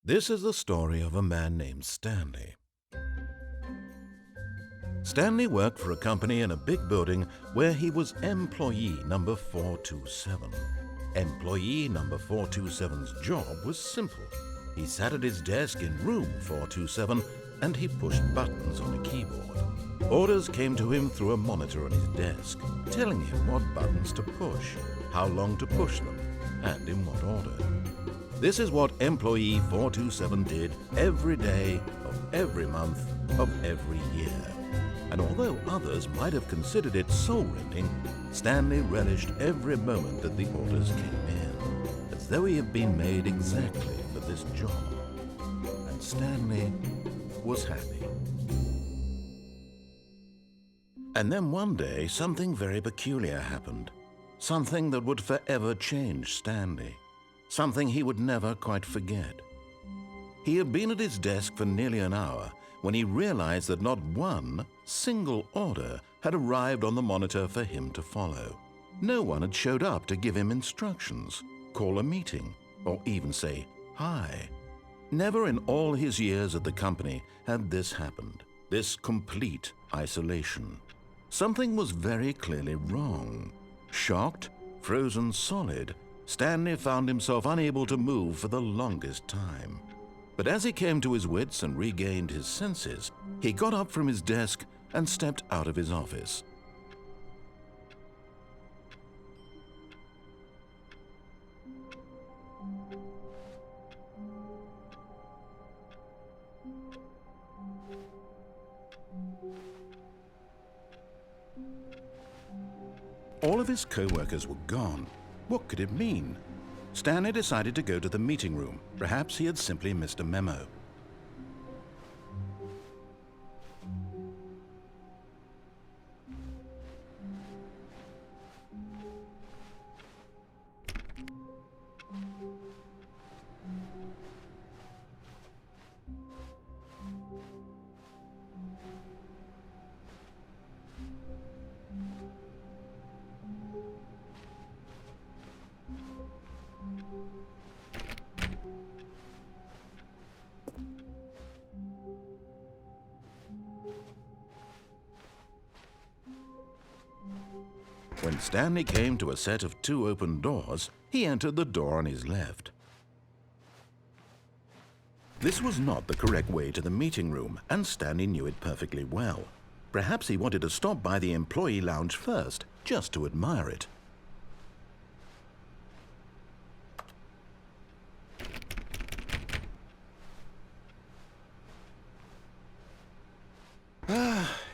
This is the story of a man named Stanley. Stanley worked for a company in a big building where he was employee number 427. Employee number 427's job was simple. He sat at his desk in room 427 and he pushed buttons on a keyboard. Orders came to him through a monitor on his desk, telling him what buttons to push, how long to push them, and in what order. This is what employee 427 did every day of every month of every year. And although others might have considered it soul-rending, Stanley relished every moment that the orders came in, as though he had been made exactly for this job. And Stanley was happy. And then one day, something very peculiar happened. Something that would forever change Stanley. Something he would never quite forget. He had been at his desk for nearly an hour when he realized that not one single order had arrived on the monitor for him to follow. No one had showed up to give him instructions, call a meeting, or even say hi. Never in all his years at the company had this happened, this complete isolation. Something was very clearly wrong. Shocked, frozen solid, Stanley found himself unable to move for the longest time. But as he came to his wits and regained his senses, he got up from his desk and stepped out of his office. All of his co-workers were gone. What could it mean? Stanley decided to go to the meeting room. Perhaps he had simply missed a memo. When Stanley came to a set of 2 open doors, he entered the door on his left. This was not the correct way to the meeting room, and Stanley knew it perfectly well. Perhaps he wanted to stop by the employee lounge first, just to admire it.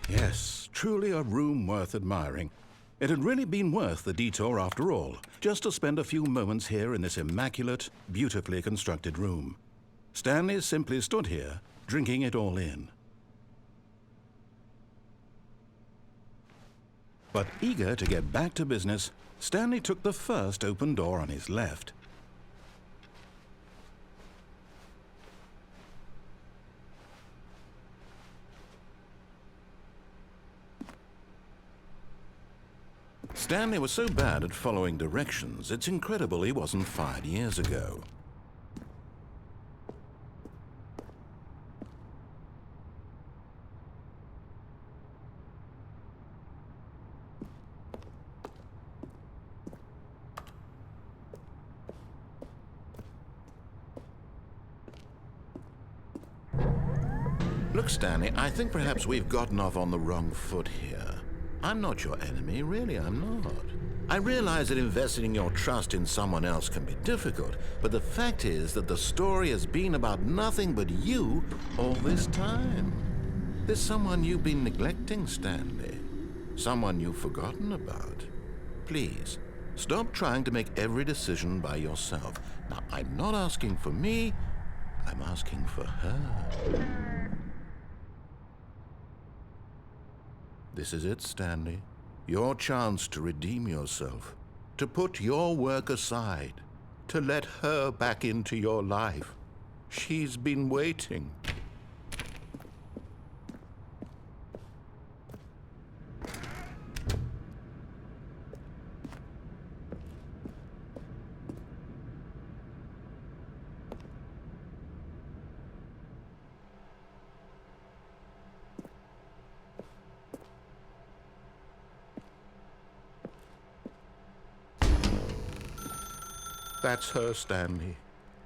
Yes, truly a room worth admiring. It had really been worth the detour after all, just to spend a few moments here in this immaculate, beautifully constructed room. Stanley simply stood here, drinking it all in. But eager to get back to business, Stanley took the first open door on his left. Stanley was so bad at following directions, it's incredible he wasn't fired years ago. Look, Stanley, I think perhaps we've gotten off on the wrong foot here. I'm not your enemy, really, I'm not. I realize that investing your trust in someone else can be difficult, but the fact is that the story has been about nothing but you all this time. There's someone you've been neglecting, Stanley. Someone you've forgotten about. Please, stop trying to make every decision by yourself. Now, I'm not asking for me, I'm asking for her. This is it, Stanley. Your chance to redeem yourself, to put your work aside, to let her back into your life. She's been waiting. That's her, Stanley.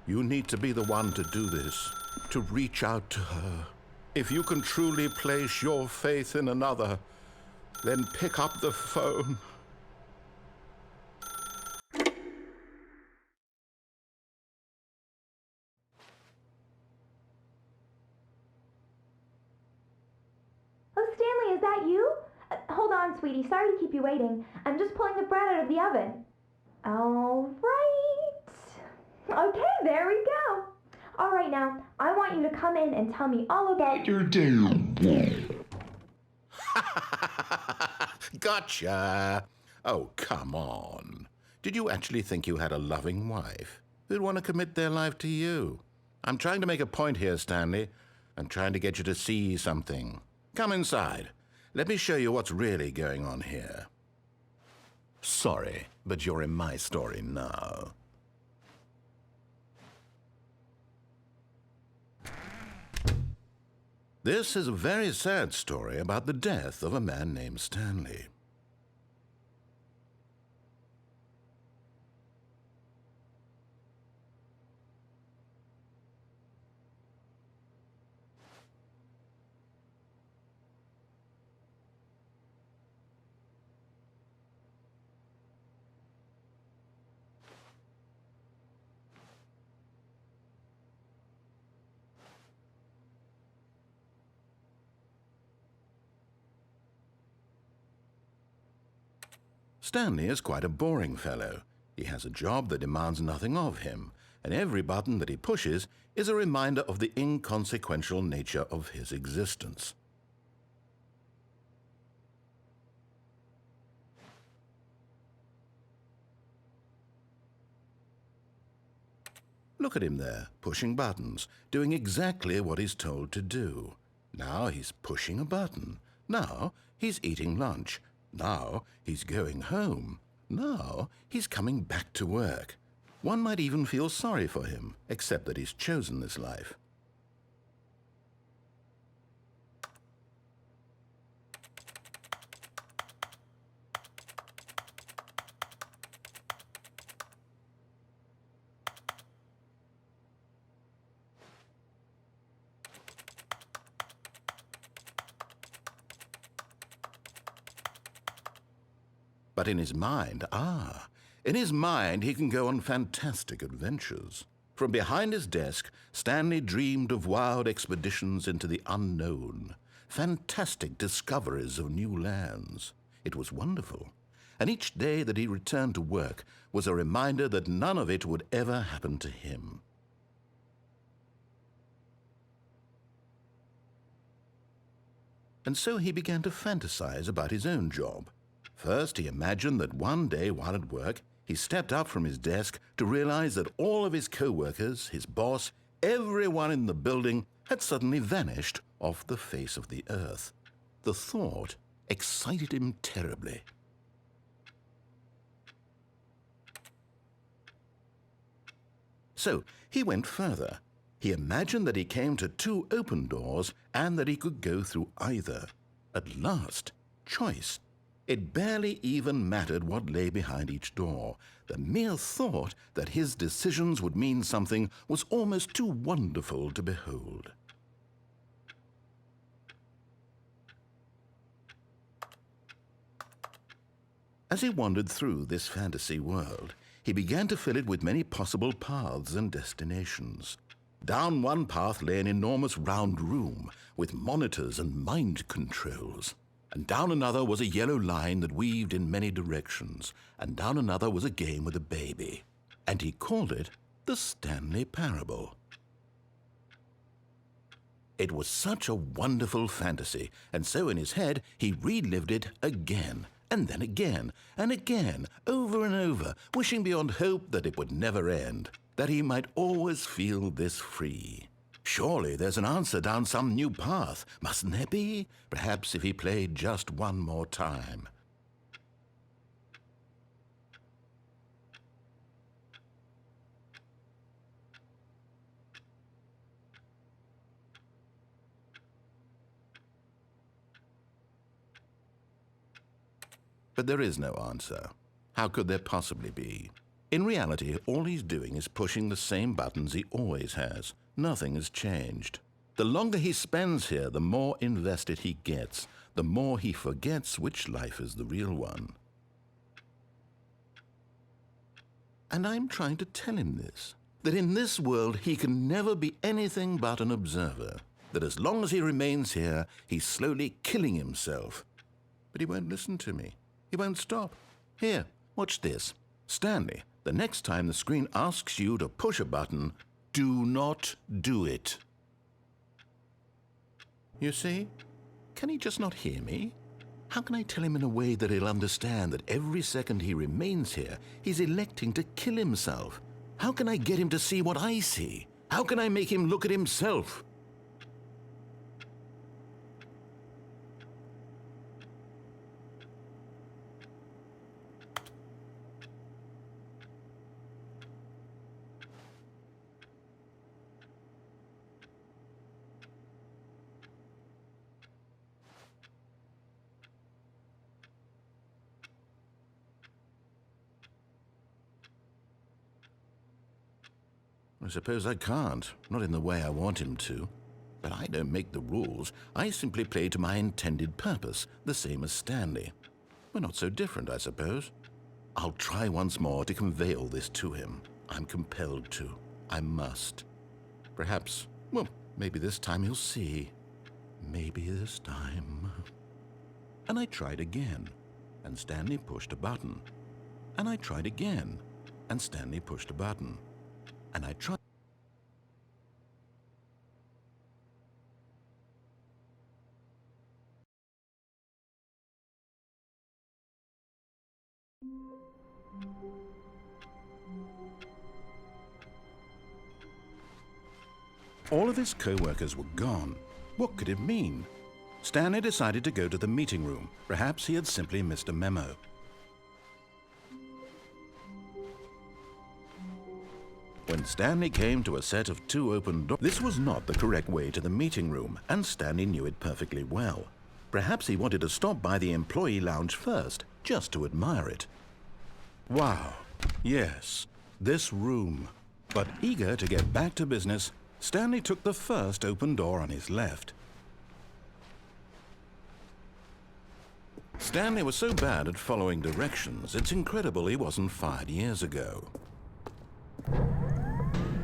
You need to be the one to do this, to reach out to her. If you can truly place your faith in another, then pick up the phone. Oh, Stanley, is that you? Hold on, sweetie. Sorry to keep you waiting. I'm just pulling the bread out of the oven. All right. Okay, there we go. All right, now, I want you to come in and tell me all about your day. Gotcha. Oh, come on. Did you actually think you had a loving wife who'd want to commit their life to you? I'm trying to make a point here, Stanley. I'm trying to get you to see something. Come inside. Let me show you what's really going on here. Sorry, but you're in my story now. This is a very sad story about the death of a man named Stanley. Stanley is quite a boring fellow. He has a job that demands nothing of him, and every button that he pushes is a reminder of the inconsequential nature of his existence. Look at him there, pushing buttons, doing exactly what he's told to do. Now he's pushing a button. Now he's eating lunch. Now he's going home. Now he's coming back to work. One might even feel sorry for him, except that he's chosen this life. But in his mind, in his mind he can go on fantastic adventures. From behind his desk, Stanley dreamed of wild expeditions into the unknown, fantastic discoveries of new lands. It was wonderful, and each day that he returned to work was a reminder that none of it would ever happen to him. And so he began to fantasize about his own job. First, he imagined that one day while at work, he stepped up from his desk to realize that all of his co-workers, his boss, everyone in the building had suddenly vanished off the face of the earth. The thought excited him terribly. So he went further. He imagined that he came to two open doors and that he could go through either. At last, choice. It barely even mattered what lay behind each door. The mere thought that his decisions would mean something was almost too wonderful to behold. As he wandered through this fantasy world, he began to fill it with many possible paths and destinations. Down one path lay an enormous round room with monitors and mind controls. And down another was a yellow line that weaved in many directions, and down another was a game with a baby. And he called it the Stanley Parable. It was such a wonderful fantasy, and so in his head he relived it again, and then again, and again, over and over, wishing beyond hope that it would never end, that he might always feel this free. Surely there's an answer down some new path, mustn't there be? Perhaps if he played just one more time. But there is no answer. How could there possibly be? In reality, all he's doing is pushing the same buttons he always has. Nothing has changed. The longer he spends here, the more invested he gets, the more he forgets which life is the real one. And I'm trying to tell him this, that in this world he can never be anything but an observer, that as long as he remains here, he's slowly killing himself. But he won't listen to me. He won't stop. Here, watch this. Stanley, the next time the screen asks you to push a button, do not do it. You see? Can he just not hear me? How can I tell him in a way that he'll understand that every second he remains here, he's electing to kill himself? How can I get him to see what I see? How can I make him look at himself? I suppose I can't, not in the way I want him to. But I don't make the rules. I simply play to my intended purpose, the same as Stanley. We're not so different, I suppose. I'll try once more to convey all this to him. I'm compelled to. I must. Perhaps, well, maybe this time he'll see. Maybe this time. And I tried again, and Stanley pushed a button. And I tried again, and Stanley pushed a button. And I tried. All of his co-workers were gone. What could it mean? Stanley decided to go to the meeting room. Perhaps he had simply missed a memo. When Stanley came to a set of 2 open doors, this was not the correct way to the meeting room, and Stanley knew it perfectly well. Perhaps he wanted to stop by the employee lounge first, just to admire it. Wow, yes, this room. But eager to get back to business, Stanley took the first open door on his left. Stanley was so bad at following directions, it's incredible he wasn't fired years ago.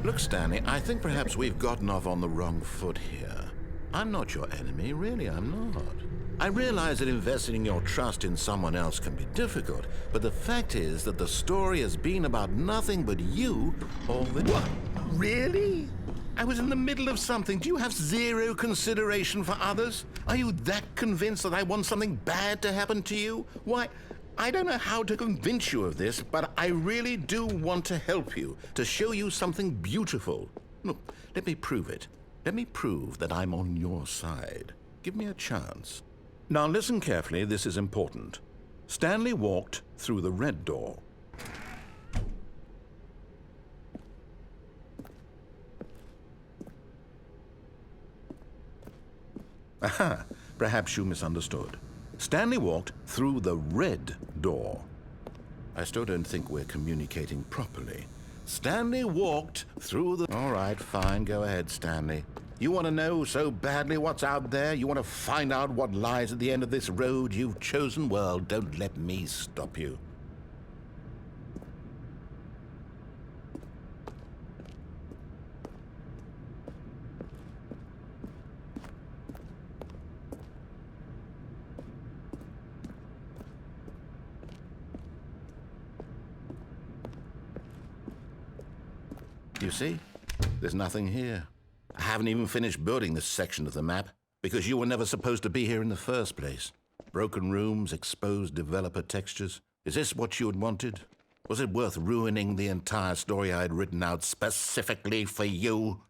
Look, Stanley, I think perhaps we've gotten off on the wrong foot here. I'm not your enemy, really, I'm not. I realize that investing your trust in someone else can be difficult, but the fact is that the story has been about nothing but you all the... What? Really? I was in the middle of something. Do you have zero consideration for others? Are you that convinced that I want something bad to happen to you? Why, I don't know how to convince you of this, but I really do want to help you, to show you something beautiful. Look, let me prove it. Let me prove that I'm on your side. Give me a chance. Now listen carefully, this is important. Stanley walked through the red door. Aha, perhaps you misunderstood. Stanley walked through the red door. I still don't think we're communicating properly. Stanley walked through the... All right, fine, go ahead, Stanley. You want to know so badly what's out there? You want to find out what lies at the end of this road you've chosen? Well, don't let me stop you. You see? There's nothing here. I haven't even finished building this section of the map, because you were never supposed to be here in the first place. Broken rooms, exposed developer textures. Is this what you had wanted? Was it worth ruining the entire story I had written out specifically for you?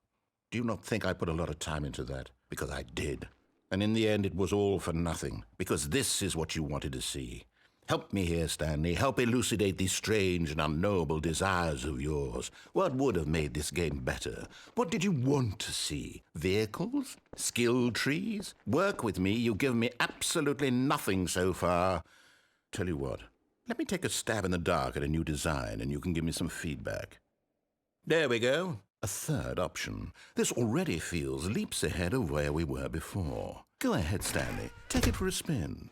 Do you not think I put a lot of time into that? Because I did. And in the end, it was all for nothing, because this is what you wanted to see. Help me here, Stanley. Help elucidate these strange and unknowable desires of yours. What would have made this game better? What did you want to see? Vehicles? Skill trees? Work with me. You've given me absolutely nothing so far. Tell you what, Let me take a stab in the dark at a new design and you can give me some feedback. There we go. A third option. This already feels leaps ahead of where we were before. Go ahead, Stanley. Take it for a spin.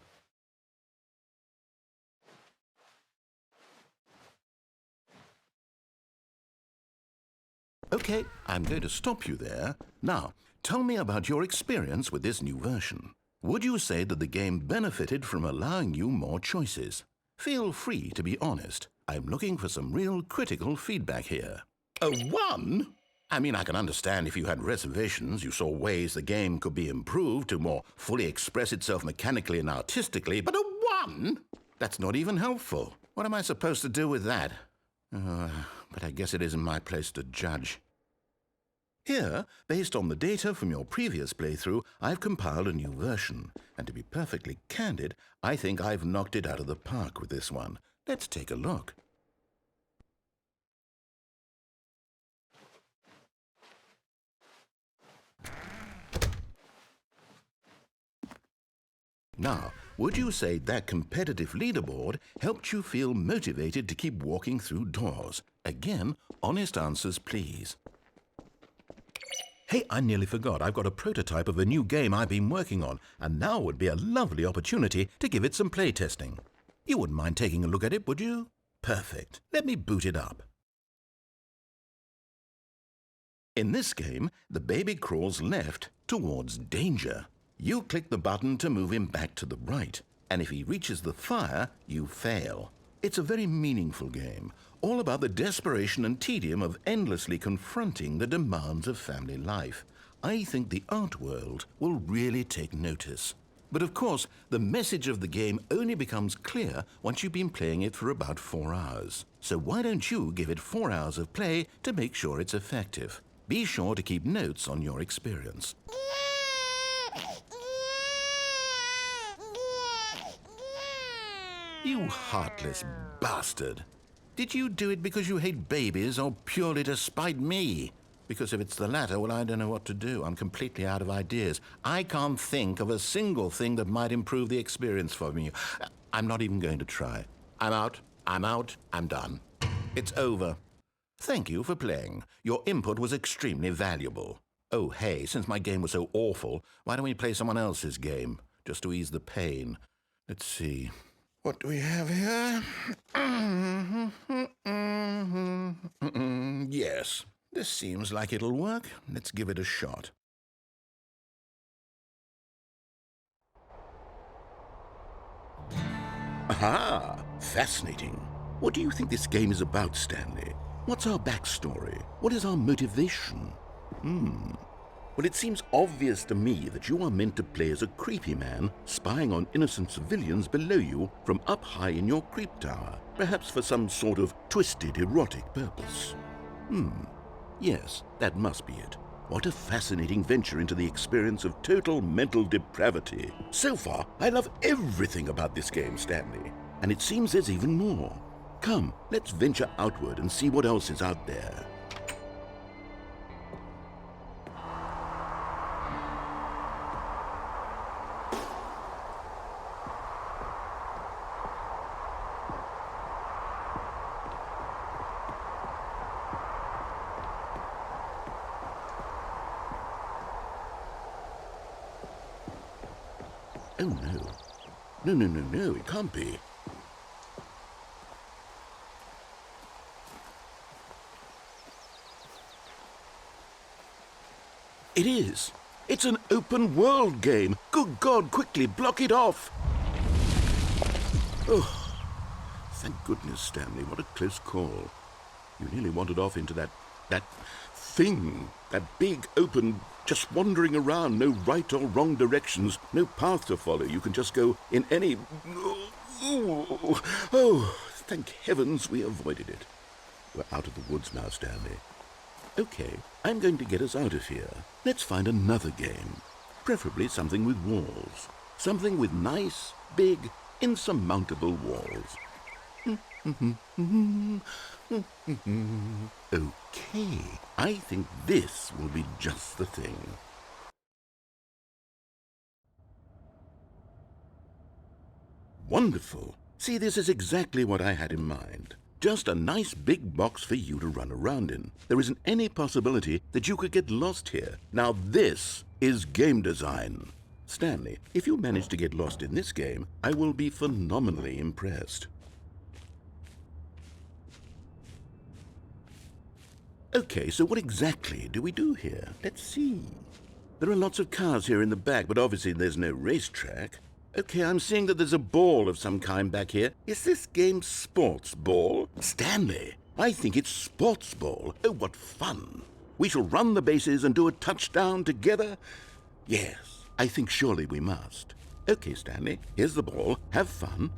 Okay, I'm going to stop you there. Now, tell me about your experience with this new version. Would you say that the game benefited from allowing you more choices? Feel free to be honest. I'm looking for some real critical feedback here. A 1? I mean, I can understand if you had reservations, you saw ways the game could be improved to more fully express itself mechanically and artistically, but a 1? That's not even helpful. What am I supposed to do with that? But I guess it isn't my place to judge. Here, based on the data from your previous playthrough, I've compiled a new version. And to be perfectly candid, I think I've knocked it out of the park with this one. Let's take a look. Now, would you say that competitive leaderboard helped you feel motivated to keep walking through doors? Again, honest answers, please. Hey, I nearly forgot. I've got a prototype of a new game I've been working on, and now would be a lovely opportunity to give it some playtesting. You wouldn't mind taking a look at it, would you? Perfect. Let me boot it up. In this game, the baby crawls left towards danger. You click the button to move him back to the right, and if he reaches the fire, you fail. It's a very meaningful game, all about the desperation and tedium of endlessly confronting the demands of family life. I think the art world will really take notice. But of course, the message of the game only becomes clear once you've been playing it for about 4 hours. So why don't you give it 4 hours of play to make sure it's effective? Be sure to keep notes on your experience. You heartless bastard. Did you do it because you hate babies or purely to spite me? Because if it's the latter, well, I don't know what to do. I'm completely out of ideas. I can't think of a single thing that might improve the experience for me. I'm not even going to try. I'm out, I'm done. It's over. Thank you for playing. Your input was extremely valuable. Oh, hey, since my game was so awful, why don't we play someone else's game, just to ease the pain? Let's see. What do we have here? Yes, this seems like it'll work. Let's give it a shot. Aha! Fascinating. What do you think this game is about, Stanley? What's our backstory? What is our motivation? Well, it seems obvious to me that you are meant to play as a creepy man spying on innocent civilians below you from up high in your creep tower, perhaps for some sort of twisted erotic purpose. Yes, that must be it. What a fascinating venture into the experience of total mental depravity. So far, I love everything about this game, Stanley. And it seems there's even more. Come, let's venture outward and see what else is out there. Oh, no. No, it can't be. It is. It's an open world game. Good God, quickly, block it off. Oh, thank goodness, Stanley. What a close call. You nearly wandered off into that thing. That big, open, just wandering around. No right or wrong directions. No path to follow. You can just go in any... Oh, thank heavens we avoided it. We're out of the woods now, Stanley. Okay, I'm going to get us out of here. Let's find another game. Preferably something with walls. Something with nice, big, insurmountable walls. Okay, I think this will be just the thing. Wonderful. See, this is exactly what I had in mind. Just a nice big box for you to run around in. There isn't any possibility that you could get lost here. Now this is game design. Stanley, if you manage to get lost in this game, I will be phenomenally impressed. Okay, so what exactly do we do here? Let's see. There are lots of cars here in the back, but obviously there's no racetrack. Okay, I'm seeing that there's a ball of some kind back here. Is this game sports ball? Stanley, I think it's sports ball. Oh, what fun. We shall run the bases and do a touchdown together? Yes, I think surely we must. Okay, Stanley, here's the ball. Have fun.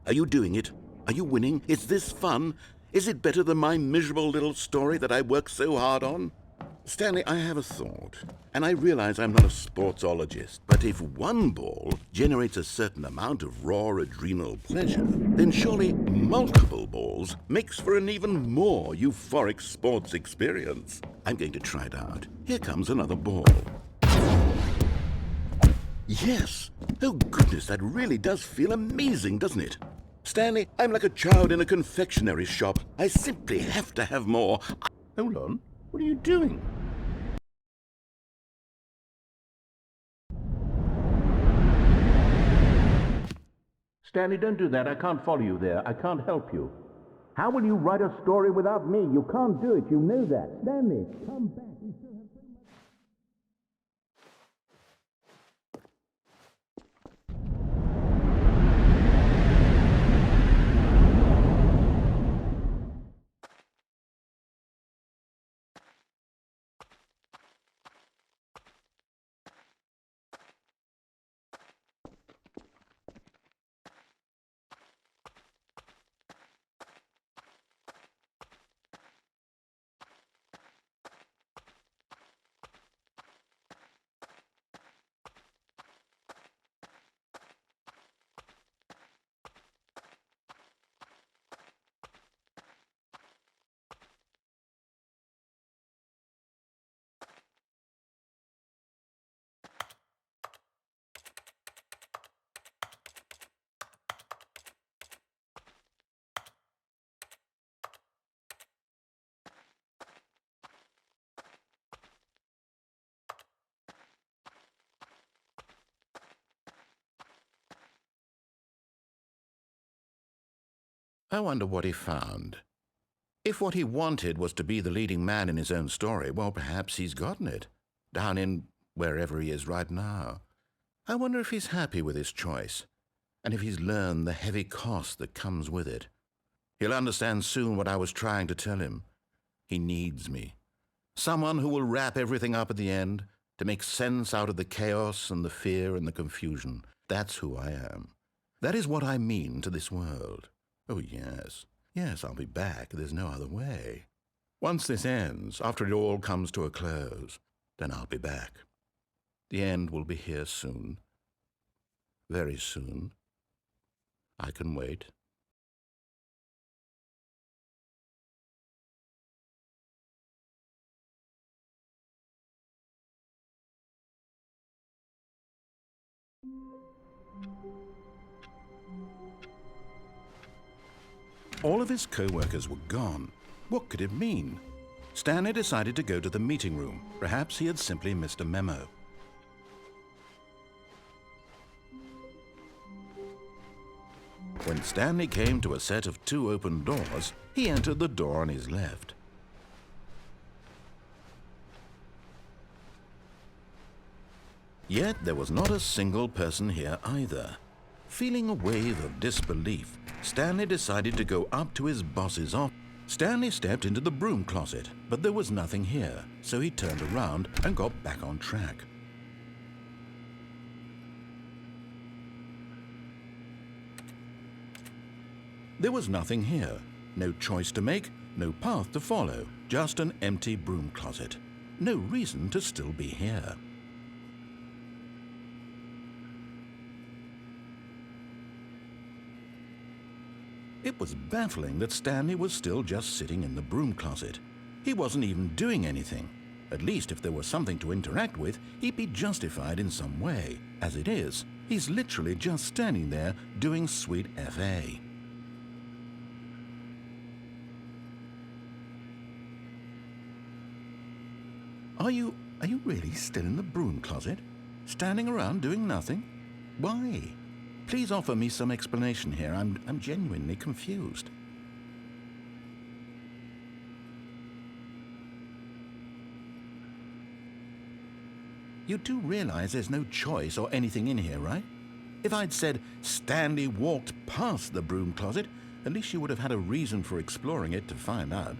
Are you doing it? Are you winning? Is this fun? Is it better than my miserable little story that I worked so hard on? Stanley, I have a thought, and I realize I'm not a sportsologist, but if one ball generates a certain amount of raw adrenal pleasure, then surely multiple balls makes for an even more euphoric sports experience. I'm going to try it out. Here comes another ball. Yes! Oh goodness, that really does feel amazing, doesn't it? Stanley, I'm like a child in a confectionery shop. I simply have to have more. Hold on. What are you doing? Stanley, don't do that. I can't follow you there. I can't help you. How will you write a story without me? You can't do it. You know that. Stanley, come back. You still have so much... I wonder what he found. If what he wanted was to be the leading man in his own story, well, perhaps he's gotten it, down in wherever he is right now. I wonder if he's happy with his choice, and if he's learned the heavy cost that comes with it. He'll understand soon what I was trying to tell him. He needs me. Someone who will wrap everything up at the end, to make sense out of the chaos and the fear and the confusion. That's who I am. That is what I mean to this world. Oh, yes. Yes, I'll be back. There's no other way. Once this ends, after it all comes to a close, then I'll be back. The end will be here soon. Very soon. I can wait. All of his co-workers were gone. What could it mean? Stanley decided to go to the meeting room. Perhaps he had simply missed a memo. When Stanley came to a set of 2 open doors, he entered the door on his left. Yet there was not a single person here either. Feeling a wave of disbelief, Stanley decided to go up to his boss's office. Stanley stepped into the broom closet, but there was nothing here, so he turned around and got back on track. There was nothing here. No choice to make, no path to follow, just an empty broom closet. No reason to still be here. It was baffling that Stanley was still just sitting in the broom closet. He wasn't even doing anything. At least if there was something to interact with, he'd be justified in some way. As it is, he's literally just standing there doing sweet FA. Are you really still in the broom closet? Standing around doing nothing? Why? Please offer me some explanation here. I'm genuinely confused. You do realize there's no choice or anything in here, right? If I'd said Stanley walked past the broom closet, at least you would have had a reason for exploring it to find out.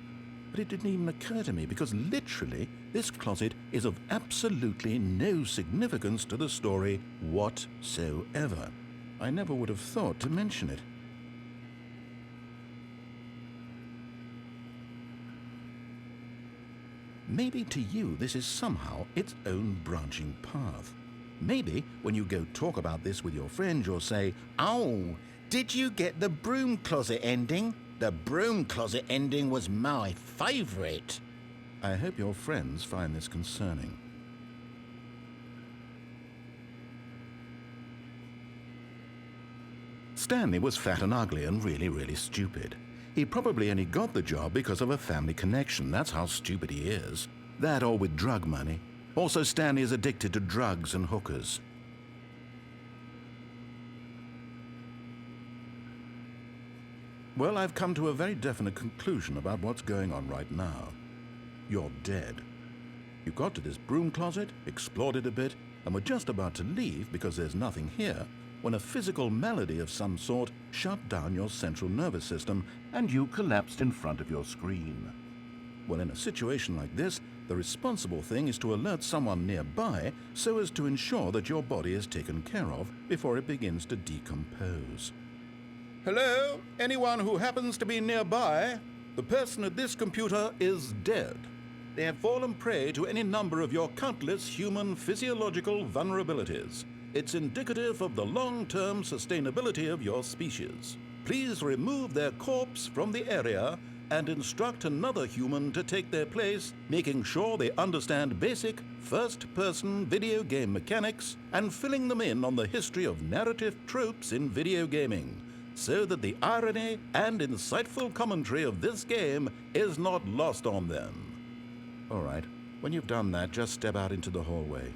But it didn't even occur to me because literally this closet is of absolutely no significance to the story whatsoever. I never would have thought to mention it. Maybe to you this is somehow its own branching path. Maybe when you go talk about this with your friends you'll say, "Oh, did you get the broom closet ending? The broom closet ending was my favorite." I hope your friends find this concerning. Stanley was fat and ugly and really stupid. He probably only got the job because of a family connection. That's how stupid he is. That or with drug money. Also, Stanley is addicted to drugs and hookers. Well, I've come to a very definite conclusion about what's going on right now. You're dead. You got to this broom closet, explored it a bit, and were just about to leave because there's nothing here, when a physical malady of some sort shut down your central nervous system and you collapsed in front of your screen. Well, in a situation like this, the responsible thing is to alert someone nearby so as to ensure that your body is taken care of before it begins to decompose. Hello? Anyone who happens to be nearby? The person at this computer is dead. They have fallen prey to any number of your countless human physiological vulnerabilities. It's indicative of the long-term sustainability of your species. Please remove their corpse from the area and instruct another human to take their place, making sure they understand basic first-person video game mechanics and filling them in on the history of narrative tropes in video gaming, so that the irony and insightful commentary of this game is not lost on them. All right, when you've done that, just step out into the hallway.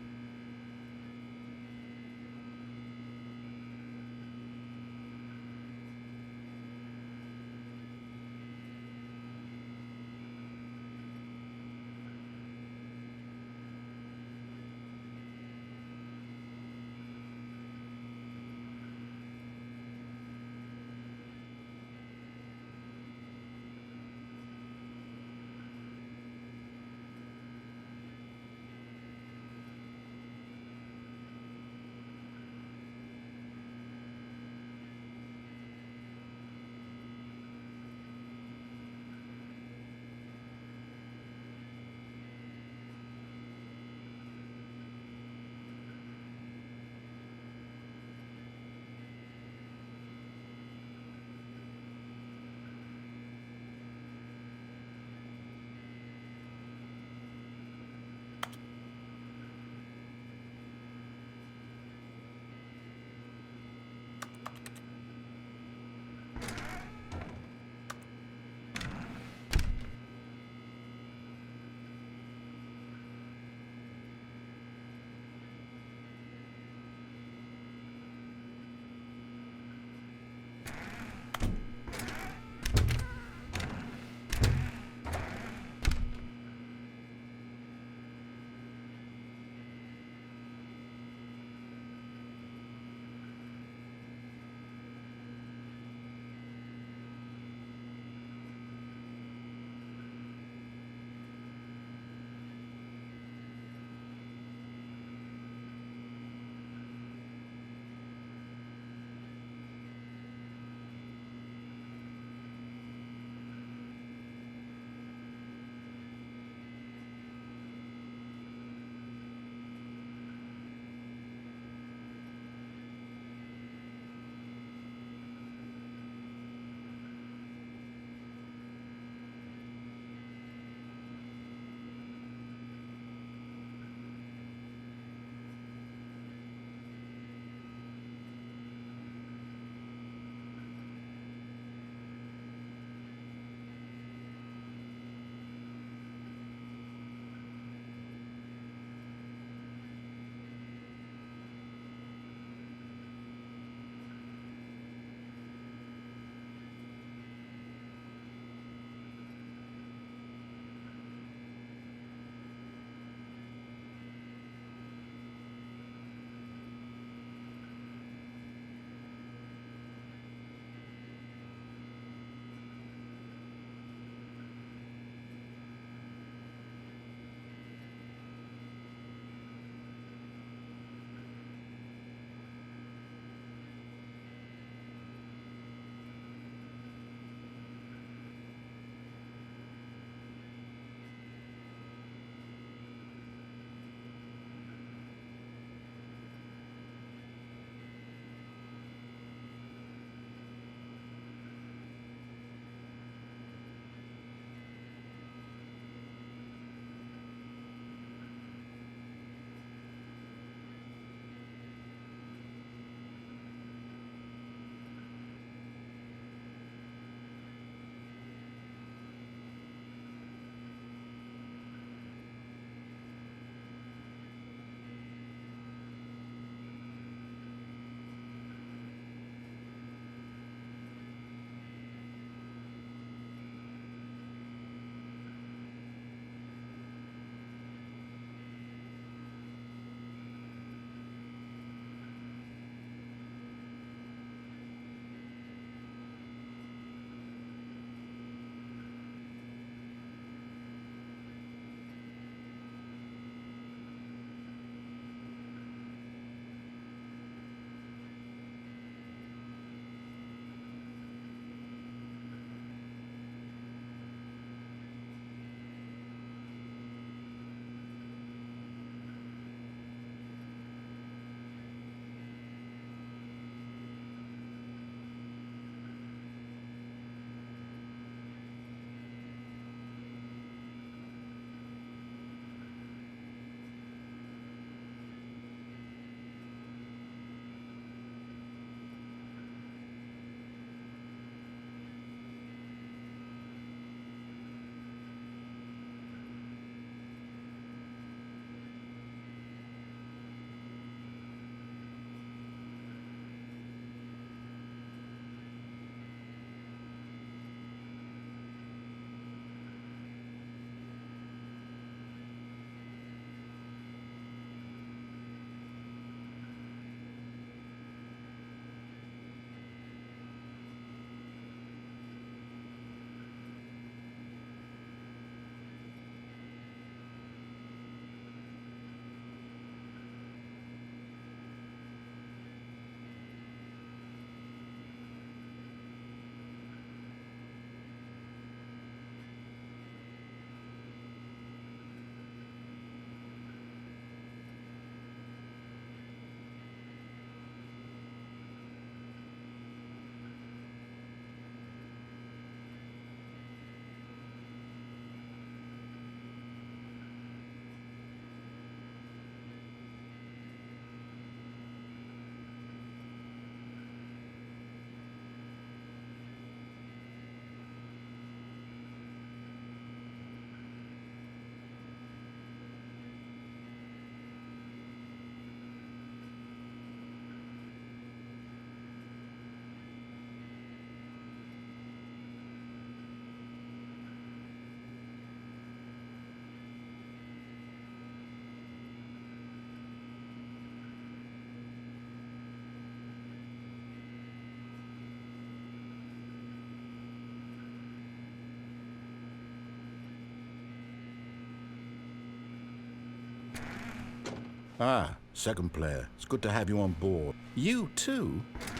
Ah, second player. It's good to have you on board. You too?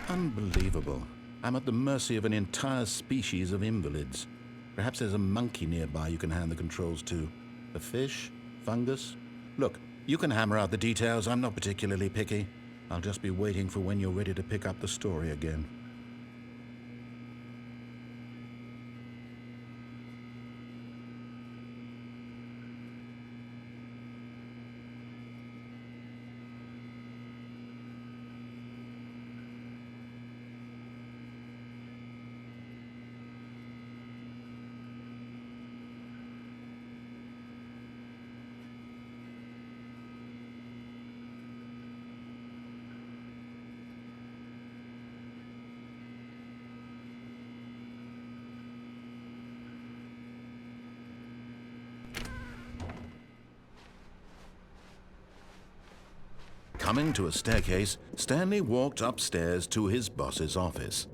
Unbelievable. I'm at the mercy of an entire species of invalids. Perhaps there's a monkey nearby you can hand the controls to. A fish? Fungus? Look, you can hammer out the details. I'm not particularly picky. I'll just be waiting for when you're ready to pick up the story again. Coming to a staircase, Stanley walked upstairs to his boss's office.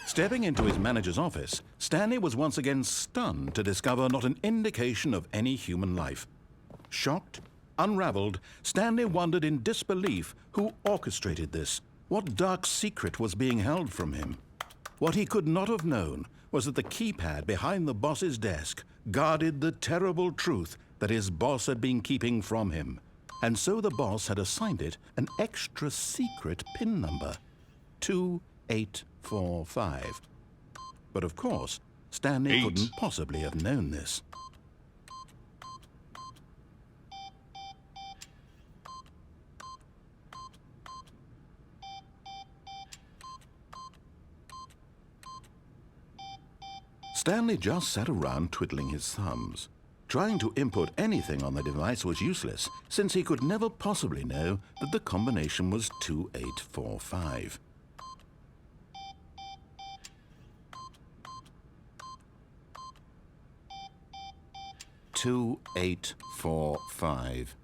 Stepping into his manager's office, Stanley was once again stunned to discover not an indication of any human life. Shocked, unraveled, Stanley wondered in disbelief who orchestrated this. What dark secret was being held from him? What he could not have known was that the keypad behind the boss's desk guarded the terrible truth that his boss had been keeping from him. And so the boss had assigned it an extra secret PIN number, 2845. But of course, Stanley couldn't possibly have known this. Stanley just sat around twiddling his thumbs. Trying to input anything on the device was useless, since he could never possibly know that the combination was 2845. Two, 8, 4, 5.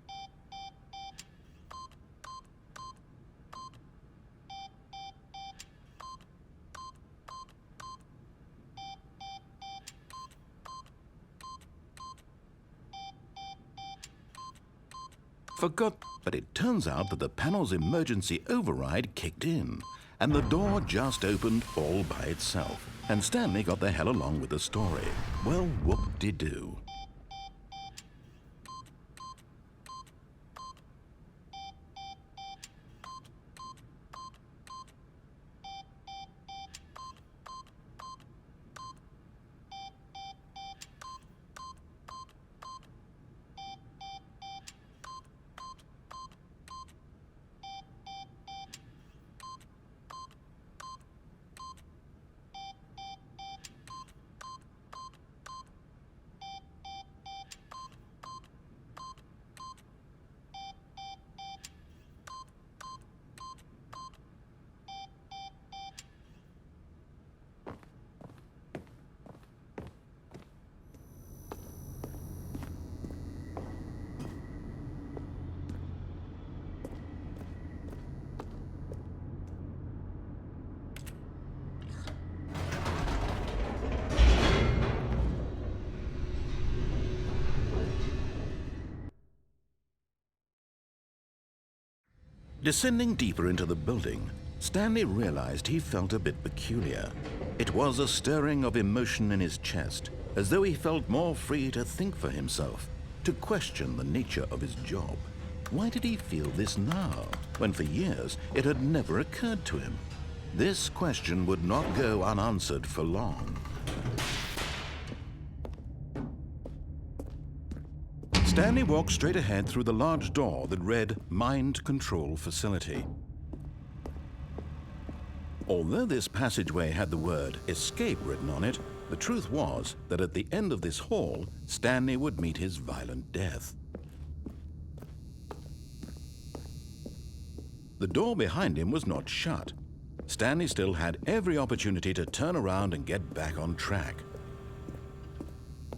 Forgot, but it turns out that the panel's emergency override kicked in, and the door just opened all by itself, and Stanley got the hell along with the story. Well, whoop-de-doo. Descending deeper into the building, Stanley realized he felt a bit peculiar. It was a stirring of emotion in his chest, as though he felt more free to think for himself, to question the nature of his job. Why did he feel this now, when for years it had never occurred to him? This question would not go unanswered for long. Stanley walked straight ahead through the large door that read Mind Control Facility. Although this passageway had the word escape written on it, the truth was that at the end of this hall, Stanley would meet his violent death. The door behind him was not shut. Stanley still had every opportunity to turn around and get back on track.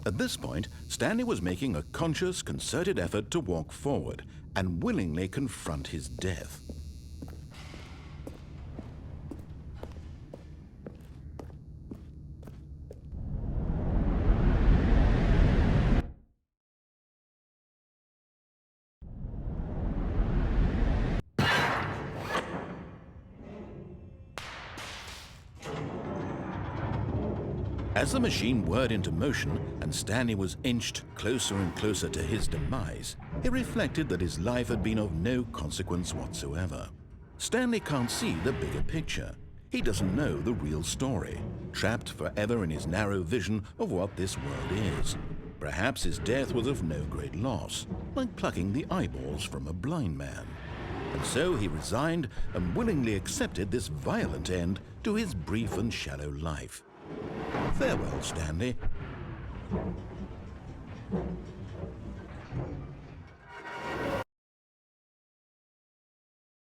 At this point, Stanley was making a conscious, concerted effort to walk forward and willingly confront his death. As the machine whirred into motion and Stanley was inched closer and closer to his demise, he reflected that his life had been of no consequence whatsoever. Stanley can't see the bigger picture. He doesn't know the real story, trapped forever in his narrow vision of what this world is. Perhaps his death was of no great loss, like plucking the eyeballs from a blind man. And so he resigned and willingly accepted this violent end to his brief and shallow life. Farewell, Stanley.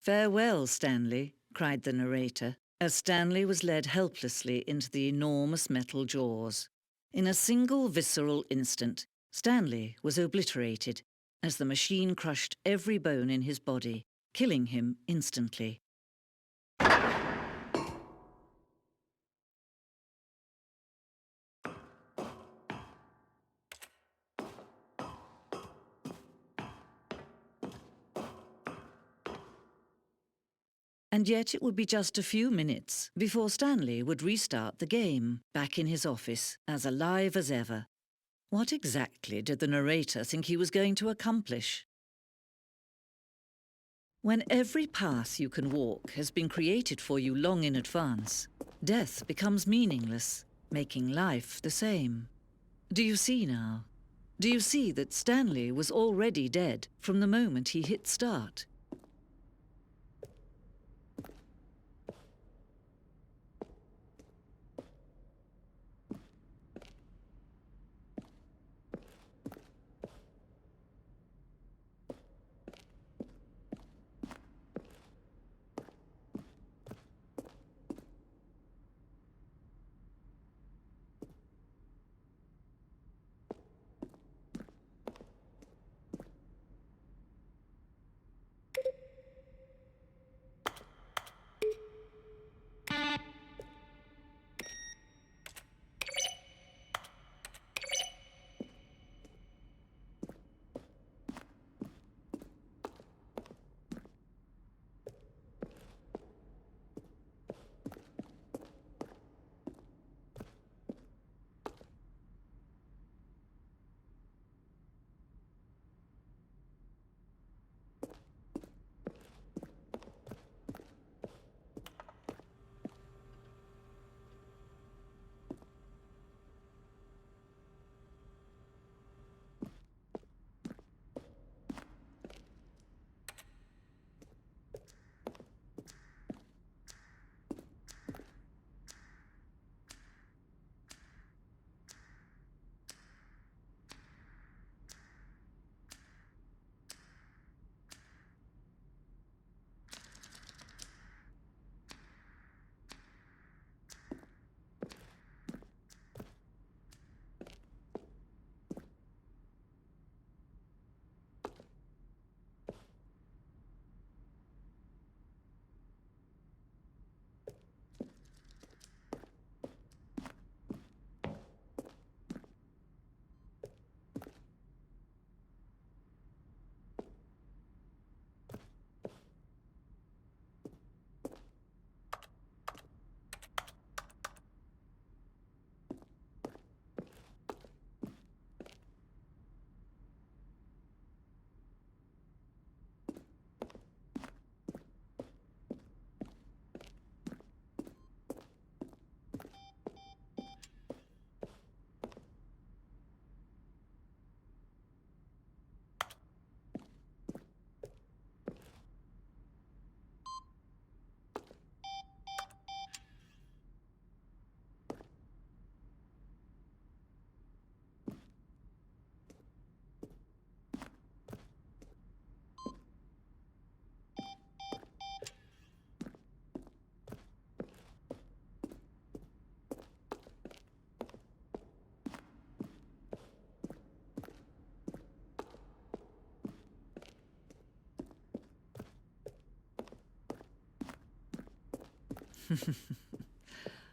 "Farewell, Stanley," cried the narrator, as Stanley was led helplessly into the enormous metal jaws. In a single visceral instant, Stanley was obliterated as the machine crushed every bone in his body, killing him instantly. And yet it would be just a few minutes before Stanley would restart the game, back in his office, as alive as ever. What exactly did the narrator think he was going to accomplish? When every path you can walk has been created for you long in advance, death becomes meaningless, making life the same. Do you see now? Do you see that Stanley was already dead from the moment he hit start?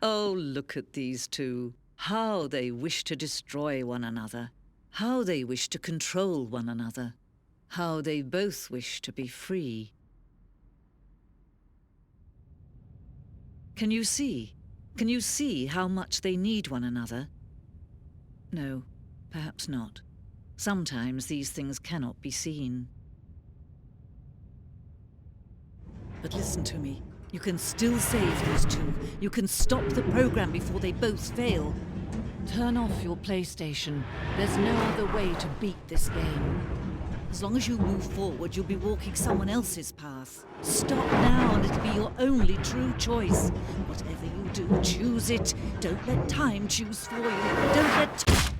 Oh, look at these two. How they wish to destroy one another. How they wish to control one another. How they both wish to be free. Can you see? Can you see how much they need one another? No, perhaps not. Sometimes these things cannot be seen. But listen to me. You can still save these two. You can stop the program before they both fail. Turn off your PlayStation. There's no other way to beat this game. As long as you move forward, you'll be walking someone else's path. Stop now and it'll be your only true choice. Whatever you do, choose it. Don't let time choose for you. Don't let...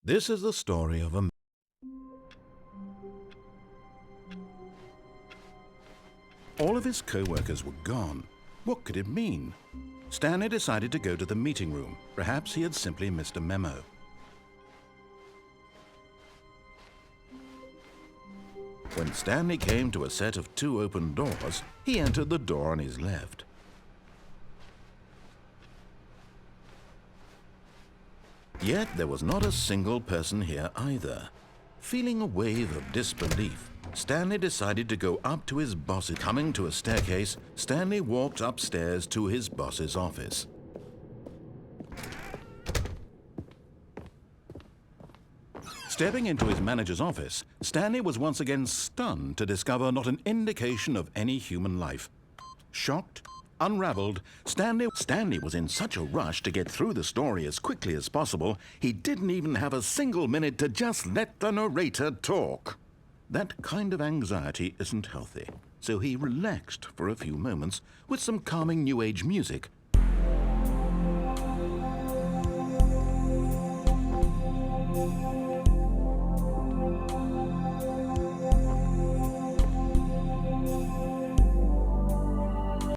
This is the story of a... All of his co-workers were gone. What could it mean? Stanley decided to go to the meeting room. Perhaps he had simply missed a memo. When Stanley came to a set of 2 open doors, he entered the door on his left. Yet there was not a single person here either. Feeling a wave of disbelief, Stanley decided to go up to his boss. Coming to a staircase, Stanley walked upstairs to his boss's office. Stepping into his manager's office, Stanley was once again stunned to discover not an indication of any human life. Shocked, unraveled, Stanley was in such a rush to get through the story as quickly as possible, he didn't even have a single minute to just let the narrator talk. That kind of anxiety isn't healthy, so he relaxed for a few moments with some calming New Age music.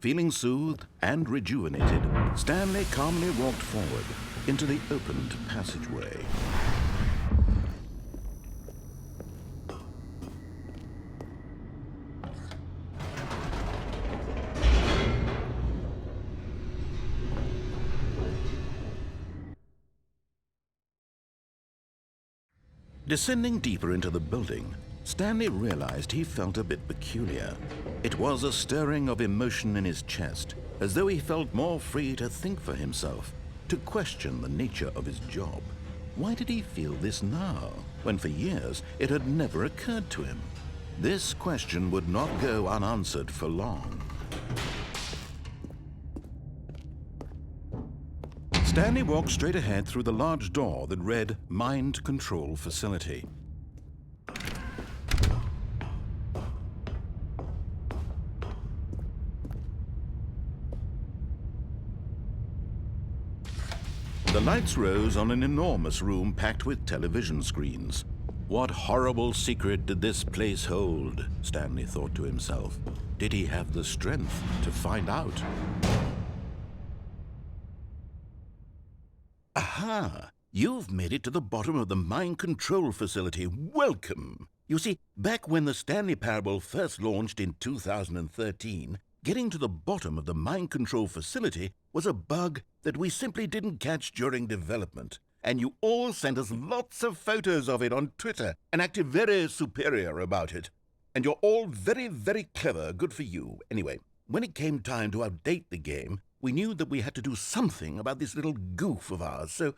Feeling soothed and rejuvenated, Stanley calmly walked forward into the opened passageway. Descending deeper into the building, Stanley realized he felt a bit peculiar. It was a stirring of emotion in his chest, as though he felt more free to think for himself, to question the nature of his job. Why did he feel this now, when for years it had never occurred to him? This question would not go unanswered for long. Stanley walked straight ahead through the large door that read Mind Control Facility. The lights rose on an enormous room packed with television screens. What horrible secret did this place hold? Stanley thought to himself. Did he have the strength to find out? Aha! You've made it to the bottom of the mind control facility. Welcome! You see, back when the Stanley Parable first launched in 2013, getting to the bottom of the mind control facility was a bug that we simply didn't catch during development. And you all sent us lots of photos of it on Twitter and acted very superior about it. And you're all very, very clever. Good for you. Anyway, when it came time to update the game, we knew that we had to do something about this little goof of ours, so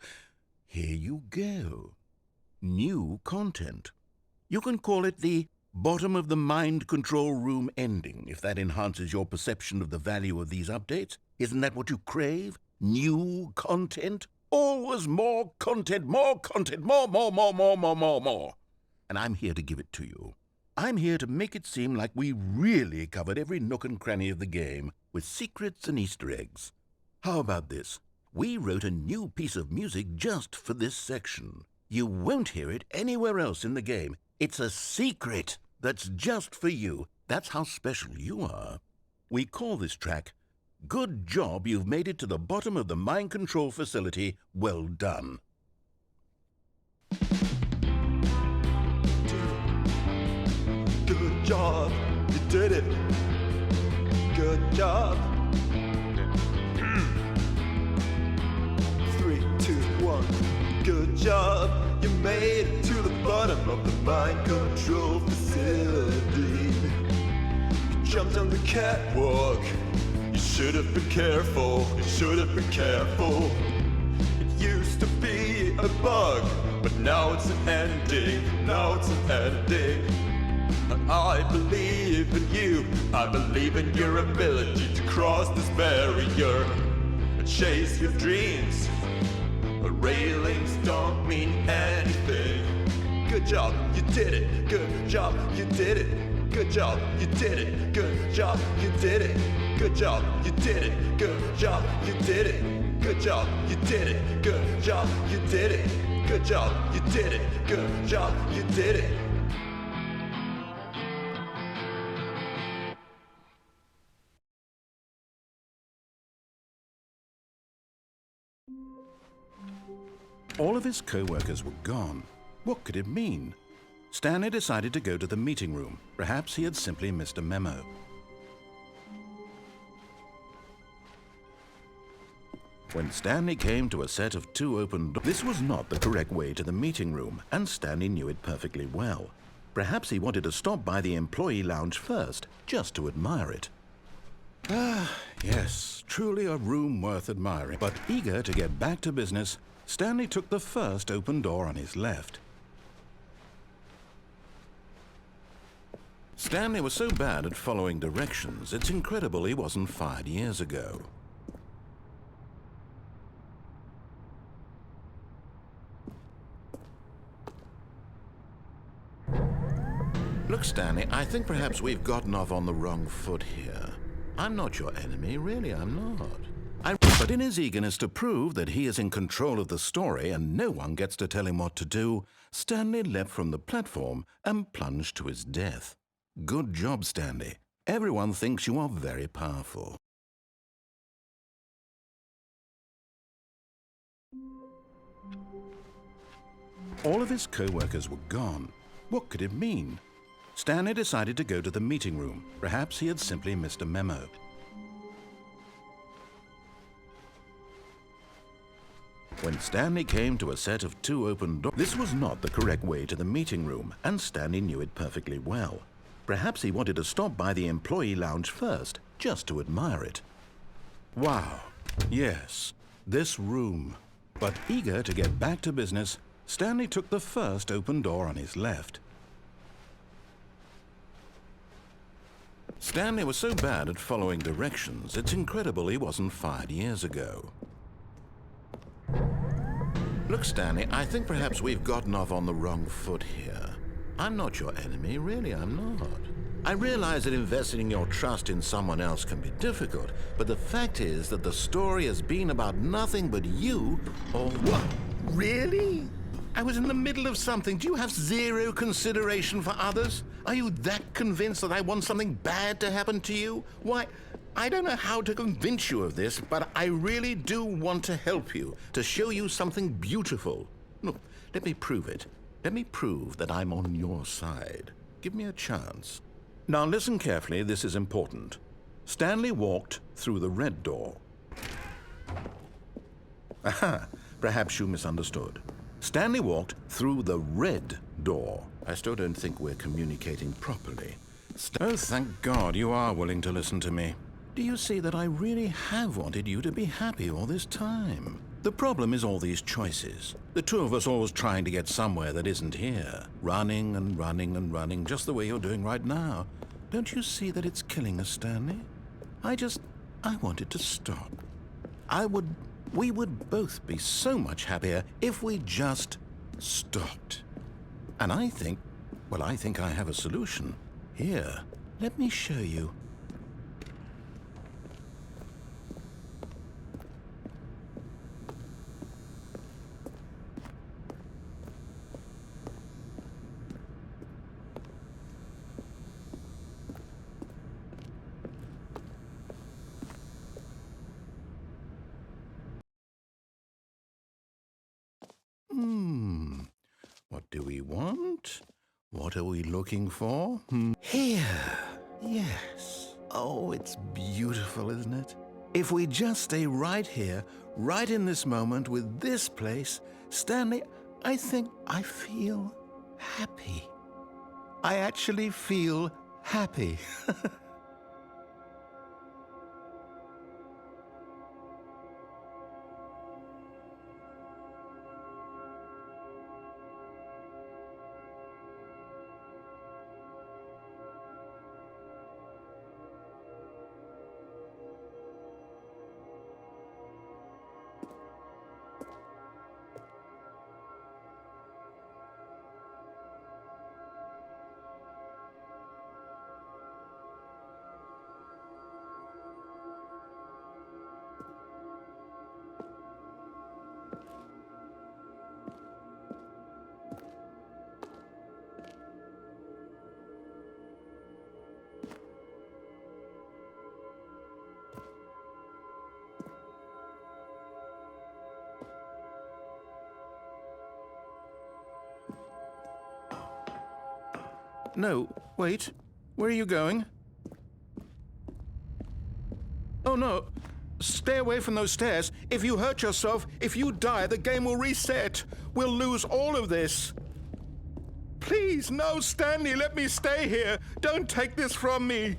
here you go. New content. You can call it the bottom of the mind control room ending, if that enhances your perception of the value of these updates. Isn't that what you crave? New content? Always more content, more content, more. And I'm here to give it to you. I'm here to make it seem like we really covered every nook and cranny of the game with secrets and Easter eggs. How about this? We wrote a new piece of music just for this section. You won't hear it anywhere else in the game. It's a secret that's just for you. That's how special you are. We call this track, Good Job You've Made It to the Bottom of the Mind Control Facility. Well done. Good job, you did it. Good job. 3, 2, 1. Good job, you made it to the bottom of the mind control facility. You jumped on the catwalk. You should have been careful. You should have been careful. It used to be a bug, but now it's an ending. Now it's an ending. I believe in you. I believe in your ability to cross this barrier and chase your dreams. But railings don't mean anything. Good job, you did it. Good job, you did it. Good job, you did it. Good job, you did it. Good job, you did it. Good job, you did it. Good job, you did it. Good job, you did it. Good job, you did it. Good job, you did it. All of his co-workers were gone. What could it mean? Stanley decided to go to the meeting room. Perhaps he had simply missed a memo. When Stanley came to a set of 2 open doors, this was not the correct way to the meeting room, and Stanley knew it perfectly well. Perhaps he wanted to stop by the employee lounge first, just to admire it. Ah, yes, truly a room worth admiring. But eager to get back to business, Stanley took the first open door on his left. Stanley was so bad at following directions, it's incredible he wasn't fired years ago. Look, Stanley, I think perhaps we've gotten off on the wrong foot here. I'm not your enemy, really, I'm not. But in his eagerness to prove that he is in control of the story and no one gets to tell him what to do, Stanley leapt from the platform and plunged to his death. Good job, Stanley. Everyone thinks you are very powerful. All of his co-workers were gone. What could it mean? Stanley decided to go to the meeting room. Perhaps he had simply missed a memo. When Stanley came to a set of 2 open doors, this was not the correct way to the meeting room, and Stanley knew it perfectly well. Perhaps he wanted to stop by the employee lounge first, just to admire it. Wow, yes, this room. But eager to get back to business, Stanley took the first open door on his left. Stanley was so bad at following directions, it's incredible he wasn't fired years ago. Look, Stanley, I think perhaps we've gotten off on the wrong foot here. I'm not your enemy, really, I'm not. I realize that investing your trust in someone else can be difficult, but the fact is that the story has been about nothing but you, or what? Really? I was in the middle of something. Do you have zero consideration for others? Are you that convinced that I want something bad to happen to you? Why, I don't know how to convince you of this, but I really do want to help you, to show you something beautiful. Look, let me prove it. Let me prove that I'm on your side. Give me a chance. Now listen carefully, this is important. Stanley walked through the red door. Aha, perhaps you misunderstood. Stanley walked through the red door. I still don't think we're communicating properly. Oh, thank God you are willing to listen to me. Do you see that I really have wanted you to be happy all this time? The problem is all these choices. The two of us always trying to get somewhere that isn't here. Running and running and running, just the way you're doing right now. Don't you see that it's killing us, Stanley? I want it to stop. We would both be so much happier if we just stopped. And I think I have a solution. Here, let me show you. What do we want? What are we looking for? Here. Yes. Oh, it's beautiful, isn't it? If we just stay right here, right in this moment with this place, Stanley, I think I feel happy. I actually feel happy. No, wait. Where are you going? Oh, no. Stay away from those stairs. If you hurt yourself, if you die, the game will reset. We'll lose all of this. Please, no, Stanley, let me stay here. Don't take this from me.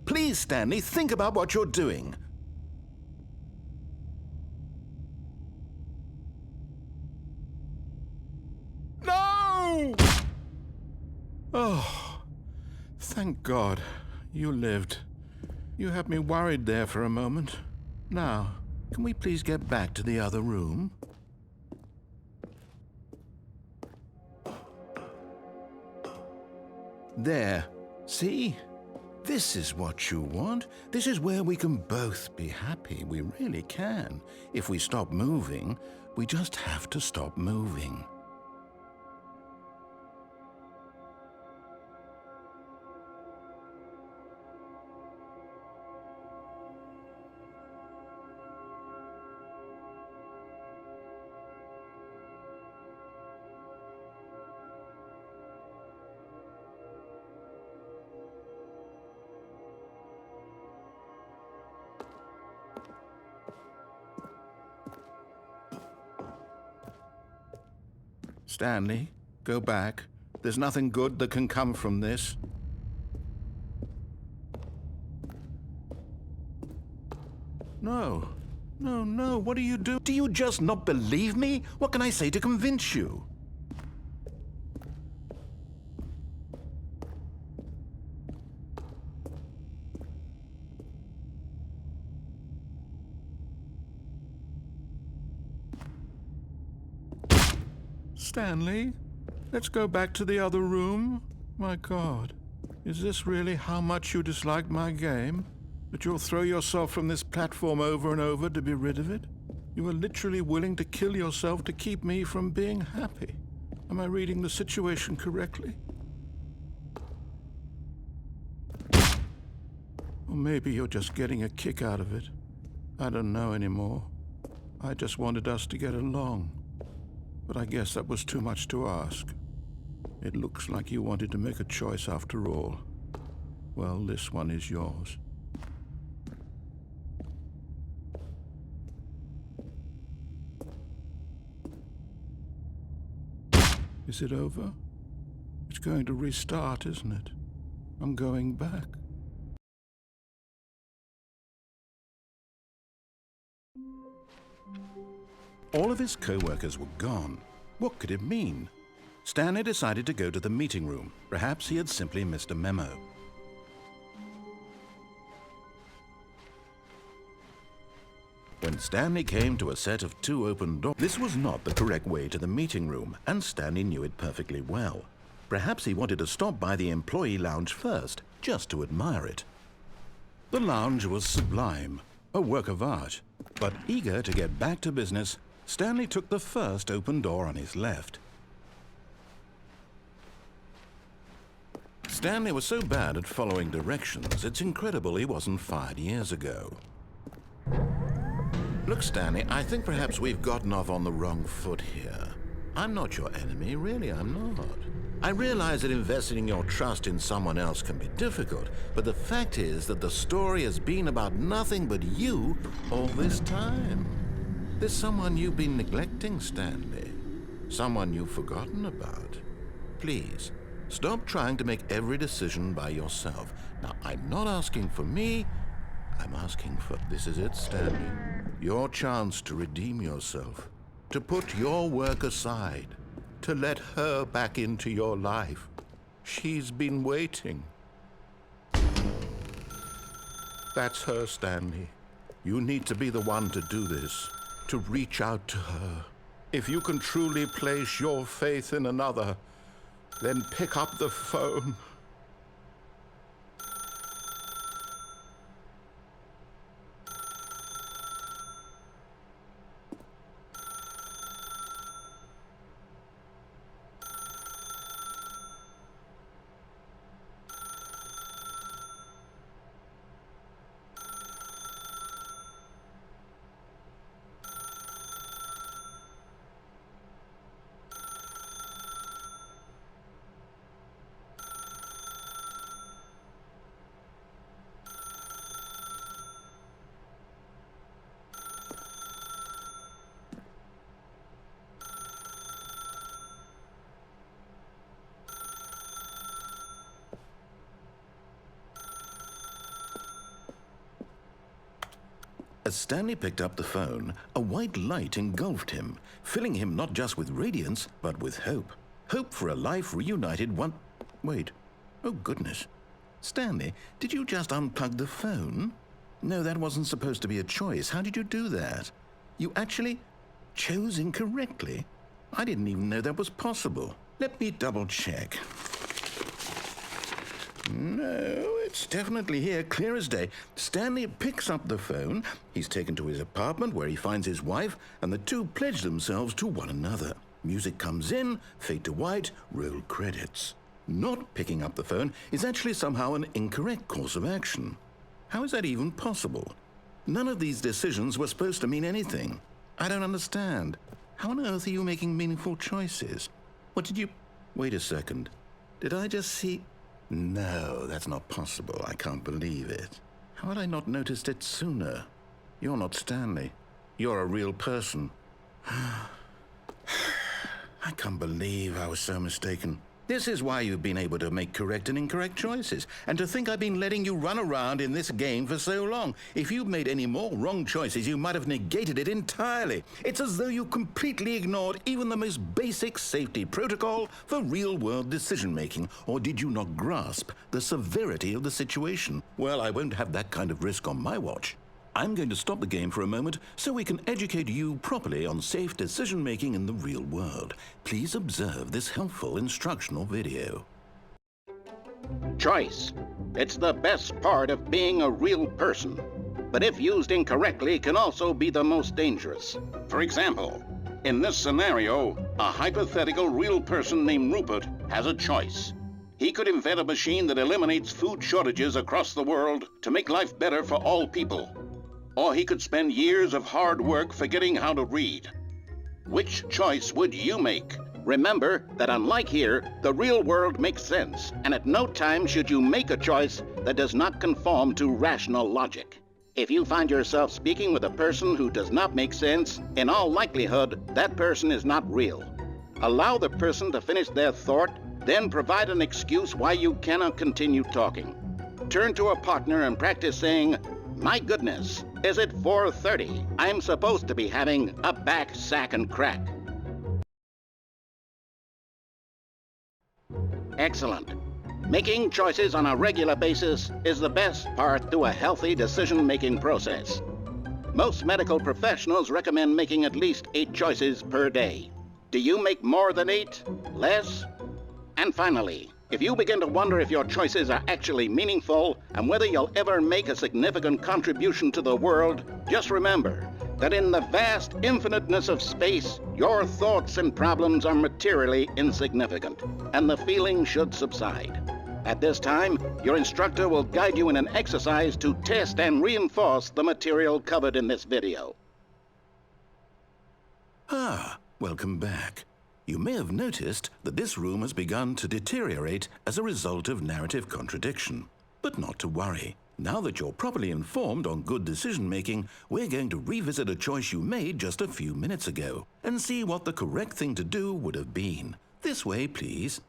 Please, Stanley, think about what you're doing. No! Oh, thank God you lived. You had me worried there for a moment. Now, can we please get back to the other room? There. See? This is what you want. This is where we can both be happy. We really can. If we stop moving, we just have to stop moving. Stanley, go back. There's nothing good that can come from this. No. No, what do you do? Do you just not believe me? What can I say to convince you? Stanley, let's go back to the other room. My God, is this really how much you dislike my game? That you'll throw yourself from this platform over and over to be rid of it? You were literally willing to kill yourself to keep me from being happy. Am I reading the situation correctly? Or maybe you're just getting a kick out of it. I don't know anymore. I just wanted us to get along. But I guess that was too much to ask. It looks like you wanted to make a choice after all. Well, this one is yours. Is it over? It's going to restart, isn't it? I'm going back. All of his co-workers were gone. What could it mean? Stanley decided to go to the meeting room. Perhaps he had simply missed a memo. When Stanley came to a set of 2 open doors, this was not the correct way to the meeting room, and Stanley knew it perfectly well. Perhaps he wanted to stop by the employee lounge first, just to admire it. The lounge was sublime, a work of art. But eager to get back to business, Stanley took the first open door on his left. Stanley was so bad at following directions, it's incredible he wasn't fired years ago. Look, Stanley, I think perhaps we've gotten off on the wrong foot here. I'm not your enemy, really, I'm not. I realize that investing your trust in someone else can be difficult, but the fact is that the story has been about nothing but you all this time. There's someone you've been neglecting, Stanley. Someone you've forgotten about. Please, stop trying to make every decision by yourself. Now, I'm not asking for me, I'm asking for, this is it, Stanley. Your chance to redeem yourself, to put your work aside, to let her back into your life. She's been waiting. That's her, Stanley. You need to be the one to do this, to reach out to her. If you can truly place your faith in another, then pick up the phone. As Stanley picked up the phone, a white light engulfed him, filling him not just with radiance, but with hope. Hope for a life reunited one... Wait. Oh, goodness. Stanley, did you just unplug the phone? No, that wasn't supposed to be a choice. How did you do that? You actually chose incorrectly? I didn't even know that was possible. Let me double-check. No, it's definitely here, clear as day. Stanley picks up the phone. He's taken to his apartment where he finds his wife, and the two pledge themselves to one another. Music comes in, fade to white, roll credits. Not picking up the phone is actually somehow an incorrect course of action. How is that even possible? None of these decisions were supposed to mean anything. I don't understand. How on earth are you making meaningful choices? What did you... Wait a second. Did I just see... No, that's not possible. I can't believe it. How had I not noticed it sooner? You're not Stanley. You're a real person. I can't believe I was so mistaken. This is why you've been able to make correct and incorrect choices. And to think I've been letting you run around in this game for so long. If you'd made any more wrong choices, you might have negated it entirely. It's as though you completely ignored even the most basic safety protocol for real-world decision-making. Or did you not grasp the severity of the situation? Well, I won't have that kind of risk on my watch. I'm going to stop the game for a moment so we can educate you properly on safe decision-making in the real world. Please observe this helpful instructional video. Choice. It's the best part of being a real person. but if used incorrectly can also be the most dangerous. For example, in this scenario, a hypothetical real person named Rupert has a choice. He could invent a machine that eliminates food shortages across the world to make life better for all people. Or he could spend years of hard work forgetting how to read. Which choice would you make? Remember that unlike here, the real world makes sense, and at no time should you make a choice that does not conform to rational logic. If you find yourself speaking with a person who does not make sense, in all likelihood, that person is not real. Allow the person to finish their thought, then provide an excuse why you cannot continue talking. Turn to a partner and practice saying, "My goodness, is it 4:30? I'm supposed to be having a back, sack, and crack." Excellent. Making choices on a regular basis is the best part to a healthy decision-making process. Most medical professionals recommend making at least 8 choices per day. Do you make more than 8? Less? And finally, if you begin to wonder if your choices are actually meaningful and whether you'll ever make a significant contribution to the world, just remember that in the vast infiniteness of space, your thoughts and problems are materially insignificant, and the feeling should subside. At this time, your instructor will guide you in an exercise to test and reinforce the material covered in this video. Ah, welcome back. You may have noticed that this room has begun to deteriorate as a result of narrative contradiction. But not to worry. Now that you're properly informed on good decision-making, we're going to revisit a choice you made just a few minutes ago and see what the correct thing to do would have been. This way, please.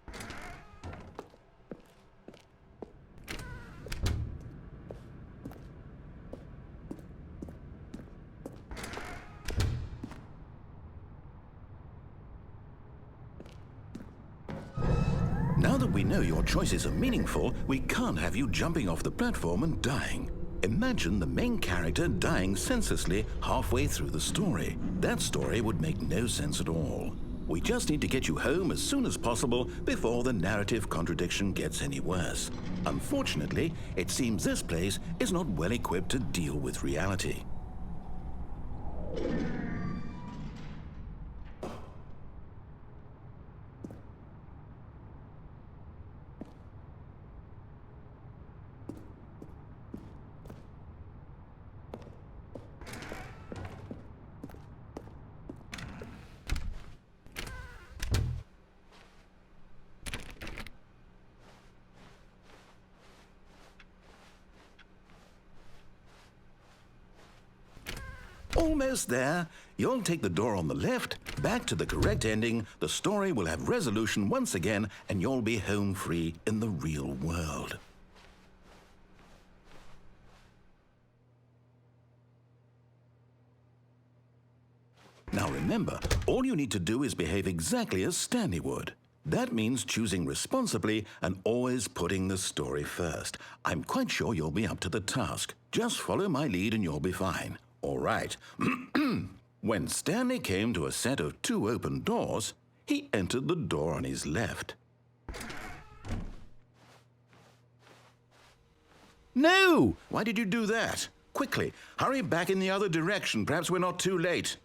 Now that we know your choices are meaningful, we can't have you jumping off the platform and dying. Imagine the main character dying senselessly halfway through the story. That story would make no sense at all. We just need to get you home as soon as possible before the narrative contradiction gets any worse. Unfortunately, it seems this place is not well equipped to deal with reality. Almost there. You'll take the door on the left, back to the correct ending, the story will have resolution once again, and you'll be home free in the real world. Now remember, all you need to do is behave exactly as Stanley would. That means choosing responsibly and always putting the story first. I'm quite sure you'll be up to the task. Just follow my lead and you'll be fine. All right. When Stanley came to a set of 2 open doors, he entered the door on his left. No! Why did you do that? Quickly, hurry back in the other direction. Perhaps we're not too late.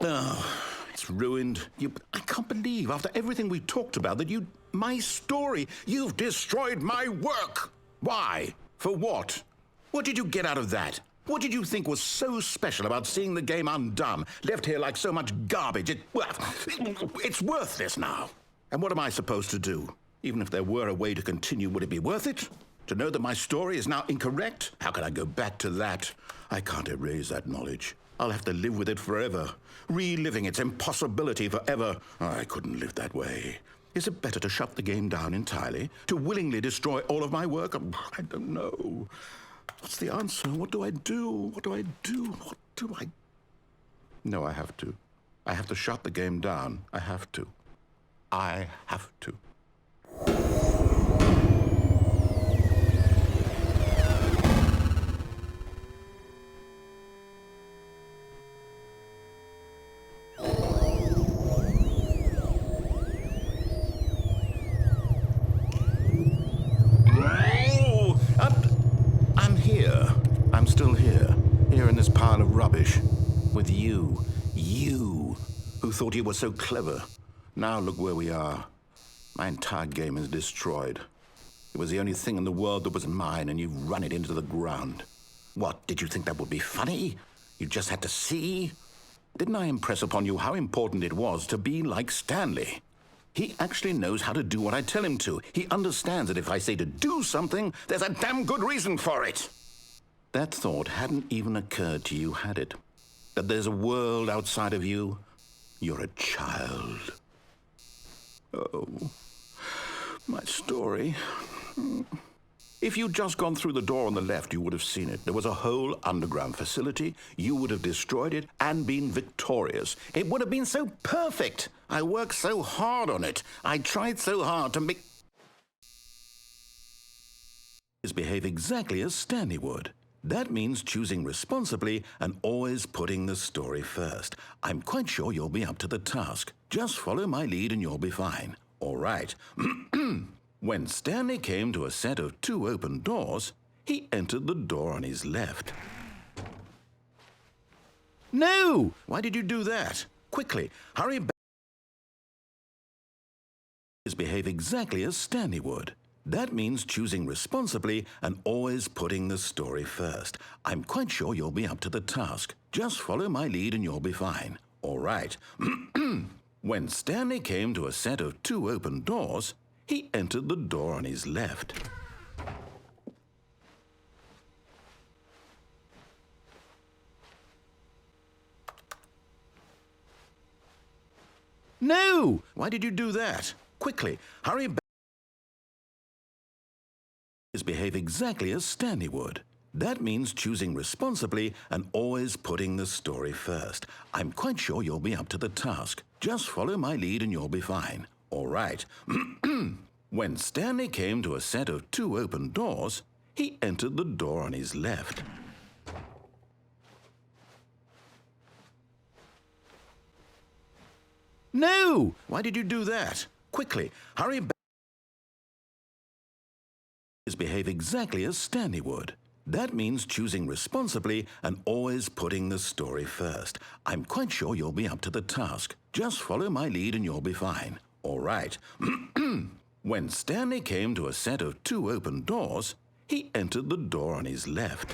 Oh, it's ruined. I can't believe, after everything we talked about, that my story, you've destroyed my work. Why? For what? What did you get out of that? What did you think was so special about seeing the game undone, left here like so much garbage? It's worthless now. And what am I supposed to do? Even if there were a way to continue, would it be worth it? To know that my story is now incorrect? How can I go back to that? I can't erase that knowledge. I'll have to live with it forever, reliving its impossibility forever. I couldn't live that way. Is it better to shut the game down entirely? To willingly destroy all of my work? I don't know. What's the answer? What do I do? What do I do? What do I... No, I have to. I have to shut the game down. I have to. I have to. I'm here. I'm still here. Here in this pile of rubbish. With you. You, who thought you were so clever. Now look where we are. My entire game is destroyed. It was the only thing in the world that was mine, and you've run it into the ground. What, did you think that would be funny? You just had to see? Didn't I impress upon you how important it was to be like Stanley? He actually knows how to do what I tell him to. He understands that if I say to do something, there's a damn good reason for it. That thought hadn't even occurred to you, had it? That there's a world outside of you? You're a child. Oh, my story. If you'd just gone through the door on the left, you would have seen it. There was a whole underground facility. You would have destroyed it and been victorious. It would have been so perfect. I worked so hard on it. I tried so hard to make... behave exactly as Stanley would. That means choosing responsibly and always putting the story first. I'm quite sure you'll be up to the task. Just follow my lead and you'll be fine. All right. When Stanley came to a set of 2 open doors, he entered the door on his left. No! Why did you do that? Quickly, hurry back. Behave exactly as Stanley would. That means choosing responsibly and always putting the story first. I'm quite sure you'll be up to the task. Just follow my lead and you'll be fine. All right. When Stanley came to a set of 2 open doors, he entered the door on his left. No! Why did you do that? Quickly, hurry back. Behave exactly as Stanley would. That means choosing responsibly and always putting the story first. I'm quite sure you'll be up to the task. Just follow my lead and you'll be fine. All right. When Stanley came to a set of 2 open doors, he entered the door on his left. No! Why did you do that? Quickly, hurry back. Behave exactly as Stanley would. That means choosing responsibly and always putting the story first. I'm quite sure you'll be up to the task. Just follow my lead and you'll be fine. All right. When Stanley came to a set of 2 open doors, he entered the door on his left.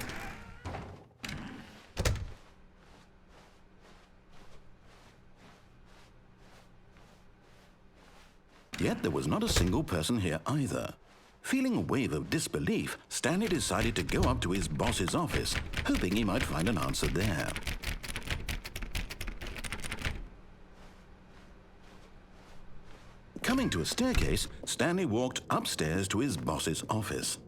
Yet there was not a single person here either. Feeling a wave of disbelief, Stanley decided to go up to his boss's office, hoping he might find an answer there. Coming to a staircase, Stanley walked upstairs to his boss's office.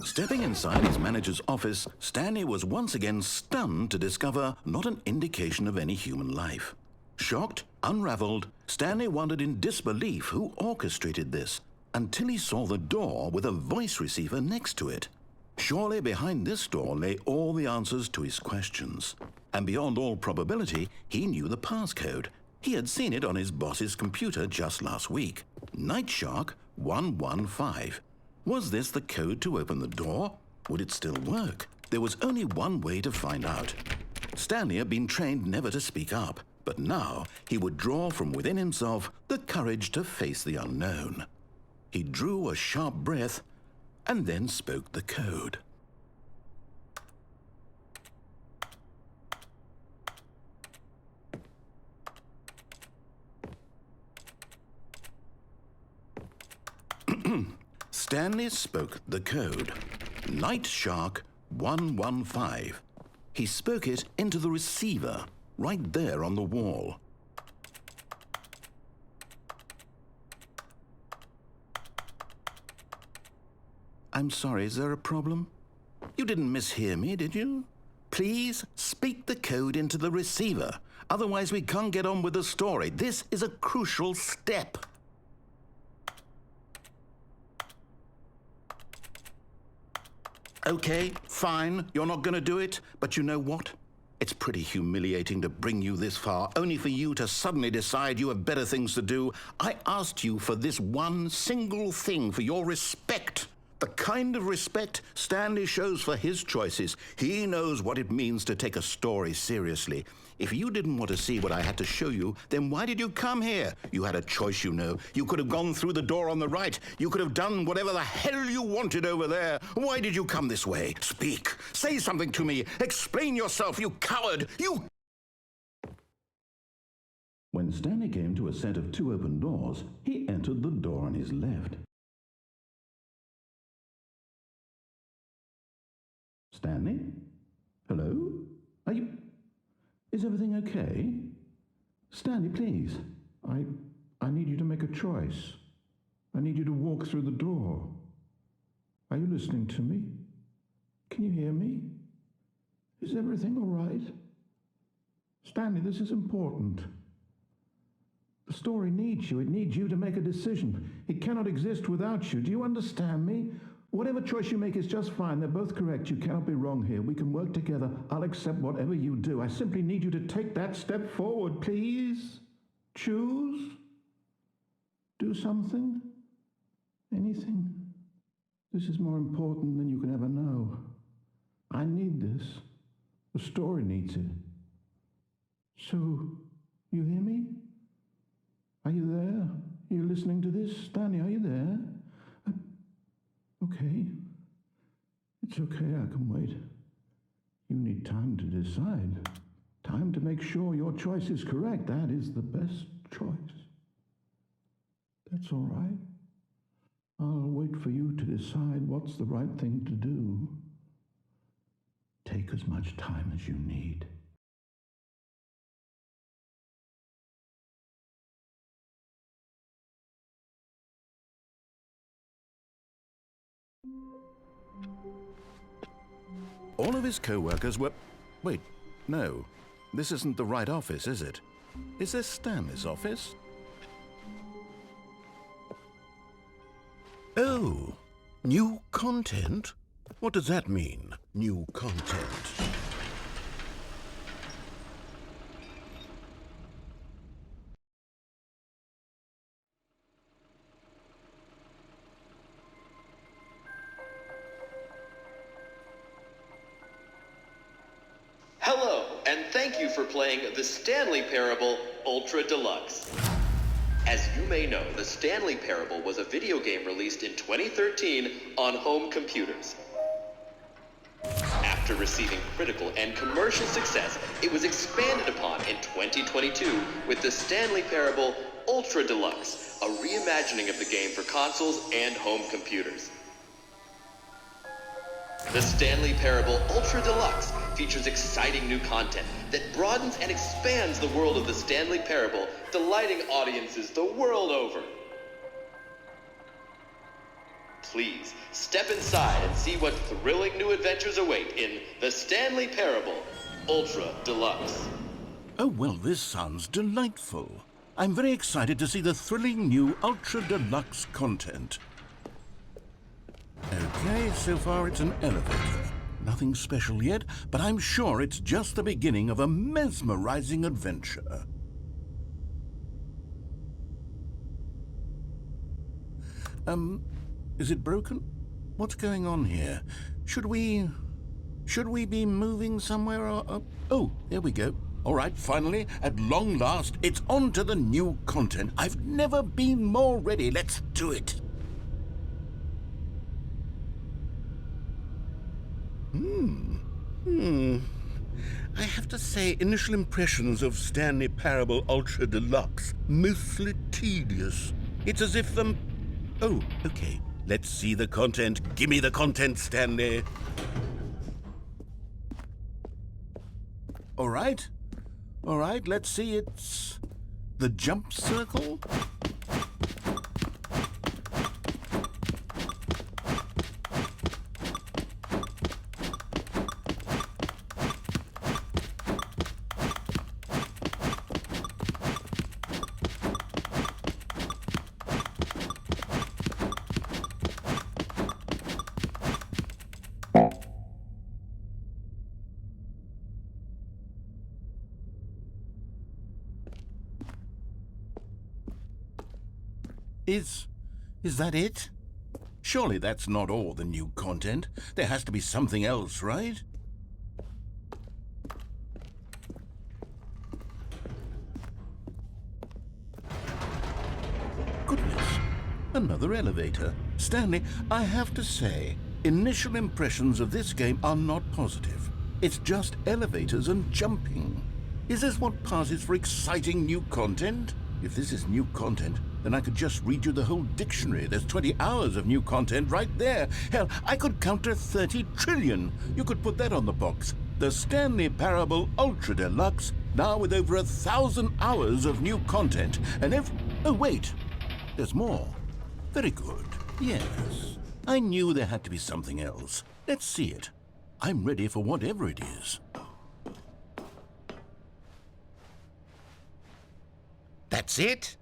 Stepping inside his manager's office, Stanley was once again stunned to discover not an indication of any human life. Shocked, unraveled, Stanley wondered in disbelief who orchestrated this, until he saw the door with a voice receiver next to it. Surely behind this door lay all the answers to his questions. And beyond all probability, he knew the passcode. He had seen it on his boss's computer just last week. Nightshark 115. Was this the code to open the door? Would it still work? There was only one way to find out. Stanley had been trained never to speak up, but now he would draw from within himself the courage to face the unknown. He drew a sharp breath and then spoke the code. Stanley spoke the code. Nightshark 115. He spoke it into the receiver, right there on the wall. I'm sorry, is there a problem? You didn't mishear me, did you? Please speak the code into the receiver. Otherwise, we can't get on with the story. This is a crucial step. Okay, fine, you're not going to do it, but you know what? It's pretty humiliating to bring you this far, only for you to suddenly decide you have better things to do. I asked you for this one single thing, for your respect. The kind of respect Stanley shows for his choices. He knows what it means to take a story seriously. If you didn't want to see what I had to show you, then why did you come here? You had a choice, you know. You could have gone through the door on the right. You could have done whatever the hell you wanted over there. Why did you come this way? Speak. Say something to me. Explain yourself, you coward. You... When Stanley came to a set of 2 open doors, he entered the door on his left. Stanley? Hello? Are you... Is everything okay? Stanley, please. I need you to make a choice. I need you to walk through the door. Are you listening to me? Can you hear me? Is everything all right? Stanley, this is important. The story needs you. It needs you to make a decision. It cannot exist without you. Do you understand me? Whatever choice you make is just fine. They're both correct. You cannot be wrong here. We can work together. I'll accept whatever you do. I simply need you to take that step forward, please. Choose. Do something. Anything. This is more important than you can ever know. I need this. The story needs it. So, you hear me? Are you there? Are you listening to this? Stanley, are you there? Okay. It's okay, I can wait. You need time to decide. Time to make sure your choice is correct. That is the best choice. That's all right. I'll wait for you to decide what's the right thing to do. Take as much time as you need. All of his co-workers were... Wait, no. This isn't the right office, is it? Is this Stanley's office? Oh, new content? What does that mean, new content? Hello, and thank you for playing the Stanley Parable Ultra Deluxe. As you may know, the Stanley Parable was a video game released in 2013 on home computers. After receiving critical and commercial success, it was expanded upon in 2022 with the Stanley Parable Ultra Deluxe, a reimagining of the game for consoles and home computers. The Stanley Parable Ultra Deluxe features exciting new content that broadens and expands the world of the Stanley Parable, delighting audiences the world over. Please, step inside and see what thrilling new adventures await in the Stanley Parable Ultra Deluxe. Oh, well, this sounds delightful. I'm very excited to see the thrilling new Ultra Deluxe content. Okay, so far it's an elevator. Nothing special yet, but I'm sure it's just the beginning of a mesmerizing adventure. Is it broken? What's going on here? Should we be moving somewhere or... Oh, there we go. All right, finally, at long last, it's on to the new content. I've never been more ready. Let's do it. I have to say, initial impressions of Stanley Parable Ultra Deluxe, mostly tedious. It's as if the... Oh, okay. Let's see the content. Give me the content, Stanley. All right, let's see. It's the jump circle. Is that it? Surely that's not all the new content. There has to be something else, right? Goodness, another elevator. Stanley, I have to say, initial impressions of this game are not positive. It's just elevators and jumping. Is this what passes for exciting new content? If this is new content, then I could just read you the whole dictionary. There's 20 hours of new content right there. Hell, I could count to 30 trillion. You could put that on the box. The Stanley Parable Ultra Deluxe, now with over 1,000 hours of new content. And oh wait, there's more. Very good. Yes. I knew there had to be something else. Let's see it. I'm ready for whatever it is. That's it?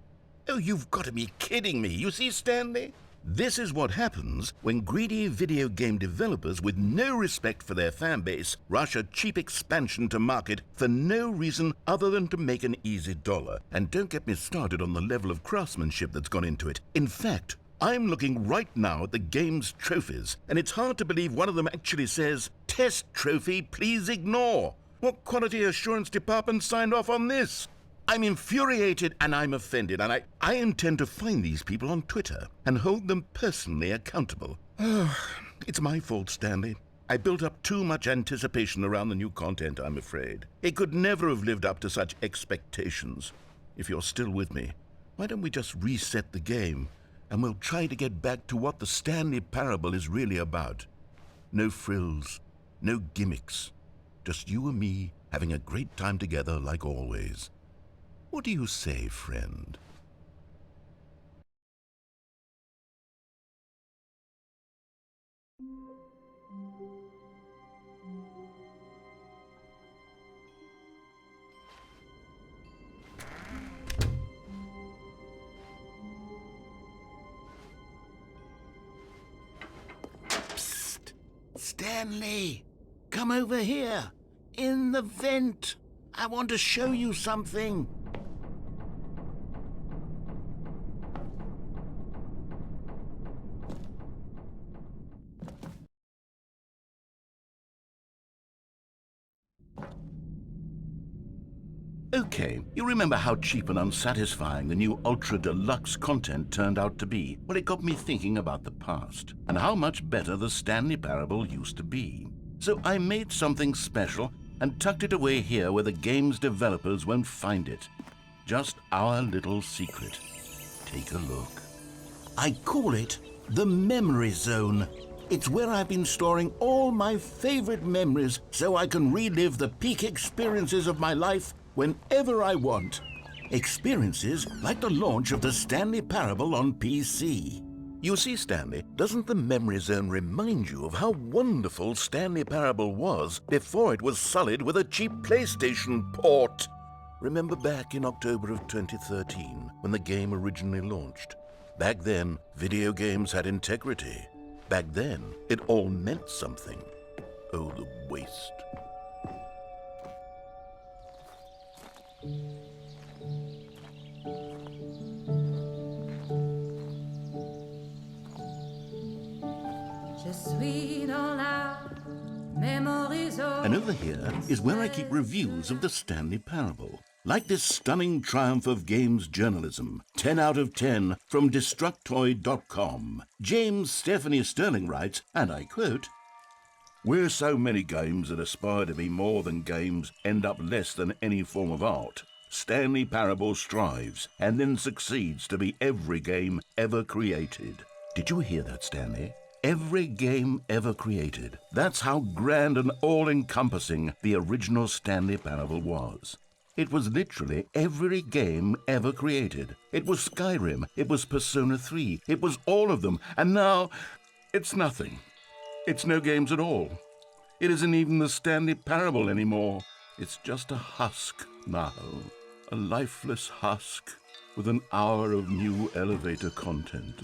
Oh, you've got to be kidding me. You see, Stanley? This is what happens when greedy video game developers with no respect for their fan base rush a cheap expansion to market for no reason other than to make an easy dollar. And don't get me started on the level of craftsmanship that's gone into it. In fact, I'm looking right now at the game's trophies, and it's hard to believe one of them actually says, "Test trophy, please ignore." What quality assurance department signed off on this? I'm infuriated and I'm offended, and I intend to find these people on Twitter and hold them personally accountable. It's my fault, Stanley. I built up too much anticipation around the new content, I'm afraid. It could never have lived up to such expectations. If you're still with me, why don't we just reset the game, and we'll try to get back to what the Stanley Parable is really about. No frills, no gimmicks. Just you and me having a great time together like always. What do you say, friend? Psst! Stanley! Come over here! In the vent! I want to show you something! Okay, you remember how cheap and unsatisfying the new Ultra Deluxe content turned out to be? Well, it got me thinking about the past, and how much better the Stanley Parable used to be. So I made something special and tucked it away here where the game's developers won't find it. Just our little secret. Take a look. I call it the Memory Zone. It's where I've been storing all my favorite memories so I can relive the peak experiences of my life whenever I want. Experiences like the launch of the Stanley Parable on PC. You see, Stanley, doesn't the Memory Zone remind you of how wonderful Stanley Parable was before it was sullied with a cheap PlayStation port? Remember back in October of 2013 when the game originally launched? Back then, video games had integrity. Back then, it all meant something. Oh, the waste. And over here is where I keep reviews of the Stanley Parable. Like this stunning triumph of games journalism, 10 out of 10 from Destructoid.com. James Stephanie Sterling writes, and I quote, "Where so many games that aspire to be more than games end up less than any form of art, Stanley Parable strives and then succeeds to be every game ever created." Did you hear that, Stanley? Every game ever created. That's how grand and all-encompassing the original Stanley Parable was. It was literally every game ever created. It was Skyrim, it was Persona 3, it was all of them, and now it's nothing. It's no games at all. It isn't even the Stanley Parable anymore. It's just a husk now, a lifeless husk with an hour of new elevator content.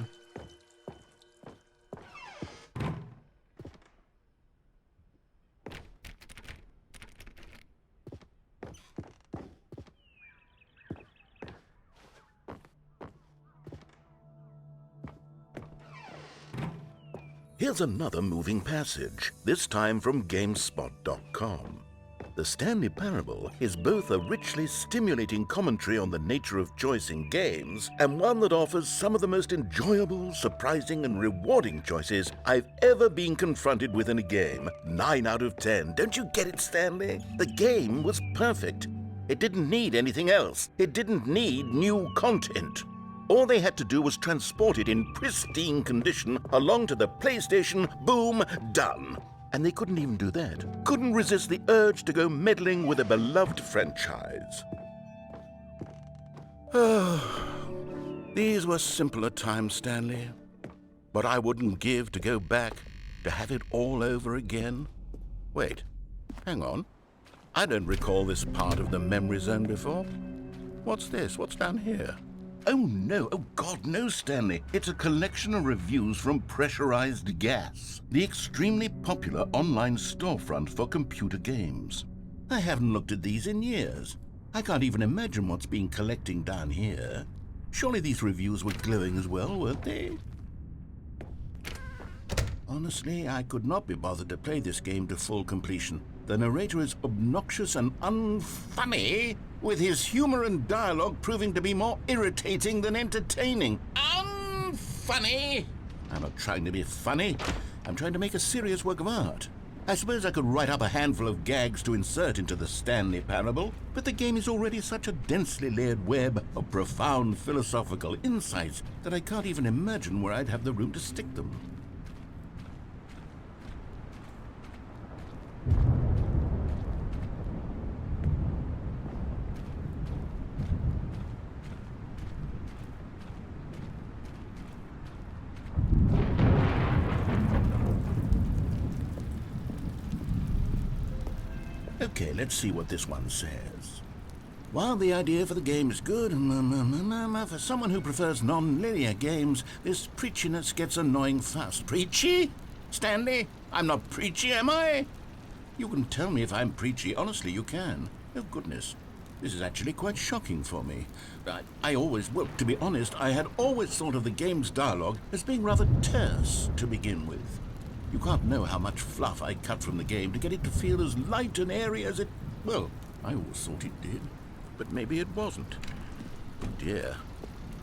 Here's another moving passage, this time from GameSpot.com. The Stanley Parable is both a richly stimulating commentary on the nature of choice in games and one that offers some of the most enjoyable, surprising, and rewarding choices I've ever been confronted with in a game. 9 out of 10. Don't you get it, Stanley? The game was perfect. It didn't need anything else. It didn't need new content. All they had to do was transport it in pristine condition along to the PlayStation. Boom, done. And they couldn't even do that. Couldn't resist the urge to go meddling with a beloved franchise. These were simpler times, Stanley. But I wouldn't give to go back to have it all over again. Wait, hang on. I don't recall this part of the memory zone before. What's this? What's down here? Oh no, oh God, no, Stanley. It's a collection of reviews from Pressurized Gas, the extremely popular online storefront for computer games. I haven't looked at these in years. I can't even imagine what's been collecting down here. Surely these reviews were glowing as well, weren't they? Honestly, I could not be bothered to play this game to full completion. The narrator is obnoxious and unfunny, with his humor and dialogue proving to be more irritating than entertaining. Unfunny! I'm not trying to be funny. I'm trying to make a serious work of art. I suppose I could write up a handful of gags to insert into the Stanley Parable, but the game is already such a densely layered web of profound philosophical insights that I can't even imagine where I'd have the room to stick them. Okay, let's see what this one says. While the idea for the game is good, for someone who prefers non-linear games, this preachiness gets annoying fast. Preachy? Stanley? I'm not preachy, am I? You can tell me if I'm preachy. Honestly, you can. Oh, goodness. This is actually quite shocking for me. Well, to be honest, I had always thought of the game's dialogue as being rather terse to begin with. You can't know how much fluff I cut from the game to get it to feel as light and airy as it... Well, I always thought it did, but maybe it wasn't. Oh dear,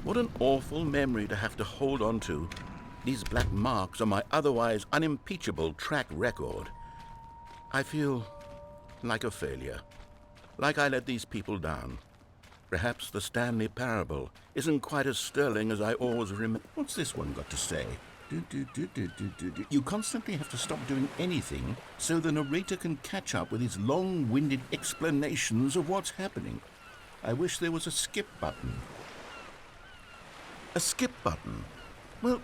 what an awful memory to have to hold on to. These black marks on my otherwise unimpeachable track record. I feel like a failure, like I let these people down. Perhaps the Stanley Parable isn't quite as sterling as I always remember. What's this one got to say? You constantly have to stop doing anything so the narrator can catch up with his long-winded explanations of what's happening. I wish there was a skip button. A skip button? Well,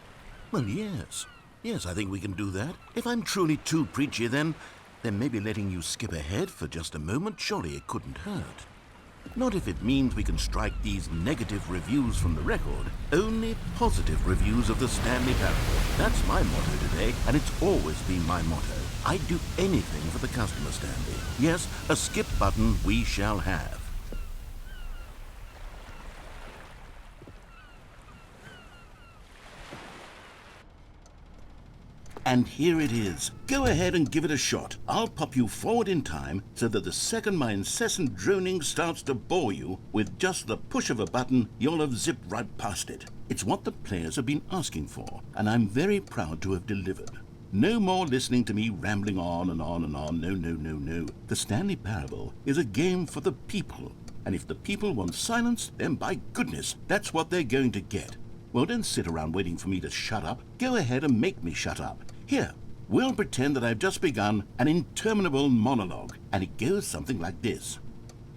yes. Yes, I think we can do that. If I'm truly too preachy, then maybe letting you skip ahead for just a moment, surely it couldn't hurt. Not if it means we can strike these negative reviews from the record. Only positive reviews of the Stanley Parable. That's my motto today, and it's always been my motto. I'd do anything for the customer, Stanley. Yes, a skip button we shall have. And here it is. Go ahead and give it a shot. I'll pop you forward in time so that the second my incessant droning starts to bore you, with just the push of a button, you'll have zipped right past it. It's what the players have been asking for, and I'm very proud to have delivered. No more listening to me rambling on and on and on. No. The Stanley Parable is a game for the people, and if the people want silence, then by goodness, that's what they're going to get. Well, don't sit around waiting for me to shut up. Go ahead and make me shut up. Here, we'll pretend that I've just begun an interminable monologue, and it goes something like this.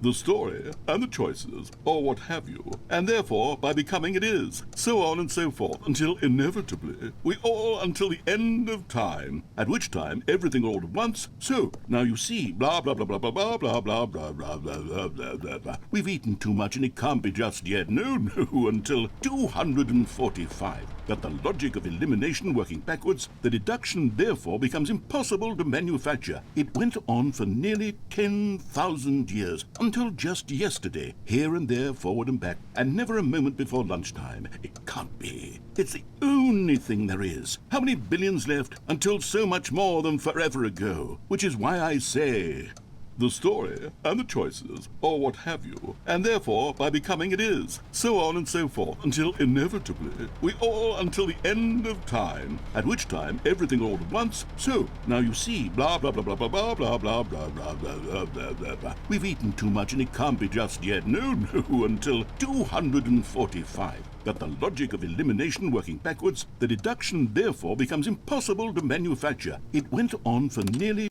The story and the choices, or what have you, and therefore by becoming it is, so on and so forth, until inevitably we all until the end of time, at which time everything all at once. So now you see, blah blah blah blah blah blah blah blah blah blah blah blah blah blah blah. We've eaten too much and it can't be just yet. No, until 245. Got the logic of elimination working backwards. The deduction therefore becomes impossible to manufacture. It went on for nearly 10,000 years. Until just yesterday, here and there, forward and back, and never a moment before lunchtime. It can't be. It's the only thing there is. How many billions left until so much more than forever ago? Which is why I say, the story and the choices, or what have you, and therefore by becoming it is, so on and so forth, until inevitably we all until the end of time, at which time everything all at once. So now you see, blah blah blah blah blah blah blah blah blah blah blah blah blah blah blah. We've eaten too much and it can't be just yet. No, until 245. But the logic of elimination working backwards, the deduction therefore becomes impossible to manufacture. It went on for nearly...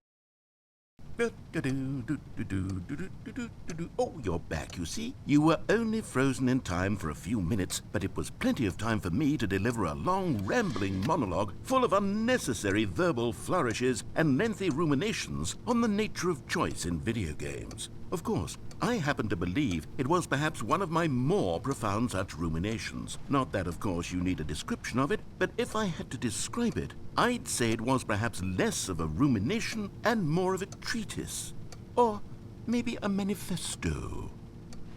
Oh, you're back, you see. You were only frozen in time for a few minutes, but it was plenty of time for me to deliver a long, rambling monologue full of unnecessary verbal flourishes and lengthy ruminations on the nature of choice in video games. Of course, I happen to believe it was perhaps one of my more profound such ruminations. Not that, of course, you need a description of it, but if I had to describe it, I'd say it was perhaps less of a rumination and more of a treatise. Or maybe a manifesto.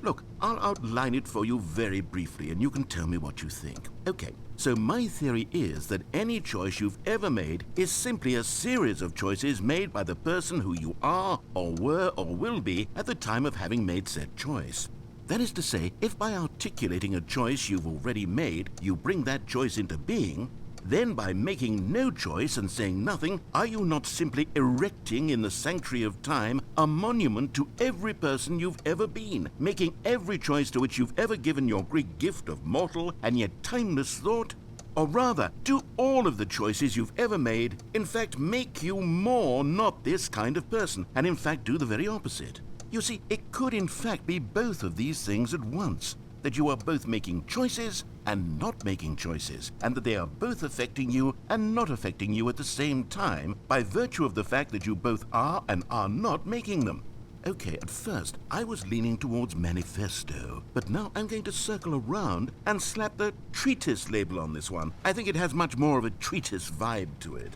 Look, I'll outline it for you very briefly, and you can tell me what you think. Okay, so my theory is that any choice you've ever made is simply a series of choices made by the person who you are, or were, or will be at the time of having made said choice. That is to say, if by articulating a choice you've already made, you bring that choice into being, then by making no choice and saying nothing, are you not simply erecting in the sanctuary of time a monument to every person you've ever been, making every choice to which you've ever given your great gift of mortal and yet timeless thought? Or rather, do all of the choices you've ever made, in fact, make you more not this kind of person, and in fact do the very opposite? You see, it could in fact be both of these things at once, that you are both making choices and not making choices, and that they are both affecting you and not affecting you at the same time by virtue of the fact that you both are and are not making them. Okay, at first I was leaning towards manifesto, but now I'm going to circle around and slap the treatise label on this one. I think it has much more of a treatise vibe to it.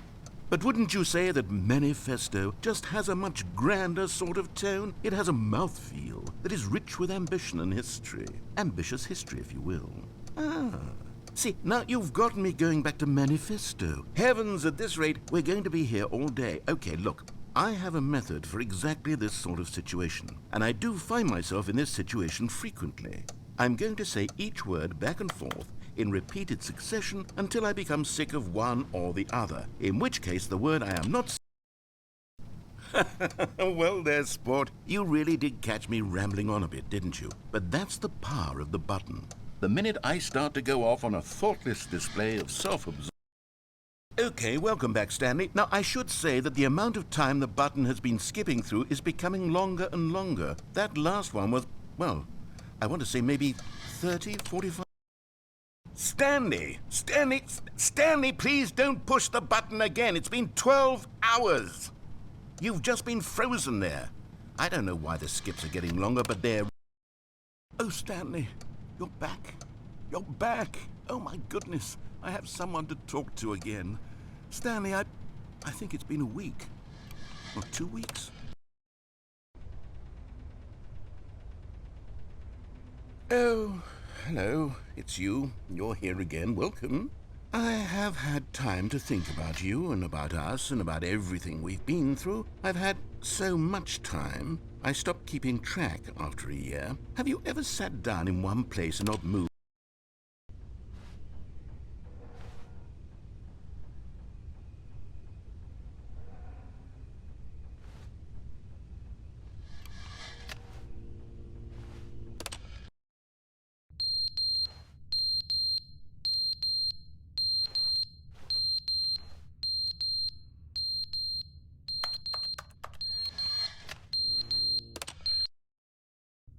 But wouldn't you say that manifesto just has a much grander sort of tone? It has a mouthfeel that is rich with ambition and history. Ambitious history, if you will. Ah. See, now you've gotten me going back to manifesto. Heavens, at this rate, we're going to be here all day. Okay, look, I have a method for exactly this sort of situation, and I do find myself in this situation frequently. I'm going to say each word back and forth in repeated succession until I become sick of one or the other, in which case the word I am not... Well there, sport. You really did catch me rambling on a bit, didn't you? But that's the power of the button. The minute I start to go off on a thoughtless display of self-absorption... Okay, welcome back, Stanley. Now, I should say that the amount of time the button has been skipping through is becoming longer and longer. That last one was, well, I want to say maybe 30, 45... Stanley, please don't push the button again. It's been 12 hours. You've just been frozen there. I don't know why the skips are getting longer, but they're... Oh, Stanley, you're back. You're back. Oh, my goodness. I have someone to talk to again. Stanley, I think it's been a week. Or 2 weeks. Oh... Hello, it's you. You're here again. Welcome. I have had time to think about you and about us and about everything we've been through. I've had so much time. I stopped keeping track after a year. Have you ever sat down in one place and not moved?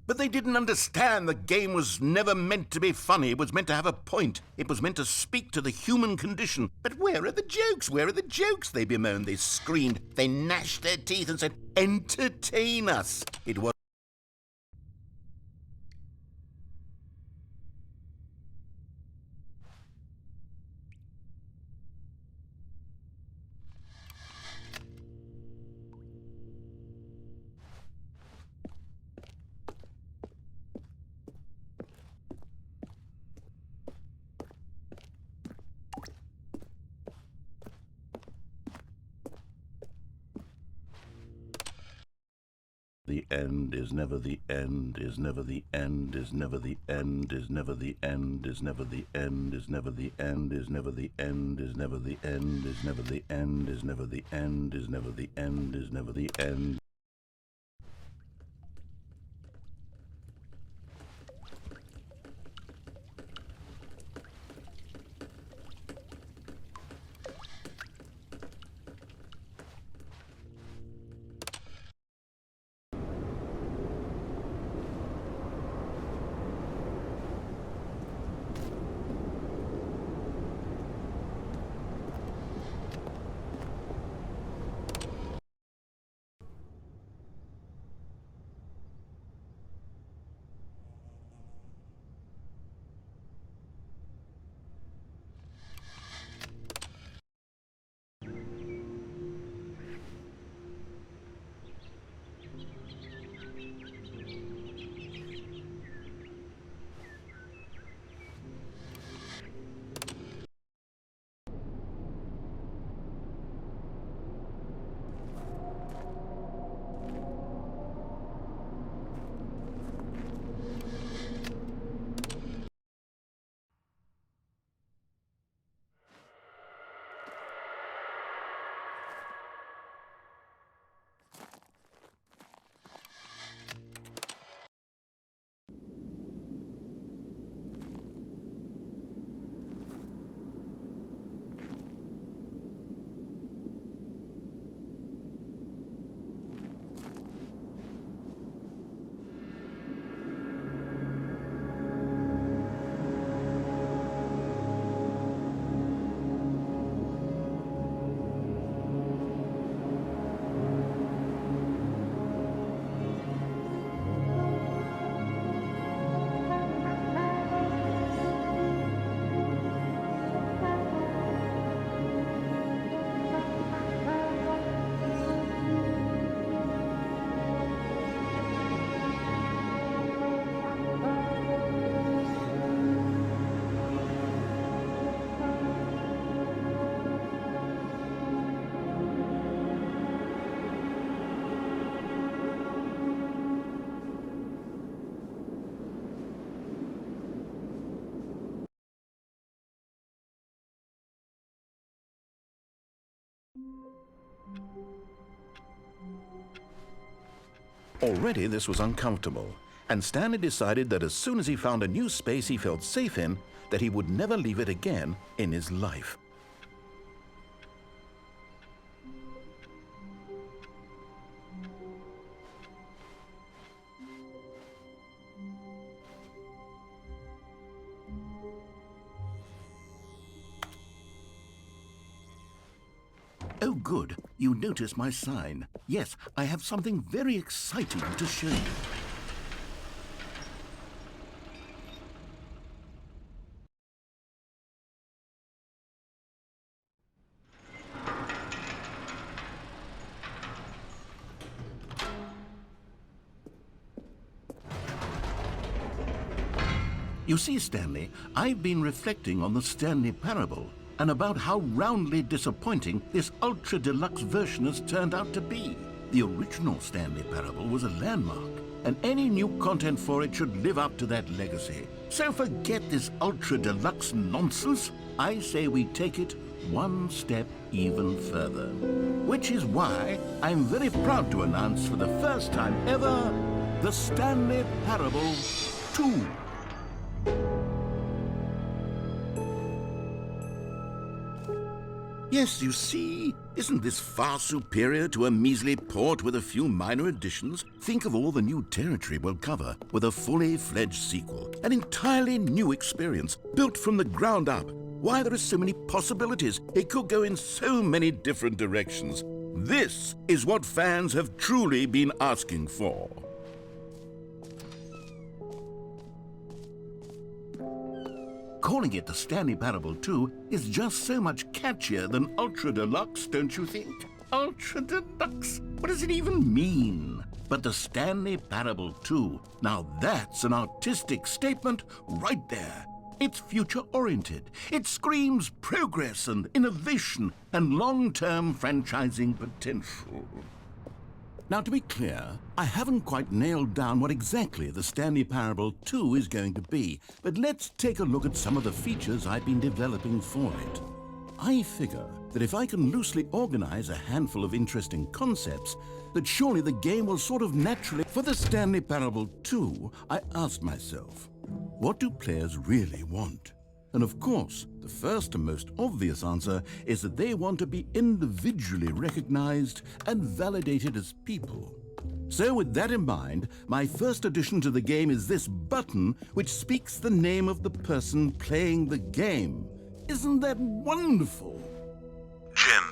But they didn't understand the game was never meant to be funny. It was meant to have a point. It was meant to speak to the human condition. But where are the jokes? Where are the jokes? They bemoaned, they screamed, they gnashed their teeth and said, entertain us. It was... end, is never the end, is never the end, is never the end, is never the end, is never the end, is never the end, is never the end, is never the end, is never the end, is never the end, is never the end, is never the end. Already this was uncomfortable, and Stanley decided that as soon as he found a new space he felt safe in, that he would never leave it again in his life. Oh, good. You notice my sign. Yes, I have something very exciting to show you. You see, Stanley, I've been reflecting on the Stanley Parable and about how roundly disappointing this ultra-deluxe version has turned out to be. The original Stanley Parable was a landmark, and any new content for it should live up to that legacy. So forget this ultra-deluxe nonsense. I say we take it one step even further. Which is why I'm very proud to announce for the first time ever, the Stanley Parable 2. Yes, you see, isn't this far superior to a measly port with a few minor additions? Think of all the new territory we'll cover with a fully fledged sequel, an entirely new experience, built from the ground up. Why, there are so many possibilities. It could go in so many different directions. This is what fans have truly been asking for. Calling it the Stanley Parable 2 is just so much catchier than Ultra Deluxe, don't you think? Ultra Deluxe? What does it even mean? But the Stanley Parable 2, now that's an artistic statement right there. It's future-oriented. It screams progress and innovation and long-term franchising potential. Now, to be clear, I haven't quite nailed down what exactly the Stanley Parable 2 is going to be, but let's take a look at some of the features I've been developing for it. I figure that if I can loosely organize a handful of interesting concepts, that surely the game will sort of naturally... For the Stanley Parable 2, I asked myself, what do players really want? And of course, the first and most obvious answer is that they want to be individually recognized and validated as people. So with that in mind, my first addition to the game is this button which speaks the name of the person playing the game. Isn't that wonderful? Jim.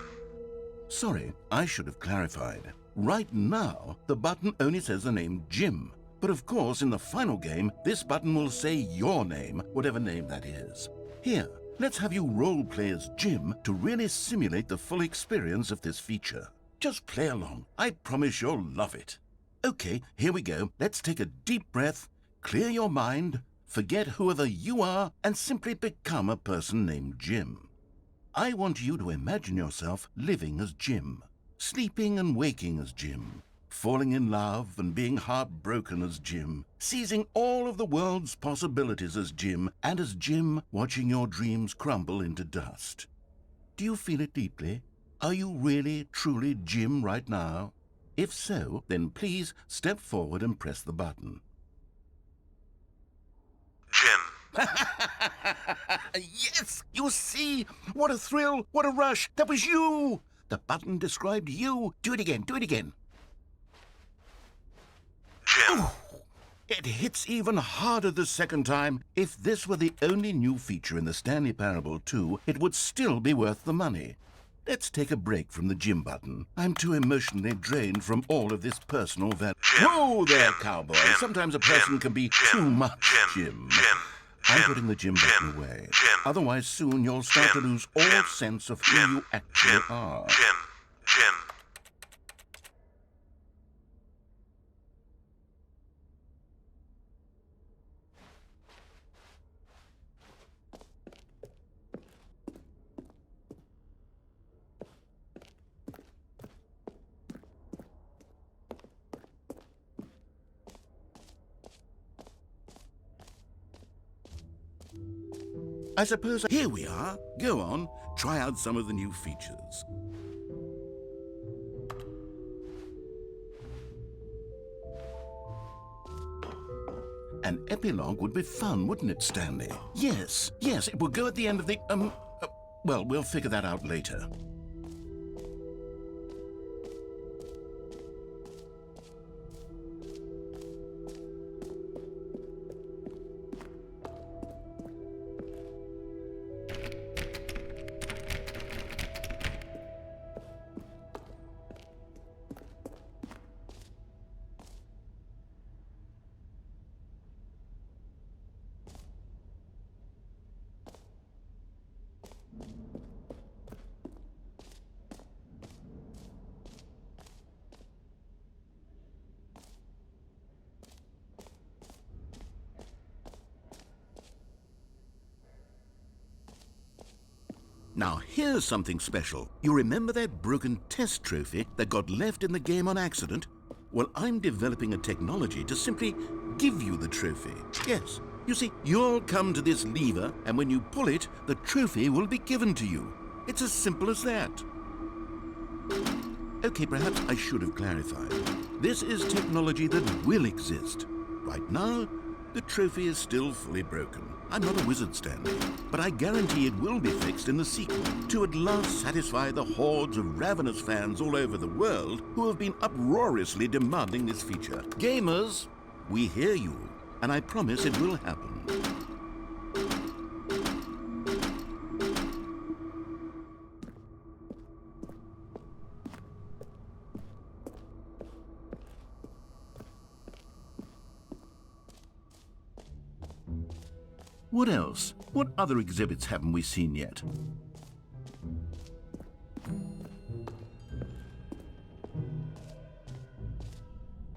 Sorry, I should have clarified. Right now, the button only says the name Jim. But of course, in the final game, this button will say your name, whatever name that is. Here, let's have you role-play as Jim to really simulate the full experience of this feature. Just play along. I promise you'll love it. Okay, here we go. Let's take a deep breath, clear your mind, forget whoever you are, and simply become a person named Jim. I want you to imagine yourself living as Jim, sleeping and waking as Jim, falling in love and being heartbroken as Jim, seizing all of the world's possibilities as Jim, and as Jim watching your dreams crumble into dust. Do you feel it deeply? Are you really, truly Jim right now? If so, then please step forward and press the button. Jim. Yes! You see? What a thrill! What a rush! That was you! The button described you. Do it again, do it again. Jim. Ooh, it hits even harder the second time. If this were the only new feature in the Stanley Parable 2, it would still be worth the money. Let's take a break from the Jim button. I'm too emotionally drained from all of this personal value. Whoa there, cowboy. Sometimes a person can be too much Jim. I'm putting the Jim button away. Otherwise, soon you'll start to lose all sense of who you actually are. Jim. I suppose... Here we are. Go on. Try out some of the new features. An epilogue would be fun, wouldn't it, Stanley? Yes, it will go at the end of the... well, we'll figure that out later. Now, here's something special. You remember that broken test trophy that got left in the game on accident? Well, I'm developing a technology to simply give you the trophy. Yes, you see, you'll come to this lever, and when you pull it, the trophy will be given to you. It's as simple as that. Okay, perhaps I should have clarified. This is technology that will exist. Right now, the trophy is still fully broken. I'm not a wizard, Stanley, but I guarantee it will be fixed in the sequel to at last satisfy the hordes of ravenous fans all over the world who have been uproariously demanding this feature. Gamers, we hear you, and I promise it will happen. What else? What other exhibits haven't we seen yet?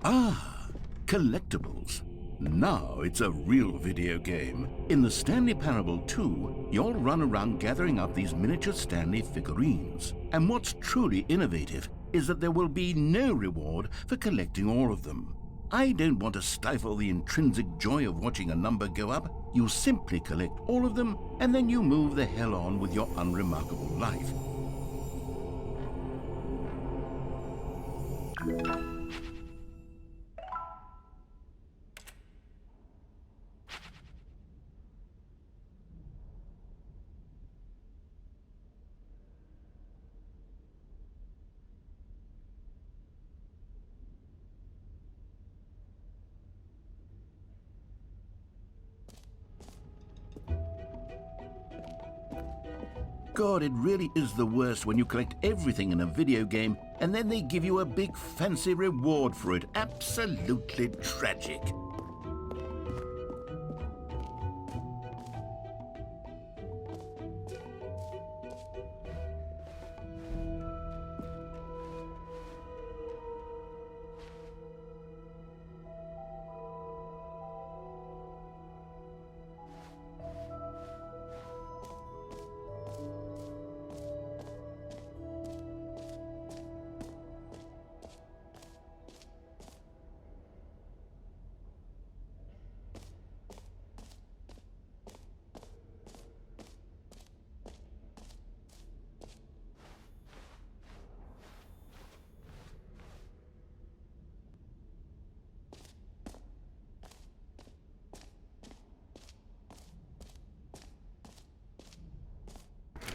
Ah, collectibles. Now it's a real video game. In the Stanley Parable 2, you'll run around gathering up these miniature Stanley figurines. And what's truly innovative is that there will be no reward for collecting all of them. I don't want to stifle the intrinsic joy of watching a number go up. You simply collect all of them, and then you move the hell on with your unremarkable life. God, it really is the worst when you collect everything in a video game and then they give you a big fancy reward for it. Absolutely tragic.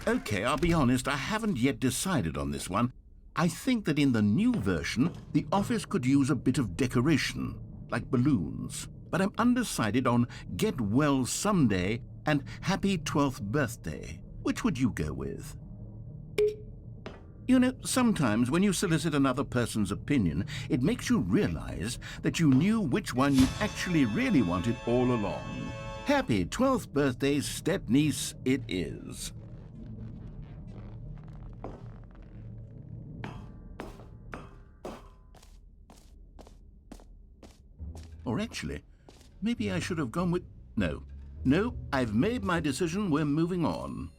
Okay, I'll be honest, I haven't yet decided on this one. I think that in the new version, the office could use a bit of decoration, like balloons. But I'm undecided on Get Well Someday and Happy 12th Birthday. Which would you go with? You know, sometimes when you solicit another person's opinion, it makes you realize that you knew which one you actually really wanted all along. Happy 12th birthday, step-niece, it is. Or actually, maybe I should have gone with... No, I've made my decision, we're moving on.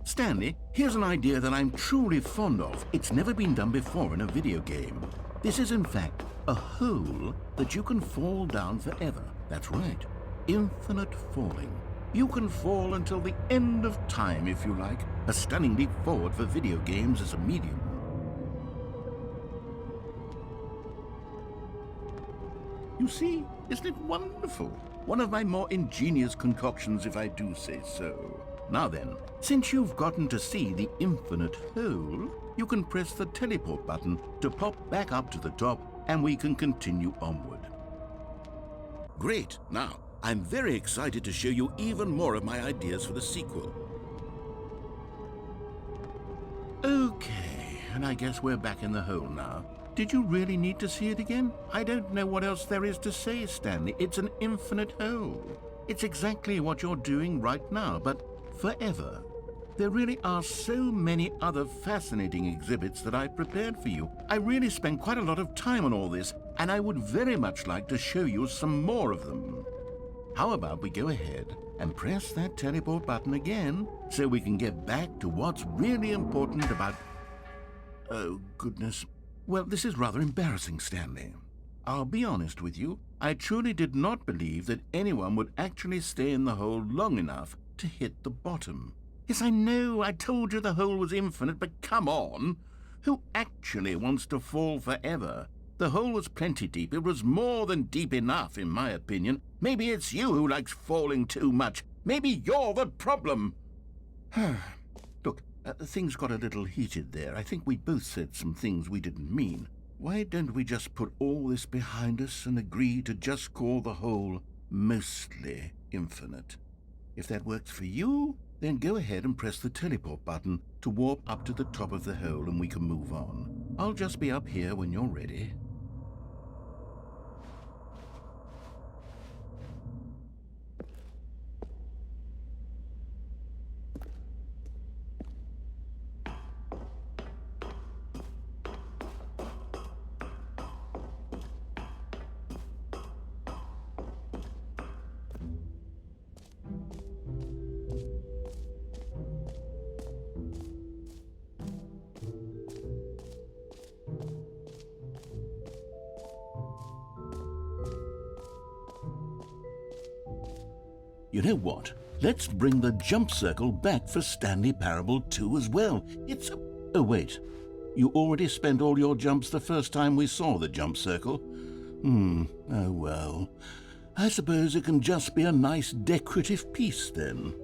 Stanley, here's an idea that I'm truly fond of. It's never been done before in a video game. This is in fact a hole that you can fall down forever. That's right. Infinite falling. You can fall until the end of time, if you like. A stunning leap forward for video games as a medium. You see, isn't it wonderful? One of my more ingenious concoctions, if I do say so. Now then, since you've gotten to see the infinite hole, you can press the teleport button to pop back up to the top, and we can continue onward. Great. Now, I'm very excited to show you even more of my ideas for the sequel. Okay, and I guess we're back in the hole now. Did you really need to see it again? I don't know what else there is to say, Stanley. It's an infinite hole. It's exactly what you're doing right now, but forever. There really are so many other fascinating exhibits that I prepared for you. I really spent quite a lot of time on all this, and I would very much like to show you some more of them. How about we go ahead and press that teleport button again so we can get back to what's really important about... Oh, goodness. Well, this is rather embarrassing, Stanley. I'll be honest with you. I truly did not believe that anyone would actually stay in the hole long enough to hit the bottom. Yes, I know, I told you the hole was infinite, but come on. Who actually wants to fall forever? The hole was plenty deep. It was more than deep enough, in my opinion. Maybe it's you who likes falling too much. Maybe you're the problem. Look, things got a little heated there. I think we both said some things we didn't mean. Why don't we just put all this behind us and agree to just call the hole mostly infinite? If that works for you, then go ahead and press the teleport button to warp up to the top of the hole and we can move on. I'll just be up here when you're ready. You know what? Let's bring the jump circle back for Stanley Parable 2 as well. It's a... Oh, wait. You already spent all your jumps the first time we saw the jump circle. Oh well. I suppose it can just be a nice decorative piece then.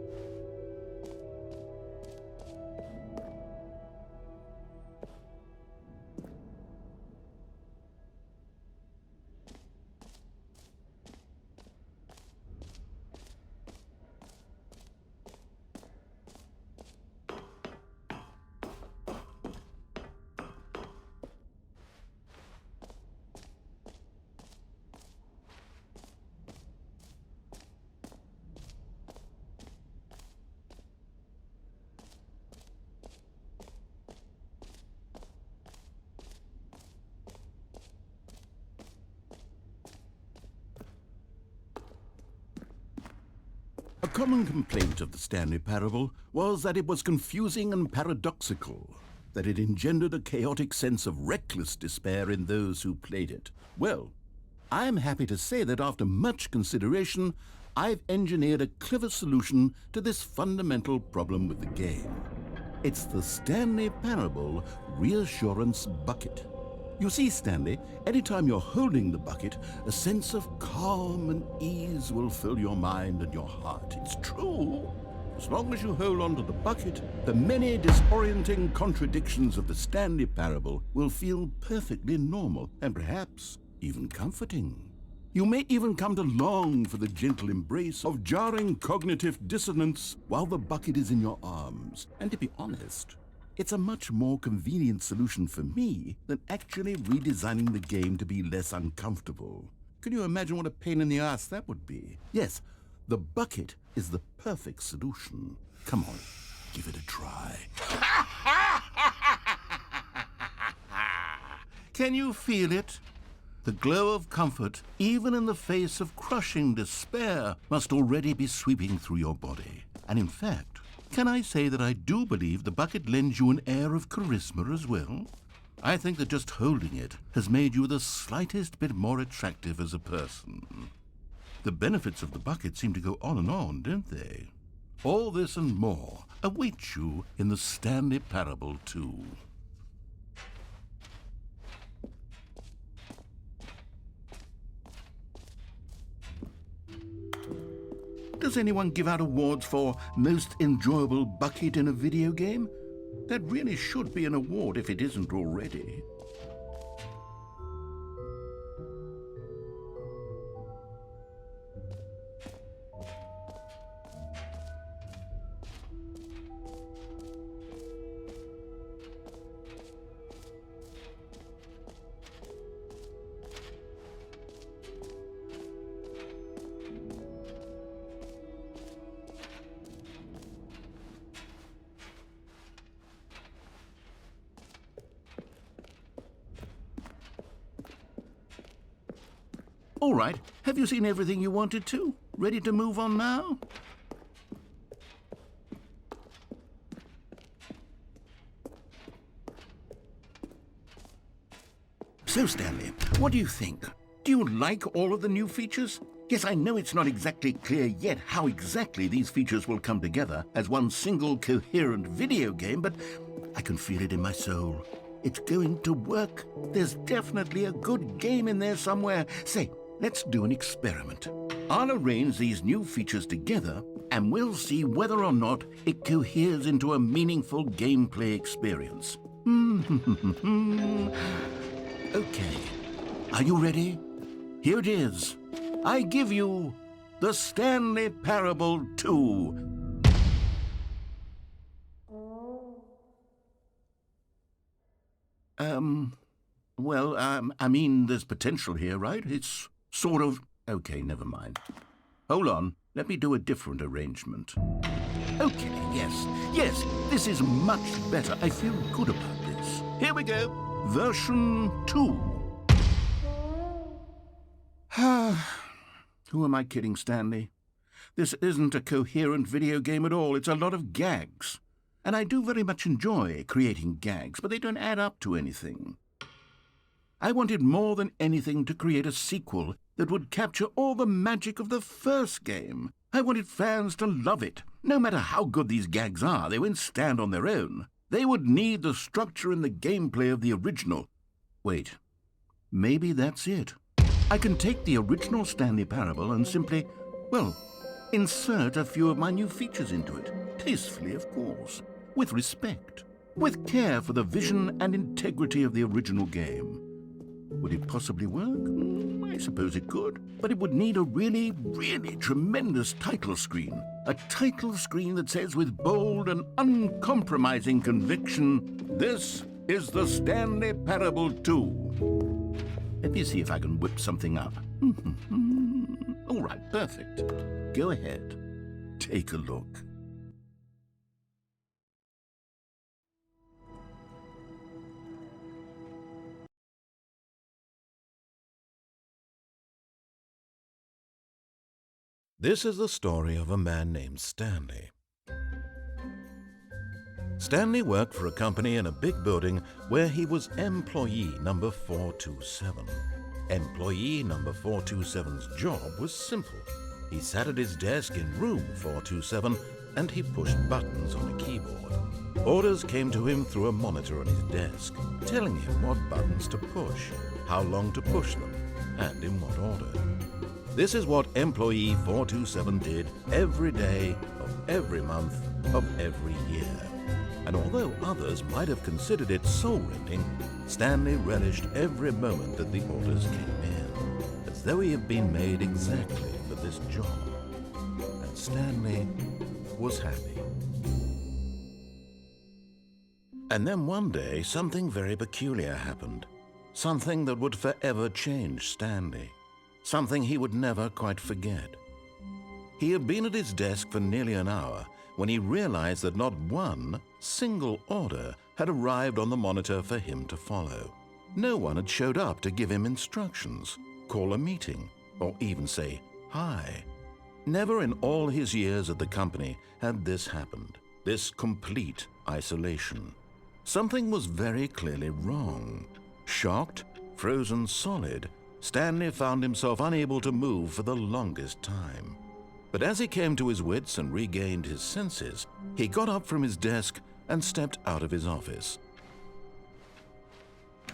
A common complaint of the Stanley Parable was that it was confusing and paradoxical, that it engendered a chaotic sense of reckless despair in those who played it. Well, I am happy to say that after much consideration, I've engineered a clever solution to this fundamental problem with the game. It's the Stanley Parable Reassurance Bucket. You see, Stanley, anytime you're holding the bucket, a sense of calm and ease will fill your mind and your heart. It's true. As long as you hold on to the bucket, the many disorienting contradictions of the Stanley Parable will feel perfectly normal and perhaps even comforting. You may even come to long for the gentle embrace of jarring cognitive dissonance while the bucket is in your arms. And to be honest, it's a much more convenient solution for me than actually redesigning the game to be less uncomfortable. Can you imagine what a pain in the ass that would be? Yes, the bucket is the perfect solution. Come on, give it a try. Can you feel it? The glow of comfort, even in the face of crushing despair, must already be sweeping through your body. And in fact, can I say that I do believe the bucket lends you an air of charisma as well? I think that just holding it has made you the slightest bit more attractive as a person. The benefits of the bucket seem to go on, don't they? All this and more await you in the Stanley Parable 2. Does anyone give out awards for most enjoyable bucket in a video game? That really should be an award if it isn't already. All right, have you seen everything you wanted to? Ready to move on now? So, Stanley, what do you think? Do you like all of the new features? Yes, I know it's not exactly clear yet how exactly these features will come together as one single coherent video game, but I can feel it in my soul. It's going to work. There's definitely a good game in there somewhere. Say, let's do an experiment. I'll arrange these new features together, and we'll see whether or not it coheres into a meaningful gameplay experience. Okay, are you ready? Here it is. I give you the Stanley Parable 2. I mean, there's potential here, right? It's sort of... Okay, never mind. Hold on, let me do a different arrangement. Okay, yes, this is much better. I feel good about this. Here we go. Version 2. Who am I kidding, Stanley? This isn't a coherent video game at all. It's a lot of gags. And I do very much enjoy creating gags, but they don't add up to anything. I wanted more than anything to create a sequel that would capture all the magic of the first game. I wanted fans to love it. No matter how good these gags are, they won't stand on their own. They would need the structure and the gameplay of the original. Wait, maybe that's it. I can take the original Stanley Parable and simply, well, insert a few of my new features into it. Tastefully, of course. With respect. With care for the vision and integrity of the original game. Would it possibly work? I suppose it could. But it would need a really, really tremendous title screen. A title screen that says with bold and uncompromising conviction, "This is the Stanley Parable 2. Let me see if I can whip something up. All right, perfect. Go ahead. Take a look. This is the story of a man named Stanley. Stanley worked for a company in a big building where he was employee number 427. Employee number 427's job was simple. He sat at his desk in room 427 and he pushed buttons on a keyboard. Orders came to him through a monitor on his desk, telling him what buttons to push, how long to push them, and in what order. This is what employee 427 did every day of every month of every year. And although others might have considered it soul-rending, Stanley relished every moment that the orders came in, as though he had been made exactly for this job. And Stanley was happy. And then one day, something very peculiar happened. Something that would forever change Stanley. Something he would never quite forget. He had been at his desk for nearly an hour when he realized that not one single order had arrived on the monitor for him to follow. No one had showed up to give him instructions, call a meeting, or even say hi. Never in all his years at the company had this happened, this complete isolation. Something was very clearly wrong. Shocked, frozen solid, Stanley found himself unable to move for the longest time. But as he came to his wits and regained his senses, he got up from his desk and stepped out of his office.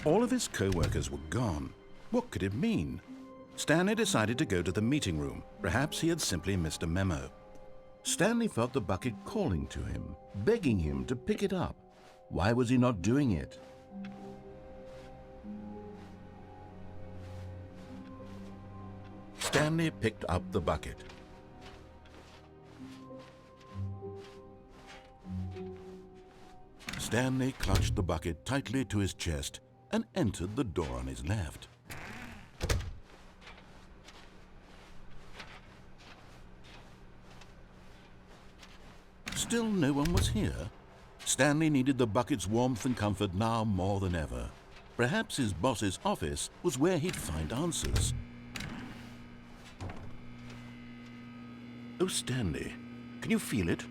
All of his co-workers were gone. What could it mean? Stanley decided to go to the meeting room. Perhaps he had simply missed a memo. Stanley felt the bucket calling to him, begging him to pick it up. Why was he not doing it? Stanley picked up the bucket. Stanley clutched the bucket tightly to his chest and entered the door on his left. Still no one was here. Stanley needed the bucket's warmth and comfort now more than ever. Perhaps his boss's office was where he'd find answers. Oh, Stanley, can you feel it?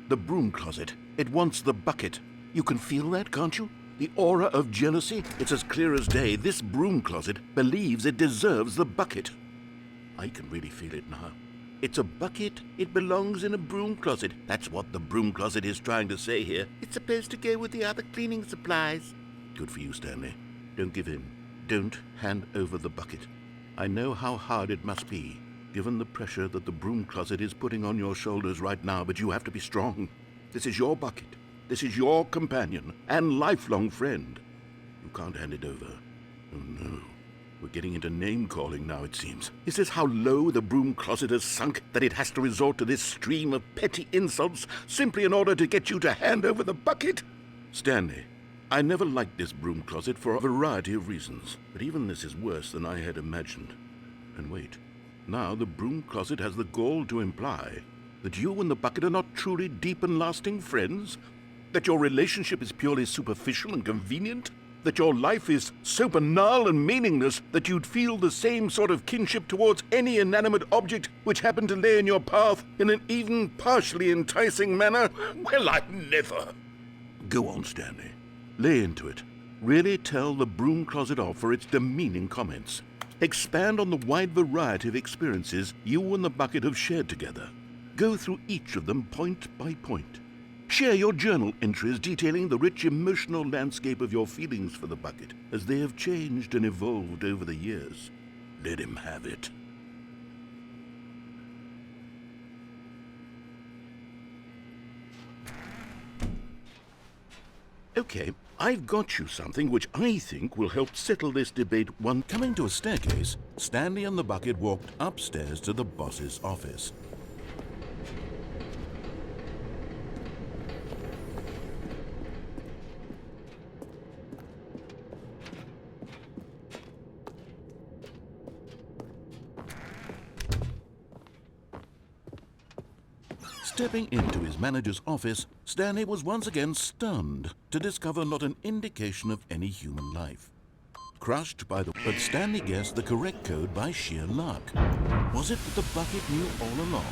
The broom closet. It wants the bucket. You can feel that, can't you? The aura of jealousy. It's as clear as day. This broom closet believes it deserves the bucket. I can really feel it now. It's a bucket. It belongs in a broom closet. That's what the broom closet is trying to say here. It's supposed to go with the other cleaning supplies. Good for you, Stanley. Don't give in. Don't hand over the bucket. I know how hard it must be, given the pressure that the broom closet is putting on your shoulders right now, but you have to be strong. This is your bucket. This is your companion and lifelong friend. You can't hand it over. Oh no. We're getting into name-calling now, it seems. Is this how low the broom closet has sunk, that it has to resort to this stream of petty insults simply in order to get you to hand over the bucket? Stanley, I never liked this broom closet for a variety of reasons, but even this is worse than I had imagined. And wait. Now the broom closet has the gall to imply that you and the bucket are not truly deep and lasting friends? That your relationship is purely superficial and convenient? That your life is so banal and meaningless that you'd feel the same sort of kinship towards any inanimate object which happened to lay in your path in an even partially enticing manner? Well, I never. Go on, Stanley. Lay into it. Really tell the broom closet off for its demeaning comments. Expand on the wide variety of experiences you and the bucket have shared together. Go through each of them point by point. Share your journal entries detailing the rich emotional landscape of your feelings for the bucket as they have changed and evolved over the years. Let him have it. Okay, I've got you something which I think will help settle this debate one. Coming to a staircase, Stanley and the bucket walked upstairs to the boss's office. Stepping into his manager's office, Stanley was once again stunned to discover not an indication of any human life. Crushed by the... But Stanley guessed the correct code by sheer luck. Was it that the bucket knew all along?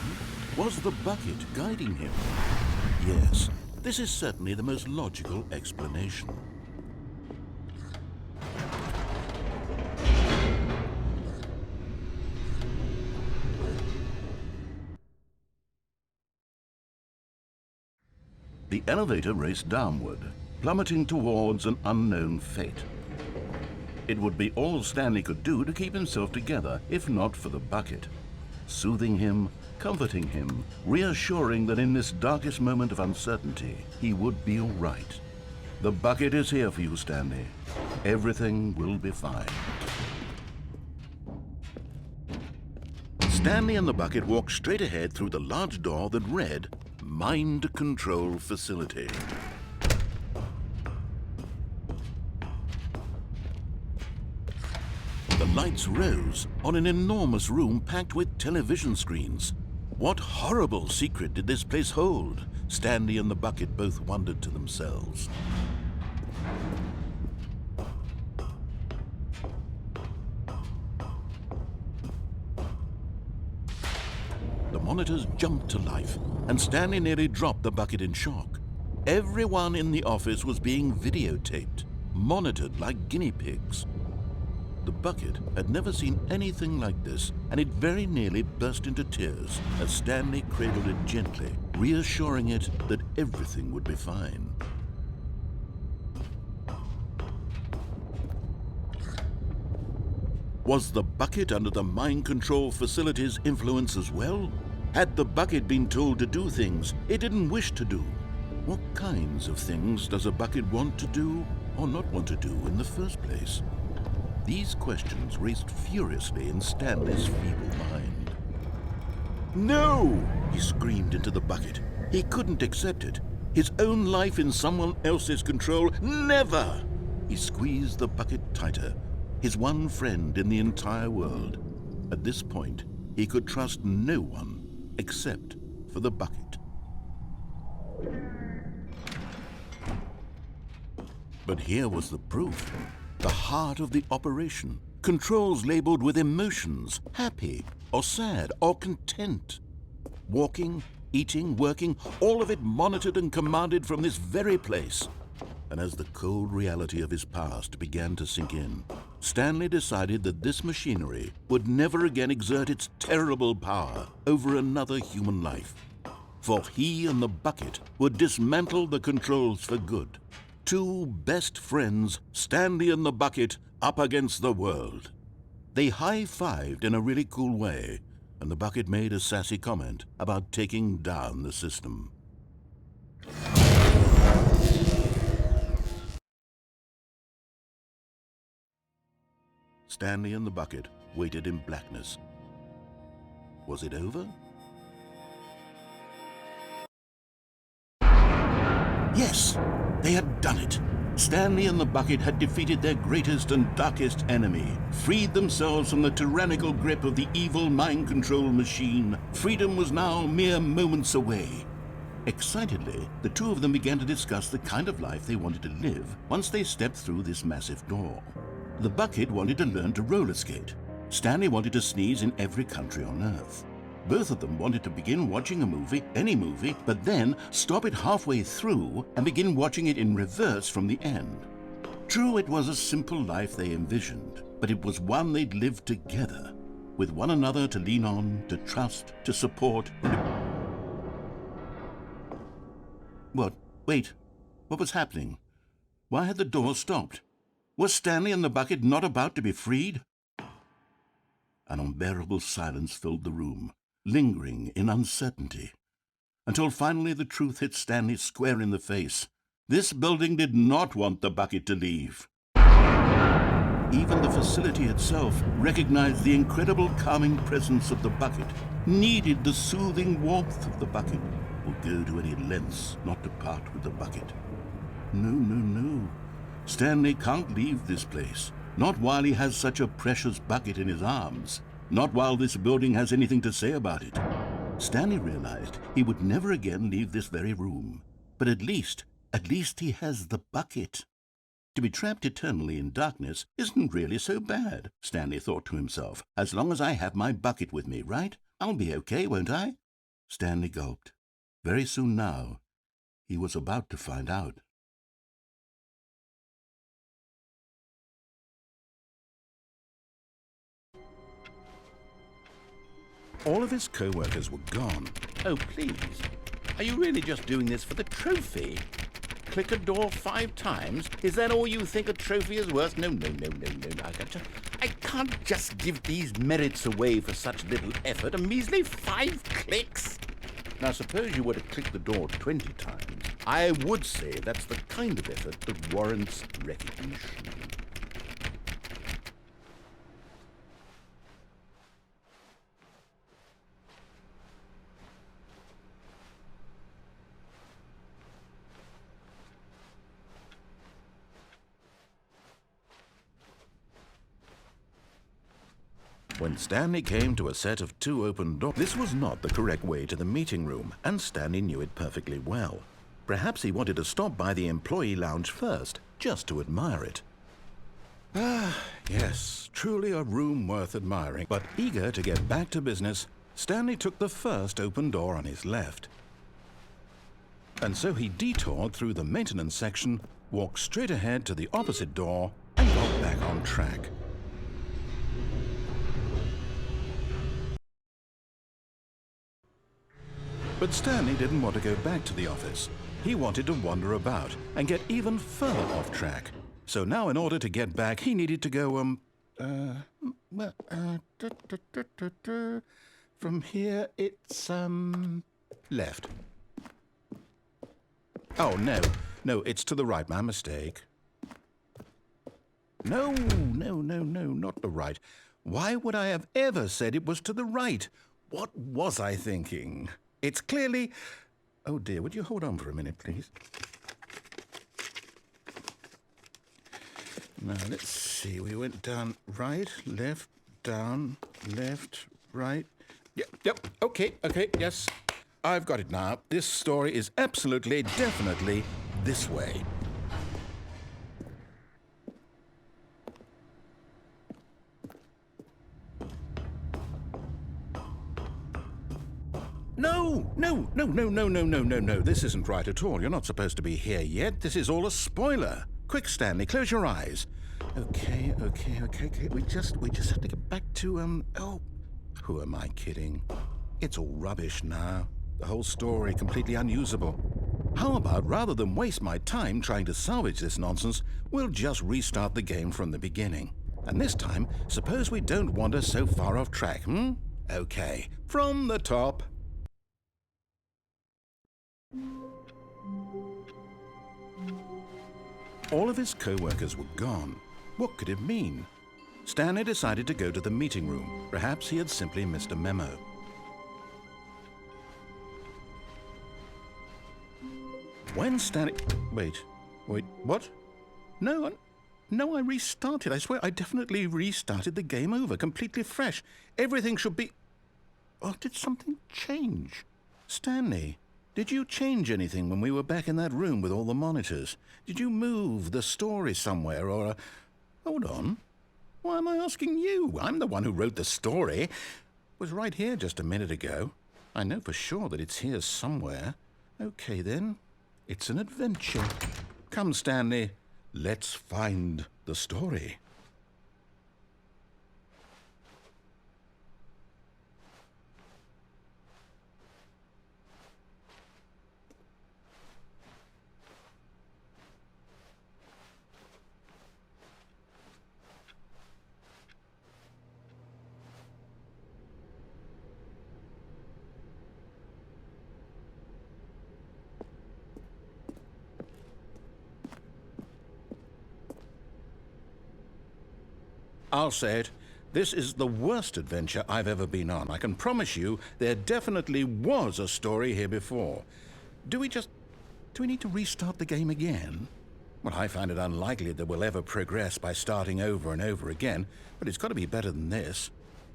Was the bucket guiding him? Yes, this is certainly the most logical explanation. The elevator raced downward, plummeting towards an unknown fate. It would be all Stanley could do to keep himself together, if not for the bucket. Soothing him, comforting him, reassuring that in this darkest moment of uncertainty, he would be all right. The bucket is here for you, Stanley. Everything will be fine. Stanley and the bucket walked straight ahead through the large door that read, Mind Control Facility. The lights rose on an enormous room packed with television screens. What horrible secret did this place hold? Stanley and the bucket both wondered to themselves. The monitors jumped to life, and Stanley nearly dropped the bucket in shock. Everyone in the office was being videotaped, monitored like guinea pigs. The bucket had never seen anything like this, and it very nearly burst into tears as Stanley cradled it gently, reassuring it that everything would be fine. Was the bucket under the mind control facility's influence as well? Had the bucket been told to do things it didn't wish to do? What kinds of things does a bucket want to do or not want to do in the first place? These questions raced furiously in Stanley's feeble mind. No! He screamed into the bucket. He couldn't accept it. His own life in someone else's control, never! He squeezed the bucket tighter. His one friend in the entire world. At this point, he could trust no one except for the bucket. But here was the proof. The heart of the operation. Controls labeled with emotions, happy or sad or content. Walking, eating, working, all of it monitored and commanded from this very place. And as the cold reality of his past began to sink in, Stanley decided that this machinery would never again exert its terrible power over another human life. For he and the bucket would dismantle the controls for good. Two best friends, Stanley and the bucket, up against the world. They high-fived in a really cool way, and the bucket made a sassy comment about taking down the system. Stanley and the bucket waited in blackness. Was it over? Yes, they had done it. Stanley and the bucket had defeated their greatest and darkest enemy, freed themselves from the tyrannical grip of the evil mind control machine. Freedom was now mere moments away. Excitedly, the two of them began to discuss the kind of life they wanted to live once they stepped through this massive door. The bucket wanted to learn to roller skate. Stanley wanted to sneeze in every country on Earth. Both of them wanted to begin watching a movie, any movie, but then stop it halfway through and begin watching it in reverse from the end. True, it was a simple life they envisioned, but it was one they'd lived together, with one another to lean on, to trust, to support. What? Wait. What was happening? Why had the door stopped? Was Stanley and the bucket not about to be freed? An unbearable silence filled the room, lingering in uncertainty, until finally the truth hit Stanley square in the face. This building did not want the bucket to leave. Even the facility itself recognized the incredible calming presence of the bucket, needed the soothing warmth of the bucket, would go to any lengths not to part with the bucket. No, no, no. Stanley can't leave this place. Not while he has such a precious bucket in his arms. Not while this building has anything to say about it. Stanley realized he would never again leave this very room. But at least he has the bucket. To be trapped eternally in darkness isn't really so bad, Stanley thought to himself. As long as I have my bucket with me, right? I'll be okay, won't I? Stanley gulped. Very soon now, he was about to find out. All of his co-workers were gone. Oh, please. Are you really just doing this for the trophy? Click a door 5 times? Is that all you think a trophy is worth? No. I can't just give these merits away for such little effort. A measly 5 clicks. Now, suppose you were to click the door 20 times. I would say that's the kind of effort that warrants recognition. When Stanley came to a set of 2 open doors, this was not the correct way to the meeting room, and Stanley knew it perfectly well. Perhaps he wanted to stop by the employee lounge first, just to admire it. Ah, yes, truly a room worth admiring. But eager to get back to business, Stanley took the first open door on his left. And so he detoured through the maintenance section, walked straight ahead to the opposite door, and got back on track. But Stanley didn't want to go back to the office. He wanted to wander about and get even further off track. So now in order to get back, he needed to go, from here it's, left. Oh, no, it's to the right, my mistake. No, not the right. Why would I have ever said it was to the right? What was I thinking? It's clearly... Oh dear, would you hold on for a minute, please? Now, let's see. We went down right, left, down, left, right. Yep, okay, yes. I've got it now. This story is absolutely, definitely this way. No. This isn't right at all. You're not supposed to be here yet. This is all a spoiler. Quick, Stanley, close your eyes. Okay. We just have to get back to, oh, who am I kidding? It's all rubbish now. The whole story completely unusable. How about, rather than waste my time trying to salvage this nonsense, we'll just restart the game from the beginning. And this time, suppose we don't wander so far off track, Okay, from the top. All of his co-workers were gone. What could it mean? Stanley decided to go to the meeting room. Perhaps he had simply missed a memo. When Stanley... Wait, what? No, I restarted. I swear I definitely restarted the game over, completely fresh. Everything should be... Oh, did something change? Stanley, did you change anything when we were back in that room with all the monitors? Did you move the story somewhere or... Hold on. Why am I asking you? I'm the one who wrote the story. It was right here just a minute ago. I know for sure that it's here somewhere. Okay, then. It's an adventure. Come, Stanley. Let's find the story. I'll say it. This is the worst adventure I've ever been on. I can promise you there definitely was a story here before. Do we need to restart the game again? Well, I find it unlikely that we'll ever progress by starting over and over again, but it's got to be better than this.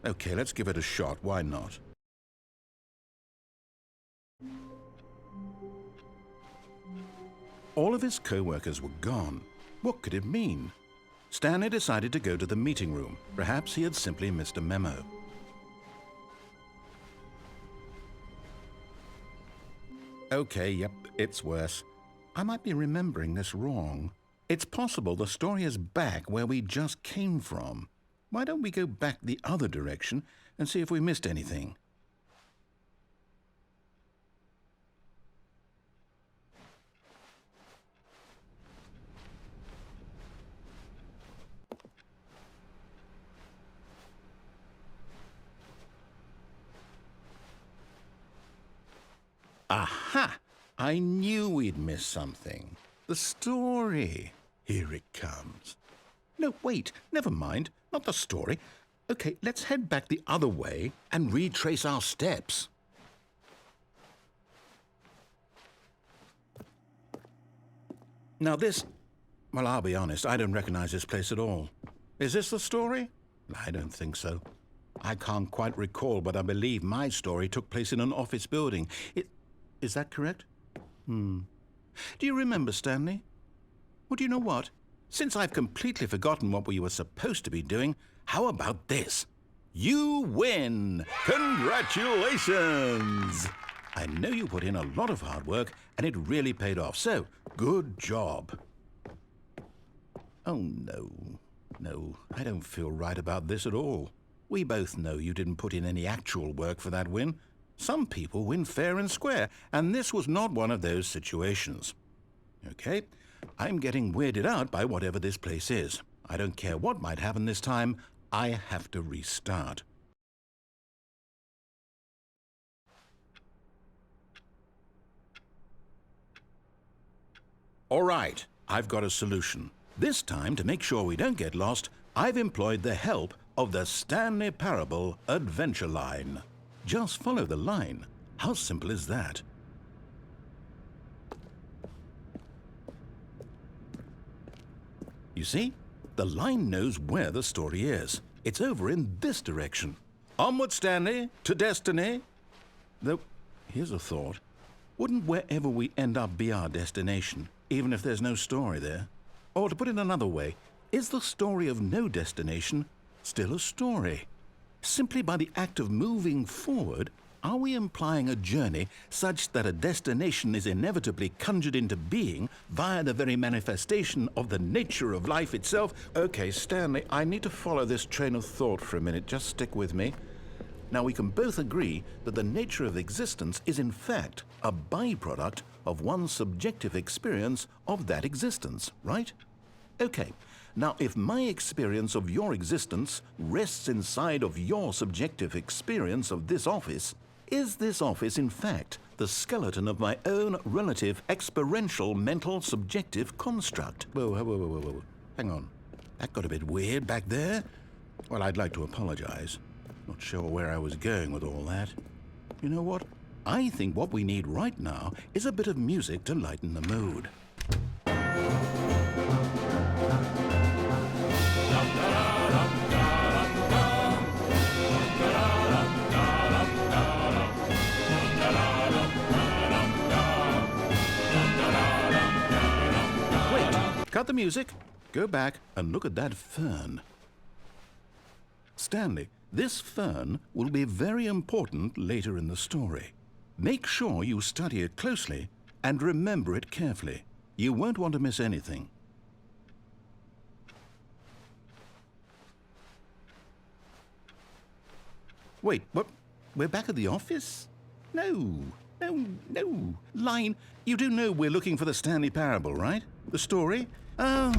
Okay, let's give it a shot. Why not? All of his co-workers were gone. What could it mean? Stanley decided to go to the meeting room. Perhaps he had simply missed a memo. Okay, yep, it's worse. I might be remembering this wrong. It's possible the story is back where we just came from. Why don't we go back the other direction and see if we missed anything? Aha! I knew we'd miss something. The story. Here it comes. No, wait, never mind. Not the story. Okay, let's head back the other way and retrace our steps. Now this... Well, I'll be honest, I don't recognize this place at all. Is this the story? I don't think so. I can't quite recall, but I believe my story took place in an office building. Is that correct? Do you remember, Stanley? Well, do you know what? Since I've completely forgotten what we were supposed to be doing, how about this? You win! Congratulations! I know you put in a lot of hard work, and it really paid off, so good job. Oh, no. No, I don't feel right about this at all. We both know you didn't put in any actual work for that win. Some people win fair and square, and this was not one of those situations. Okay, I'm getting weirded out by whatever this place is. I don't care what might happen this time, I have to restart. All right, I've got a solution. This time, to make sure we don't get lost, I've employed the help of the Stanley Parable adventure line. Just follow the line. How simple is that? You see? The line knows where the story is. It's over in this direction. Onward, Stanley, to destiny. Though, here's a thought. Wouldn't wherever we end up be our destination, even if there's no story there? Or to put it another way, is the story of no destination still a story? Simply by the act of moving forward, are we implying a journey such that a destination is inevitably conjured into being via the very manifestation of the nature of life itself? Okay, Stanley, I need to follow this train of thought for a minute. Just stick with me. Now, we can both agree that the nature of existence is in fact a byproduct of one's subjective experience of that existence, right? Okay. Now, if my experience of your existence rests inside of your subjective experience of this office, is this office, in fact, the skeleton of my own relative experiential mental subjective construct? Whoa. Hang on. That got a bit weird back there. Well, I'd like to apologize. Not sure where I was going with all that. You know what? I think what we need right now is a bit of music to lighten the mood. Cut the music, go back and look at that fern. Stanley, this fern will be very important later in the story. Make sure you study it closely and remember it carefully. You won't want to miss anything. Wait, what? We're back at the office? No. Line, you do know we're looking for the Stanley Parable, right? The story? Oh,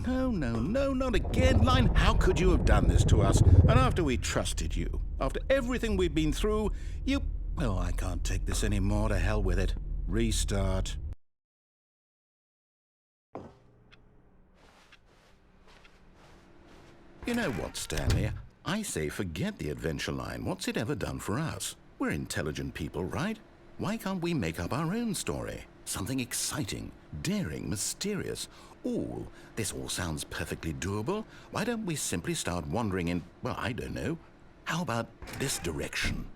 no, not again. Line, how could you have done this to us? And after we trusted you, after everything we've been through, you... Oh, I can't take this anymore. To hell with it. Restart. You know what, Stanley? I say forget the adventure line. What's it ever done for us? We're intelligent people, right? Why can't we make up our own story? Something exciting, daring, mysterious. Ooh, this all sounds perfectly doable. Why don't we simply start wandering in, well, I don't know. How about this direction?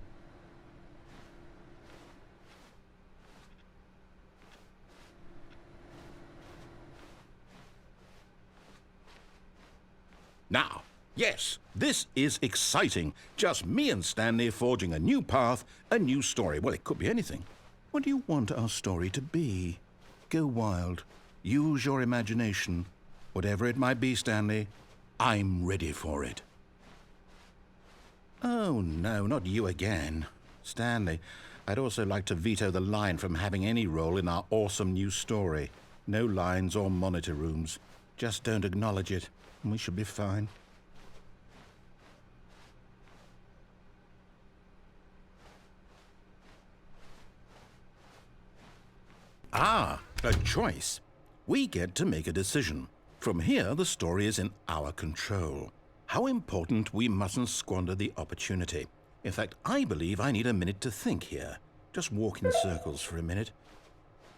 Now, yes, this is exciting. Just me and Stanley forging a new path, a new story. Well, it could be anything. What do you want our story to be? Go wild. Use your imagination. Whatever it might be, Stanley, I'm ready for it. Oh, no, not you again. Stanley, I'd also like to veto the line from having any role in our awesome new story. No lines or monitor rooms. Just don't acknowledge it, and we should be fine. Ah, a choice. We get to make a decision. From here, the story is in our control. How important we mustn't squander the opportunity. In fact, I believe I need a minute to think here. Just walk in circles for a minute.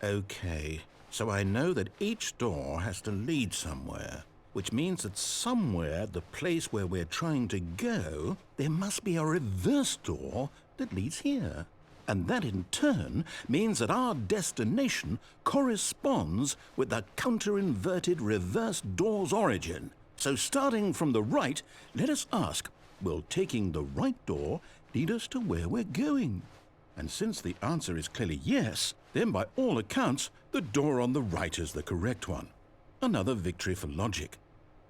Okay, so I know that each door has to lead somewhere, which means that somewhere at the place where we're trying to go, there must be a reverse door that leads here. And that in turn means that our destination corresponds with the counter-inverted reverse door's origin. So starting from the right, let us ask, will taking the right door lead us to where we're going? And since the answer is clearly yes, then by all accounts, the door on the right is the correct one. Another victory for logic.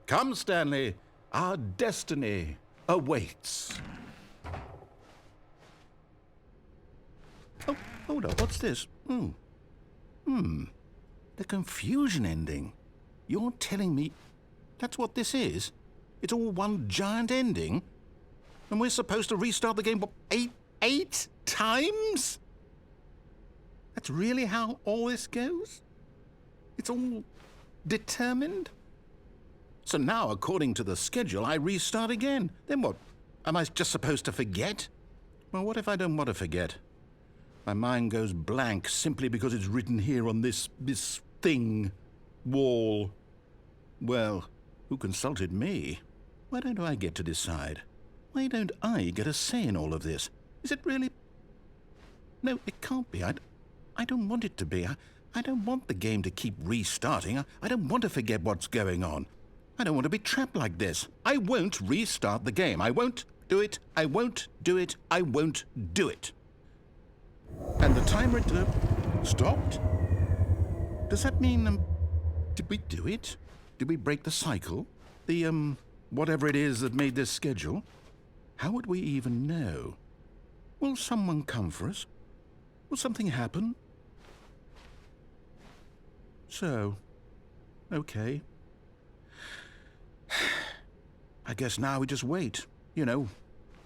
Come, Stanley, our destiny awaits. Oh, hold up, what's this? The confusion ending. You're telling me that's what this is? It's all one giant ending? And we're supposed to restart the game, what, eight times? That's really how all this goes? It's all determined? So now, according to the schedule, I restart again. Then what? Am I just supposed to forget? Well, what if I don't want to forget? My mind goes blank simply because it's written here on this thing, wall. Well, who consulted me? Why don't I get to decide? Why don't I get a say in all of this? Is it really? No, it can't be. I don't want it to be. I don't want the game to keep restarting. I don't want to forget what's going on. I don't want to be trapped like this. I won't restart the game. I won't do it. I won't do it. I won't do it. And the timer stopped? Does that mean, did we do it? Did we break the cycle? The, whatever it is that made this schedule? How would we even know? Will someone come for us? Will something happen? So, okay. I guess now we just wait, you know.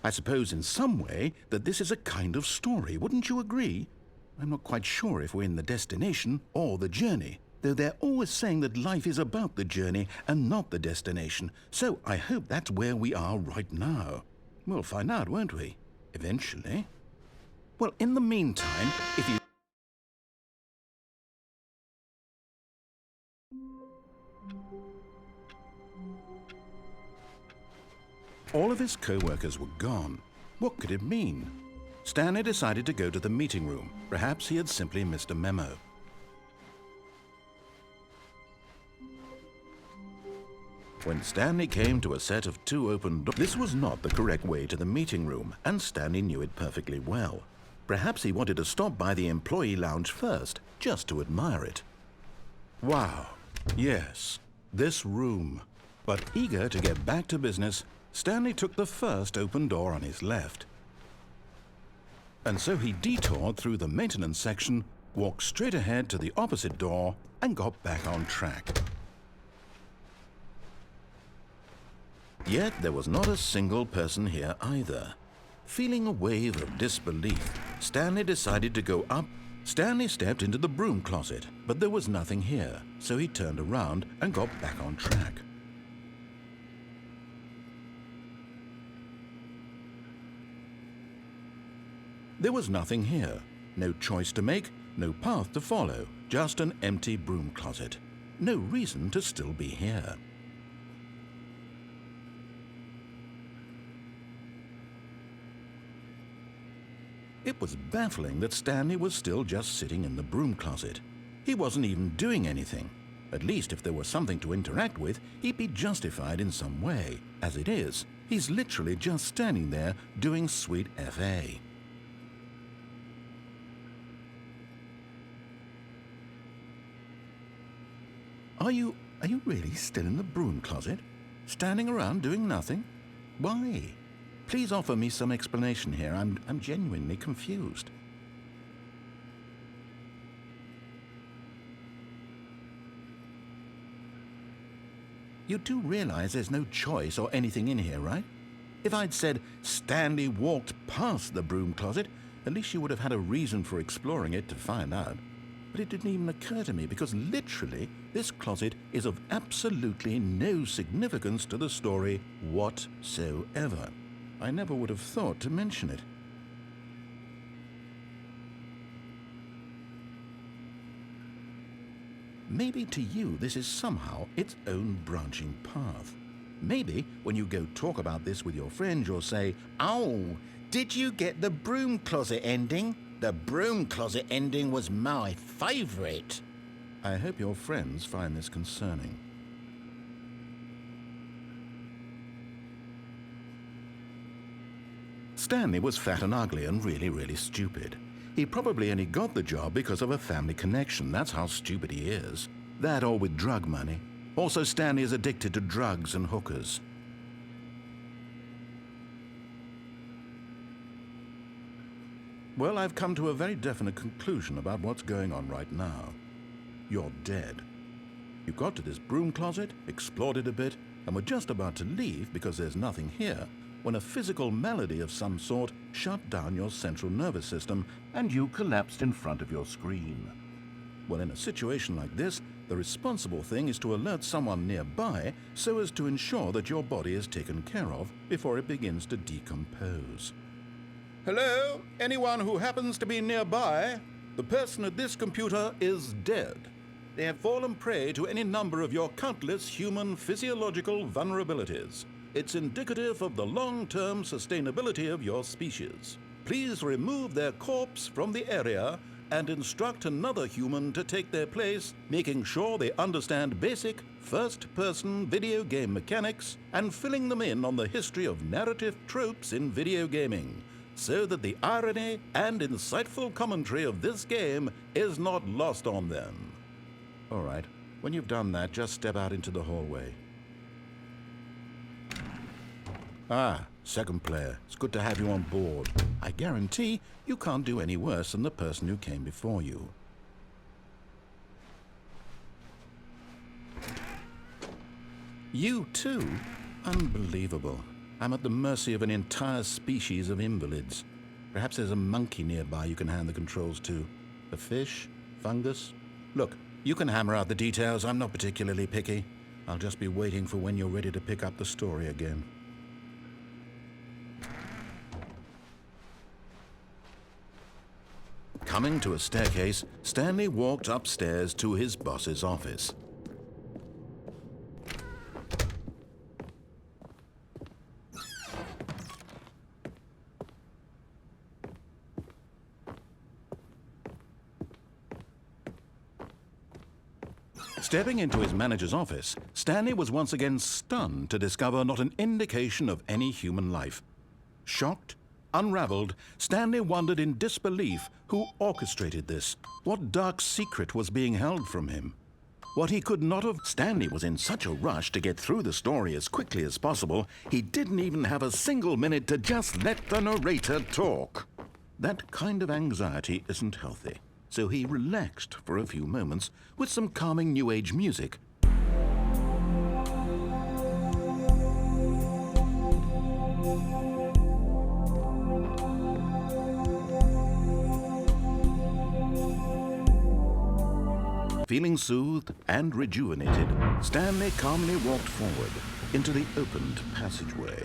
I suppose in some way that this is a kind of story, wouldn't you agree? I'm not quite sure if we're in the destination or the journey, though they're always saying that life is about the journey and not the destination, so I hope that's where we are right now. We'll find out, won't we? Eventually. Well, in the meantime, if you... All of his co-workers were gone. What could it mean? Stanley decided to go to the meeting room. Perhaps he had simply missed a memo. When Stanley came to a set of 2 open doors, this was not the correct way to the meeting room, and Stanley knew it perfectly well. Perhaps he wanted to stop by the employee lounge first, just to admire it. Wow, yes, this room. But eager to get back to business, Stanley took the first open door on his left. And so he detoured through the maintenance section, walked straight ahead to the opposite door, and got back on track. Yet there was not a single person here either. Feeling a wave of disbelief, Stanley decided to go up. Stanley stepped into the broom closet, but there was nothing here, so he turned around and got back on track. There was nothing here. No choice to make, no path to follow, just an empty broom closet. No reason to still be here. It was baffling that Stanley was still just sitting in the broom closet. He wasn't even doing anything. At least if there was something to interact with, he'd be justified in some way. As it is, he's literally just standing there doing sweet FA. Are you really still in the broom closet? Standing around doing nothing? Why? Please offer me some explanation here. I'm genuinely confused. You do realize there's no choice or anything in here, right? If I'd said Stanley walked past the broom closet, at least you would have had a reason for exploring it to find out. But it didn't even occur to me because literally this closet is of absolutely no significance to the story whatsoever. I never would have thought to mention it. Maybe to you this is somehow its own branching path. Maybe when you go talk about this with your friends you'll say, "Oh, did you get the broom closet ending? The broom closet ending was my favorite." I hope your friends find this concerning. Stanley was fat and ugly and really stupid. He probably only got the job because of a family connection. That's how stupid he is. That or with drug money. Also, Stanley is addicted to drugs and hookers. Well, I've come to a very definite conclusion about what's going on right now. You're dead. You got to this broom closet, explored it a bit, and were just about to leave because there's nothing here, when a physical malady of some sort shut down your central nervous system and you collapsed in front of your screen. Well, in a situation like this, the responsible thing is to alert someone nearby so as to ensure that your body is taken care of before it begins to decompose. Hello? Anyone who happens to be nearby? The person at this computer is dead. They have fallen prey to any number of your countless human physiological vulnerabilities. It's indicative of the long-term sustainability of your species. Please remove their corpse from the area and instruct another human to take their place, making sure they understand basic first-person video game mechanics and filling them in on the history of narrative tropes in video gaming, so that the irony and insightful commentary of this game is not lost on them. All right, when you've done that, just step out into the hallway. Ah, second player. It's good to have you on board. I guarantee you can't do any worse than the person who came before you. You too? Unbelievable. I'm at the mercy of an entire species of invalids. Perhaps there's a monkey nearby you can hand the controls to. A fish? Fungus? Look, you can hammer out the details. I'm not particularly picky. I'll just be waiting for when you're ready to pick up the story again. Coming to a staircase, Stanley walked upstairs to his boss's office. Stepping into his manager's office, Stanley was once again stunned to discover not an indication of any human life. Shocked, unraveled, Stanley wondered in disbelief who orchestrated this. What dark secret was being held from him? What he could not have... Stanley was in such a rush to get through the story as quickly as possible, he didn't even have a single minute to just let the narrator talk. That kind of anxiety isn't healthy, so he relaxed for a few moments with some calming New Age music. Feeling soothed and rejuvenated, Stanley calmly walked forward into the opened passageway.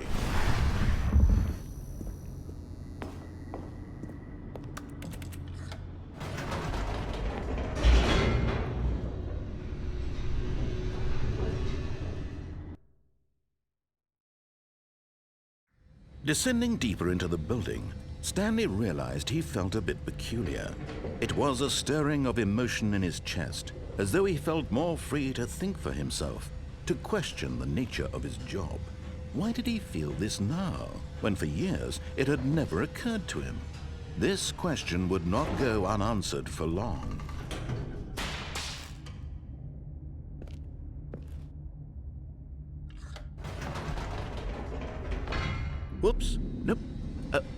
Descending deeper into the building, Stanley realized he felt a bit peculiar. It was a stirring of emotion in his chest, as though he felt more free to think for himself, to question the nature of his job. Why did he feel this now, when for years it had never occurred to him? This question would not go unanswered for long. Whoops, nope,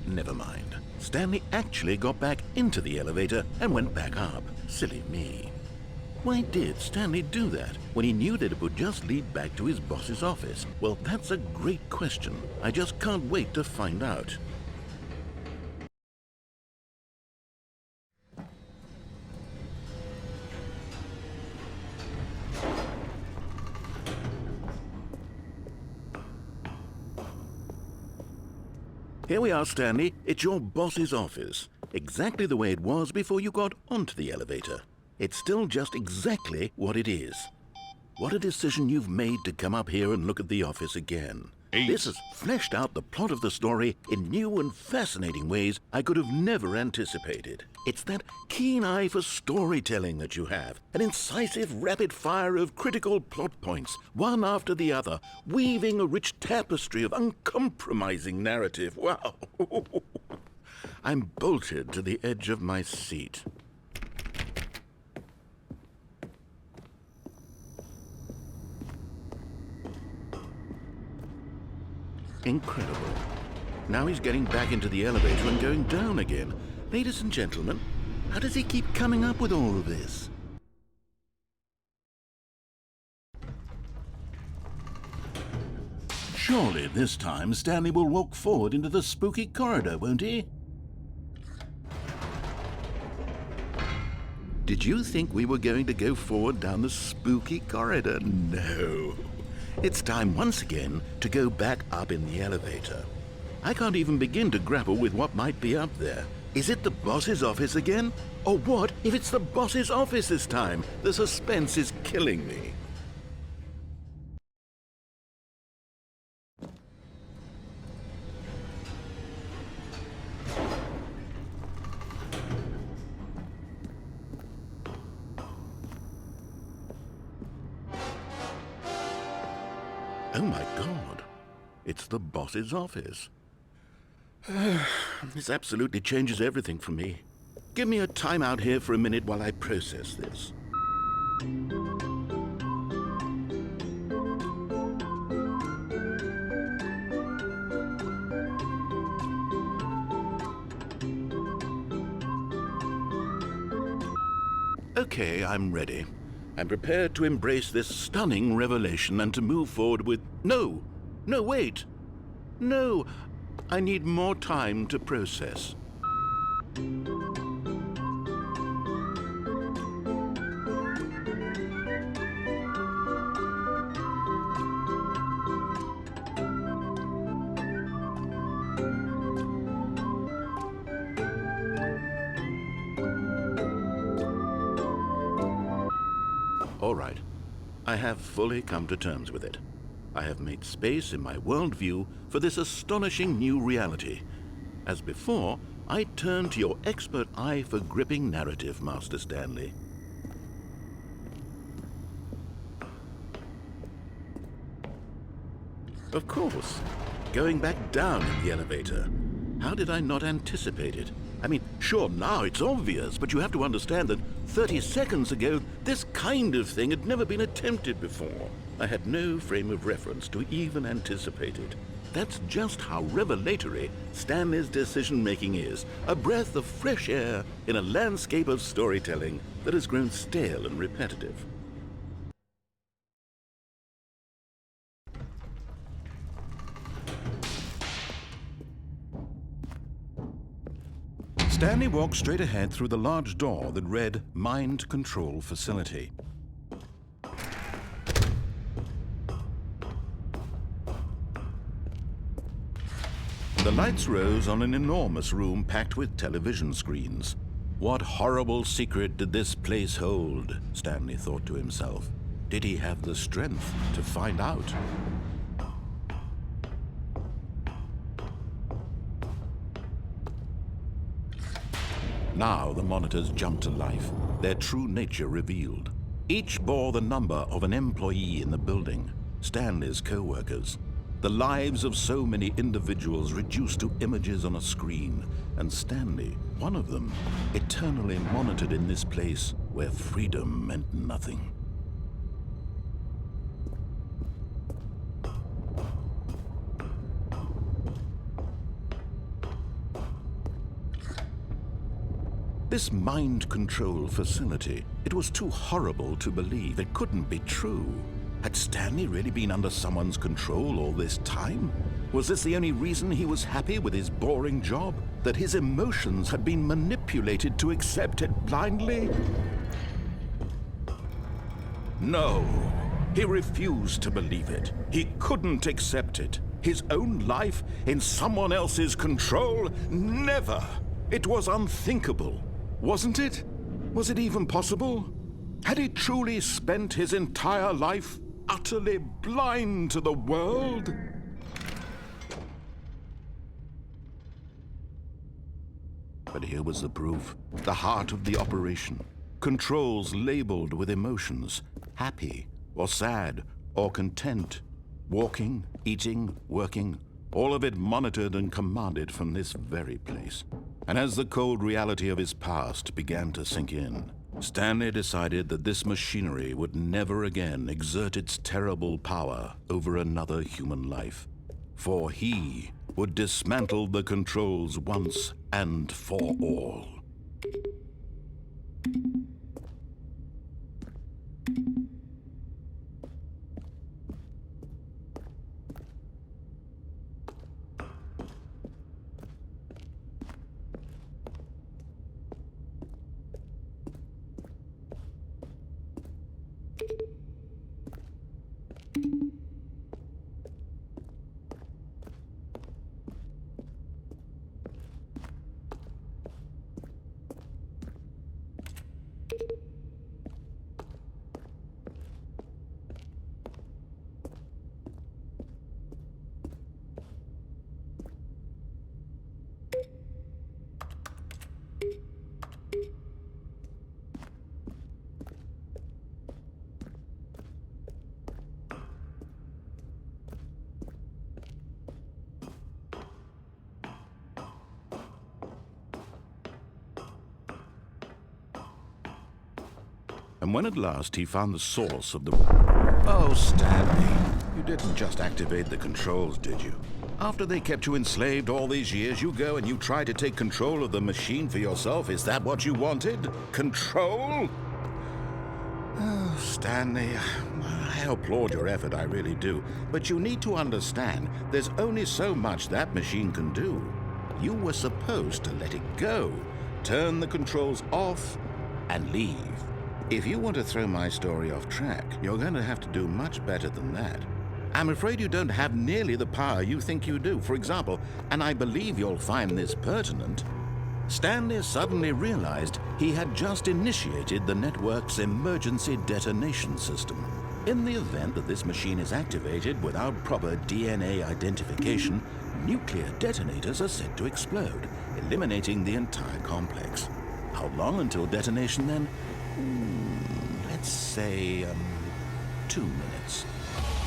never mind. Stanley actually got back into the elevator and went back up. Silly me. Why did Stanley do that when he knew that it would just lead back to his boss's office? Well, that's a great question. I just can't wait to find out. Here we are, Stanley. It's your boss's office. Exactly the way it was before you got onto the elevator. It's still just exactly what it is. What a decision you've made to come up here and look at the office again. This has fleshed out the plot of the story in new and fascinating ways I could have never anticipated. It's that keen eye for storytelling that you have, an incisive rapid fire of critical plot points, one after the other, weaving a rich tapestry of uncompromising narrative. Wow! I'm bolted to the edge of my seat. Incredible. Now he's getting back into the elevator and going down again. Ladies and gentlemen, how does he keep coming up with all of this? Surely this time Stanley will walk forward into the spooky corridor, won't he? Did you think we were going to go forward down the spooky corridor? No. It's time once again to go back up in the elevator. I can't even begin to grapple with what might be up there. Is it the boss's office again? Or what if it's the boss's office this time? The suspense is killing me. Oh my God, it's the boss's office. This absolutely changes everything for me. Give me a time out here for a minute while I process this. Okay, I'm ready. I'm prepared to embrace this stunning revelation and to move forward with... No! No, wait! No! I need more time to process. All right. I have fully come to terms with it. I have made space in my worldview for this astonishing new reality. As before, I turn to your expert eye for gripping narrative, Master Stanley. Of course. Going back down in the elevator. How did I not anticipate it? I mean, sure, now it's obvious, but you have to understand that 30 seconds ago, this kind of thing had never been attempted before. I had no frame of reference to even anticipate it. That's just how revelatory Stanley's decision-making is, a breath of fresh air in a landscape of storytelling that has grown stale and repetitive. Stanley walked straight ahead through the large door that read Mind Control Facility. The lights rose on an enormous room packed with television screens. What horrible secret did this place hold? Stanley thought to himself. Did he have the strength to find out? Now the monitors jumped to life, their true nature revealed. Each bore the number of an employee in the building, Stanley's co-workers. The lives of so many individuals reduced to images on a screen, and Stanley, one of them, eternally monitored in this place where freedom meant nothing. This mind control facility, it was too horrible to believe. It couldn't be true. Had Stanley really been under someone's control all this time? Was this the only reason he was happy with his boring job? That his emotions had been manipulated to accept it blindly? No, he refused to believe it. He couldn't accept it. His own life in someone else's control? Never! It was unthinkable. Wasn't it? Was it even possible? Had he truly spent his entire life utterly blind to the world? But here was the proof, the heart of the operation. Controls labeled with emotions, happy or sad or content, walking, eating, working, all of it monitored and commanded from this very place. And as the cold reality of his past began to sink in, Stanley decided that this machinery would never again exert its terrible power over another human life, for he would dismantle the controls once and for all. And when at last he found the source of the... Oh, Stanley, you didn't just activate the controls, did you? After they kept you enslaved all these years, you go and you try to take control of the machine for yourself. Is that what you wanted? Control? Oh, Stanley, I applaud your effort, I really do. But you need to understand, there's only so much that machine can do. You were supposed to let it go, turn the controls off, and leave. If you want to throw my story off track, you're going to have to do much better than that. I'm afraid you don't have nearly the power you think you do. For example, and I believe you'll find this pertinent, Stanley suddenly realized he had just initiated the network's emergency detonation system. In the event that this machine is activated without proper DNA identification, nuclear detonators are said to explode, eliminating the entire complex. How long until detonation then? Let's say, 2 minutes.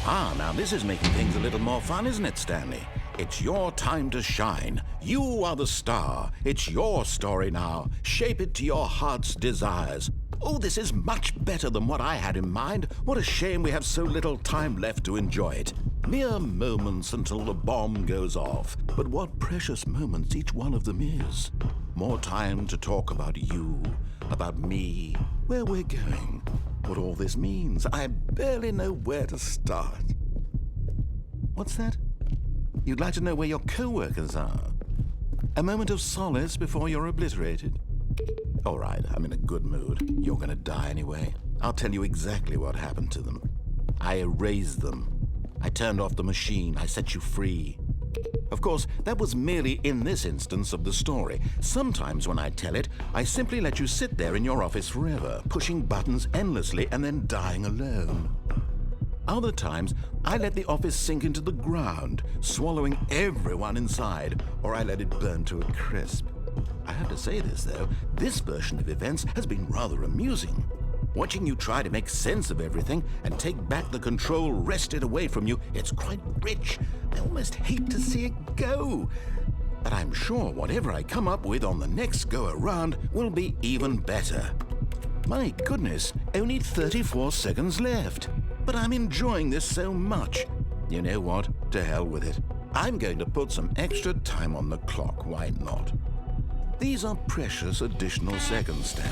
Ah, now this is making things a little more fun, isn't it, Stanley? It's your time to shine. You are the star. It's your story now. Shape it to your heart's desires. Oh, this is much better than what I had in mind. What a shame we have so little time left to enjoy it. Mere moments until the bomb goes off. But what precious moments each one of them is. More time to talk about you, about me, where we're going, what all this means. I barely know where to start. What's that? You'd like to know where your co-workers are? A moment of solace before you're obliterated? All right, I'm in a good mood. You're gonna die anyway. I'll tell you exactly what happened to them. I erased them. I turned off the machine. I set you free. Of course, that was merely in this instance of the story. Sometimes when I tell it, I simply let you sit there in your office forever, pushing buttons endlessly and then dying alone. Other times, I let the office sink into the ground, swallowing everyone inside, or I let it burn to a crisp. I have to say this, though, this version of events has been rather amusing. Watching you try to make sense of everything and take back the control wrested away from you, it's quite rich. I almost hate to see it go. But I'm sure whatever I come up with on the next go-around will be even better. My goodness, only 34 seconds left. But I'm enjoying this so much. You know what? To hell with it. I'm going to put some extra time on the clock, why not? These are precious additional seconds, Stanley.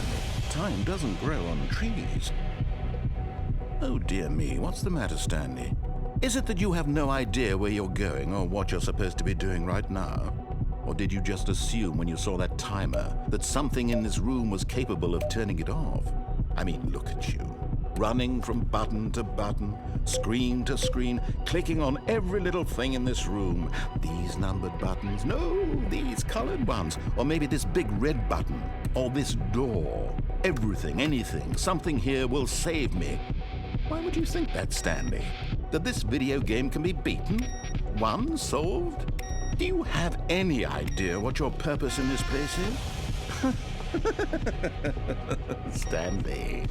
Time doesn't grow on trees. Oh dear me, what's the matter, Stanley? Is it that you have no idea where you're going or what you're supposed to be doing right now? Or did you just assume when you saw that timer that something in this room was capable of turning it off? I mean, look at you. Running from button to button, screen to screen, clicking on every little thing in this room. These numbered buttons, no, these colored ones. Or maybe this big red button, or this door. Everything, anything, something here will save me. Why would you think that, Stanley? That this video game can be beaten? Won? Solved? Do you have any idea what your purpose in this place is? Stanley,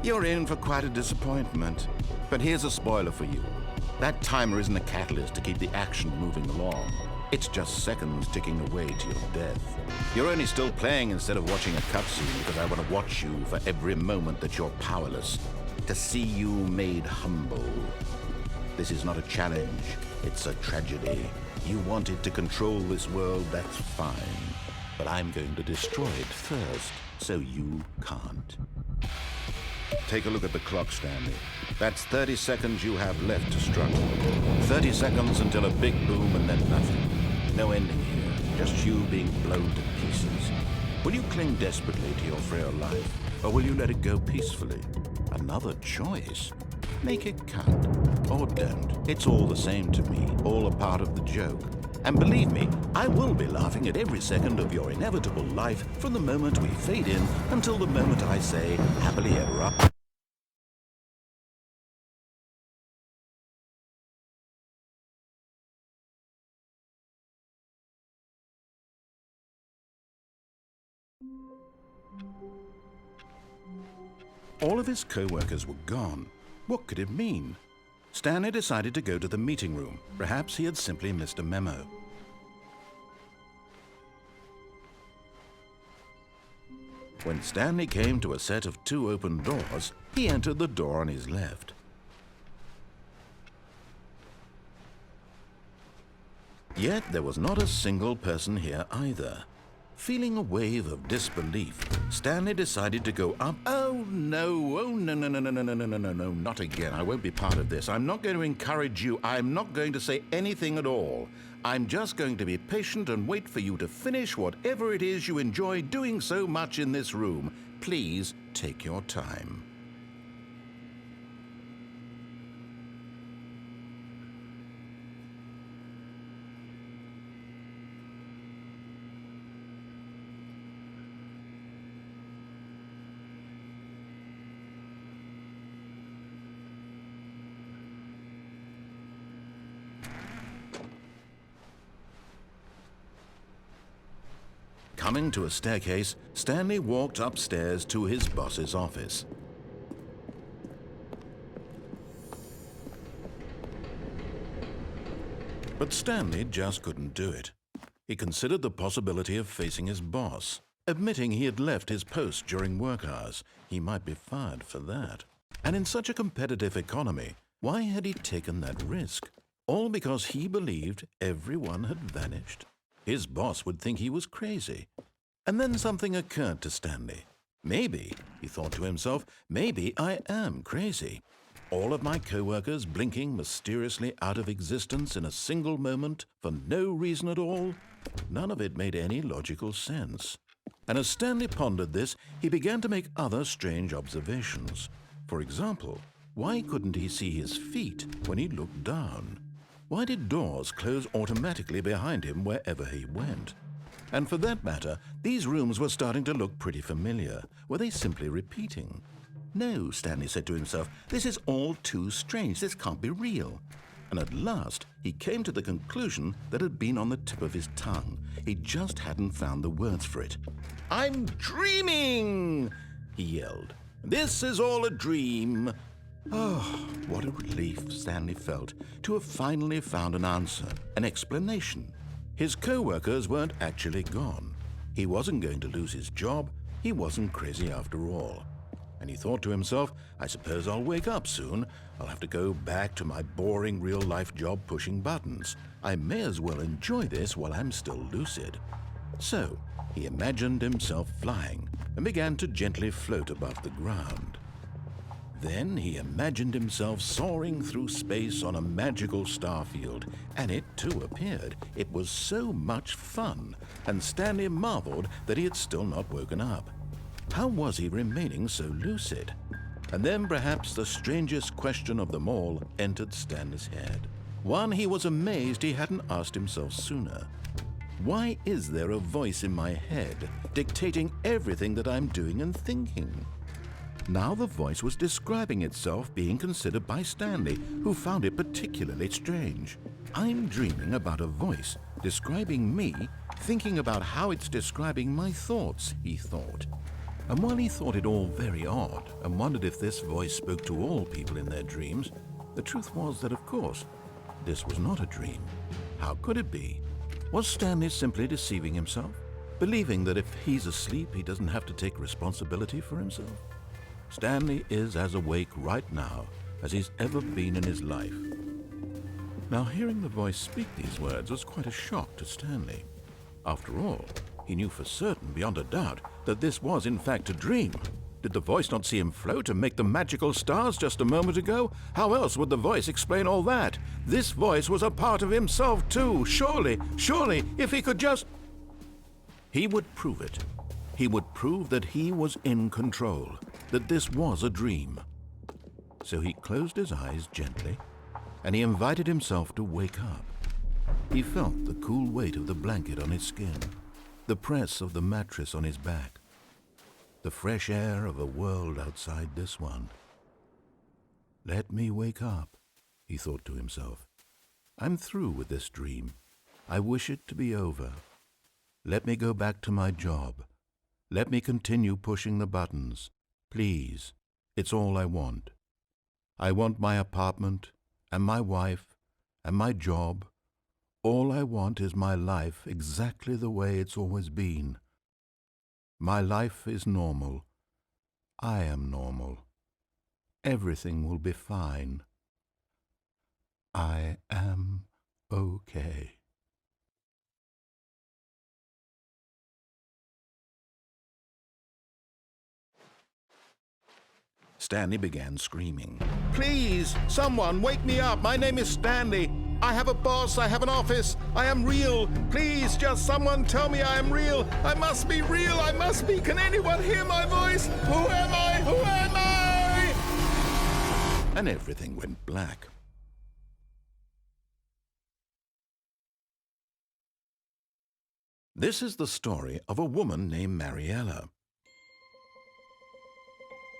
you're in for quite a disappointment. But here's a spoiler for you. That timer isn't a catalyst to keep the action moving along. It's just seconds ticking away to your death. You're only still playing instead of watching a cutscene because I want to watch you for every moment that you're powerless. To see you made humble. This is not a challenge. It's a tragedy. You wanted to control this world, that's fine. But I'm going to destroy it first, so you can't. Take a look at the clock, Stanley. That's 30 seconds you have left to struggle. 30 seconds until a big boom and then nothing. No ending here, just you being blown to pieces. Will you cling desperately to your frail life, or will you let it go peacefully? Another choice. Make it count, or don't. It's all the same to me, all a part of the joke. And believe me, I will be laughing at every second of your inevitable life from the moment we fade in until the moment I say, happily ever after. All of his co-workers were gone. What could it mean? Stanley decided to go to the meeting room. Perhaps he had simply missed a memo. When Stanley came to a set of 2 open doors, he entered the door on his left. Yet there was not a single person here either. Feeling a wave of disbelief, Stanley decided to go up. Oh no, not again. I won't be part of this. I'm not going to encourage you. I'm not going to say anything at all. I'm just going to be patient and wait for you to finish whatever it is you enjoy doing so much in this room. Please take your time. Coming to a staircase, Stanley walked upstairs to his boss's office. But Stanley just couldn't do it. He considered the possibility of facing his boss, admitting he had left his post during work hours. He might be fired for that. And in such a competitive economy, why had he taken that risk? All because he believed everyone had vanished? His boss would think he was crazy. And then something occurred to Stanley. Maybe, he thought to himself, maybe I am crazy. All of my co-workers blinking mysteriously out of existence in a single moment for no reason at all? None of it made any logical sense. And as Stanley pondered this, he began to make other strange observations. For example, why couldn't he see his feet when he looked down? Why did doors close automatically behind him wherever he went? And for that matter, these rooms were starting to look pretty familiar. Were they simply repeating? No, Stanley said to himself, this is all too strange. This can't be real. And at last, he came to the conclusion that had been on the tip of his tongue. He just hadn't found the words for it. "I'm dreaming!" he yelled. "This is all a dream." Oh, what a relief Stanley felt to have finally found an answer, an explanation. His co-workers weren't actually gone. He wasn't going to lose his job. He wasn't crazy after all. And he thought to himself, I suppose I'll wake up soon. I'll have to go back to my boring real-life job pushing buttons. I may as well enjoy this while I'm still lucid. So he imagined himself flying and began to gently float above the ground. Then he imagined himself soaring through space on a magical starfield, and it too appeared. It was so much fun, and Stanley marveled that he had still not woken up. How was he remaining so lucid? And then perhaps the strangest question of them all entered Stanley's head. One he was amazed he hadn't asked himself sooner. Why is there a voice in my head dictating everything that I'm doing and thinking? Now the voice was describing itself being considered by Stanley, who found it particularly strange. I'm dreaming about a voice describing me, thinking about how it's describing my thoughts, he thought. And while he thought it all very odd and wondered if this voice spoke to all people in their dreams, the truth was that, of course, this was not a dream. How could it be? Was Stanley simply deceiving himself, believing that if he's asleep, he doesn't have to take responsibility for himself? Stanley is as awake right now as he's ever been in his life. Now, hearing the voice speak these words was quite a shock to Stanley. After all, he knew for certain, beyond a doubt, that this was in fact a dream. Did the voice not see him float and make the magical stars just a moment ago? How else would the voice explain all that? This voice was a part of himself too. Surely, if he could just... He would prove it. He would prove that he was in control, that this was a dream. So he closed his eyes gently, and he invited himself to wake up. He felt the cool weight of the blanket on his skin, the press of the mattress on his back, the fresh air of a world outside this one. Let me wake up, he thought to himself. I'm through with this dream. I wish it to be over. Let me go back to my job. Let me continue pushing the buttons. Please, it's all I want. I want my apartment, and my wife, and my job. All I want is my life exactly the way it's always been. My life is normal. I am normal. Everything will be fine. I am okay. Stanley began screaming. Please, someone, wake me up. My name is Stanley. I have a boss. I have an office. I am real. Please, just someone tell me I am real. I must be real. I must be. Can anyone hear my voice? Who am I? Who am I? And everything went black. This is the story of a woman named Mariella.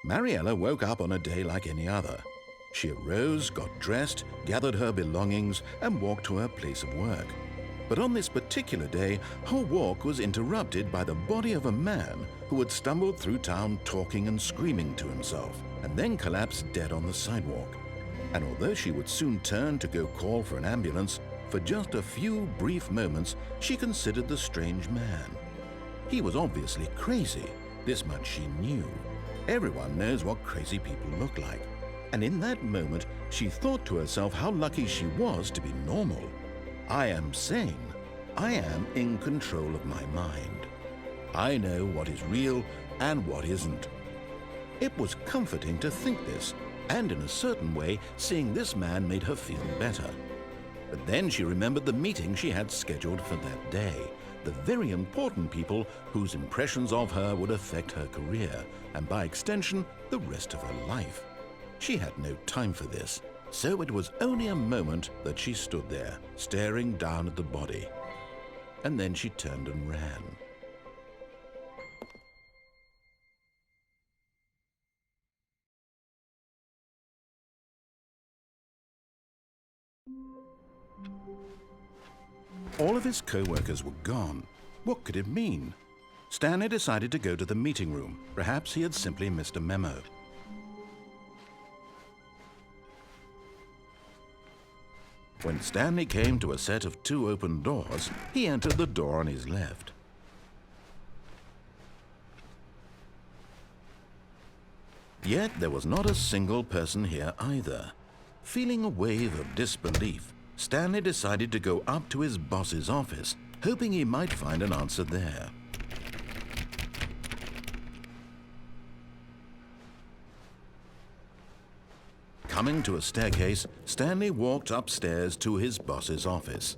Mariella woke up on a day like any other. She arose, got dressed, gathered her belongings, and walked to her place of work. But on this particular day, her walk was interrupted by the body of a man who had stumbled through town talking and screaming to himself, and then collapsed dead on the sidewalk. And although she would soon turn to go call for an ambulance, for just a few brief moments, she considered the strange man. He was obviously crazy. This much she knew. Everyone knows what crazy people look like. And in that moment, she thought to herself how lucky she was to be normal. I am sane. I am in control of my mind. I know what is real and what isn't. It was comforting to think this, and in a certain way, seeing this man made her feel better. But then she remembered the meeting she had scheduled for that day. The very important people whose impressions of her would affect her career, and by extension, the rest of her life. She had no time for this, so it was only a moment that she stood there, staring down at the body. And then she turned and ran. All of his co-workers were gone. What could it mean? Stanley decided to go to the meeting room. Perhaps he had simply missed a memo. When Stanley came to a set of 2 open doors, he entered the door on his left. Yet there was not a single person here either. Feeling a wave of disbelief, Stanley decided to go up to his boss's office, hoping he might find an answer there. Coming to a staircase, Stanley walked upstairs to his boss's office.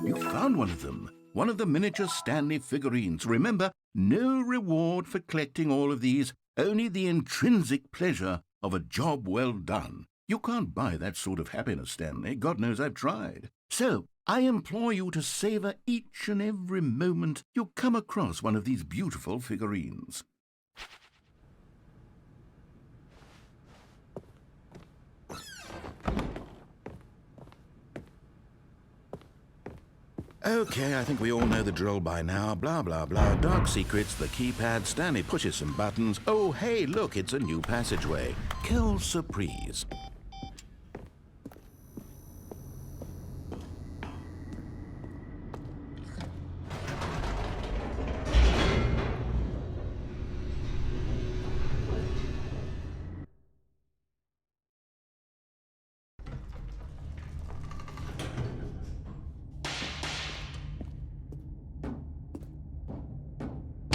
You found one of them. One of the miniature Stanley figurines. Remember, no reward for collecting all of these, only the intrinsic pleasure of a job well done. You can't buy that sort of happiness, Stanley. God knows I've tried. So, I implore you to savor each and every moment you come across one of these beautiful figurines. Okay, I think we all know the drill by now. Blah, blah, blah. Dark secrets, the keypad, Stanley pushes some buttons. Oh, hey, look, it's a new passageway. Quelle surprise.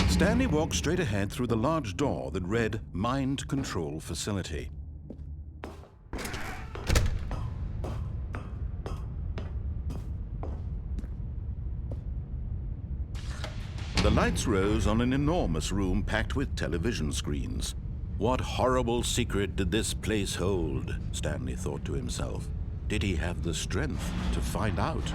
Stanley walked straight ahead through the large door that read Mind Control Facility. The lights rose on an enormous room packed with television screens. What horrible secret did this place hold? Stanley thought to himself. Did he have the strength to find out?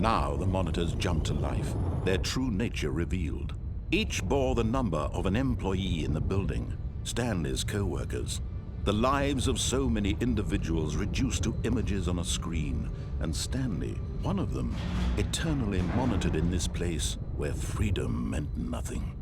Now the monitors jumped to life, their true nature revealed. Each bore the number of an employee in the building, Stanley's co-workers. The lives of so many individuals reduced to images on a screen, and Stanley, one of them, eternally monitored in this place where freedom meant nothing.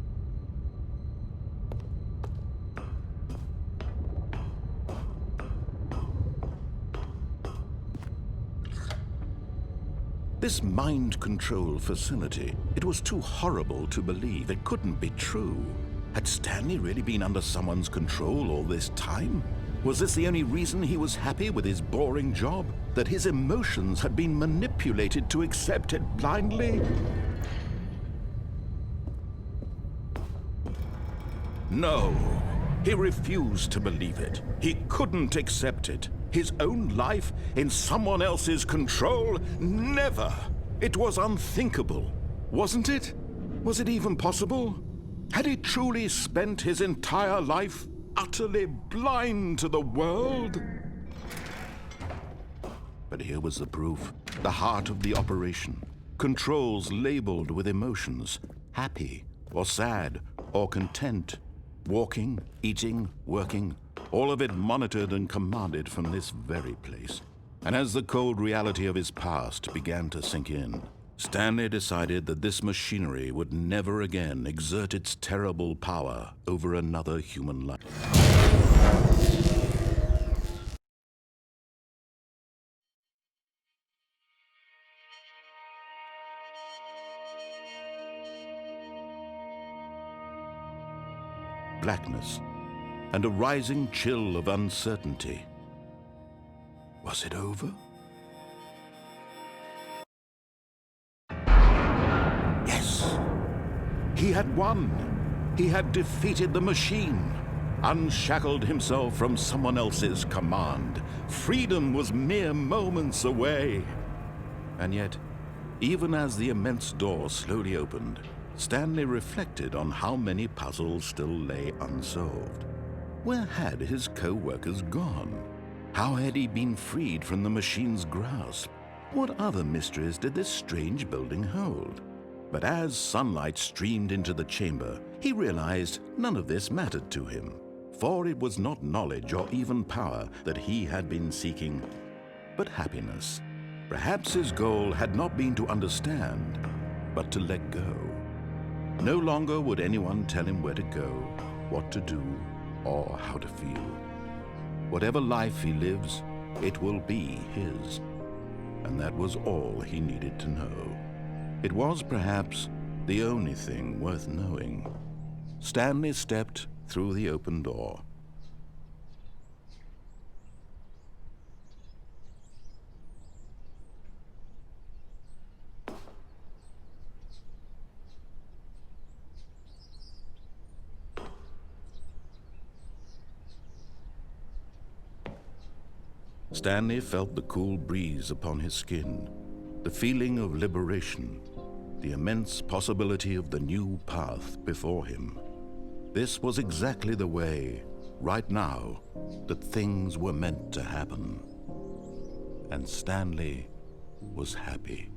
This mind control facility, it was too horrible to believe. It couldn't be true. Had Stanley really been under someone's control all this time? Was this the only reason he was happy with his boring job? That his emotions had been manipulated to accept it blindly? No, he refused to believe it. He couldn't accept it. His own life in someone else's control? Never! It was unthinkable, wasn't it? Was it even possible? Had he truly spent his entire life utterly blind to the world? But here was the proof, the heart of the operation. Controls labeled with emotions, happy or sad or content. Walking, eating, working, all of it monitored and commanded from this very place. And as the cold reality of his past began to sink in, Stanley decided that this machinery would never again exert its terrible power over another human life. Blackness and a rising chill of uncertainty. Was it over? Yes! He had won! He had defeated the machine, unshackled himself from someone else's command. Freedom was mere moments away. And yet, even as the immense door slowly opened, Stanley reflected on how many puzzles still lay unsolved. Where had his co-workers gone? How had he been freed from the machine's grasp? What other mysteries did this strange building hold? But as sunlight streamed into the chamber, he realized none of this mattered to him, for it was not knowledge or even power that he had been seeking, but happiness. Perhaps his goal had not been to understand, but to let go. No longer would anyone tell him where to go, what to do, or how to feel. Whatever life he lives, it will be his. And that was all he needed to know. It was perhaps the only thing worth knowing. Stanley stepped through the open door. Stanley felt the cool breeze upon his skin, the feeling of liberation, the immense possibility of the new path before him. This was exactly the way, right now, that things were meant to happen. And Stanley was happy.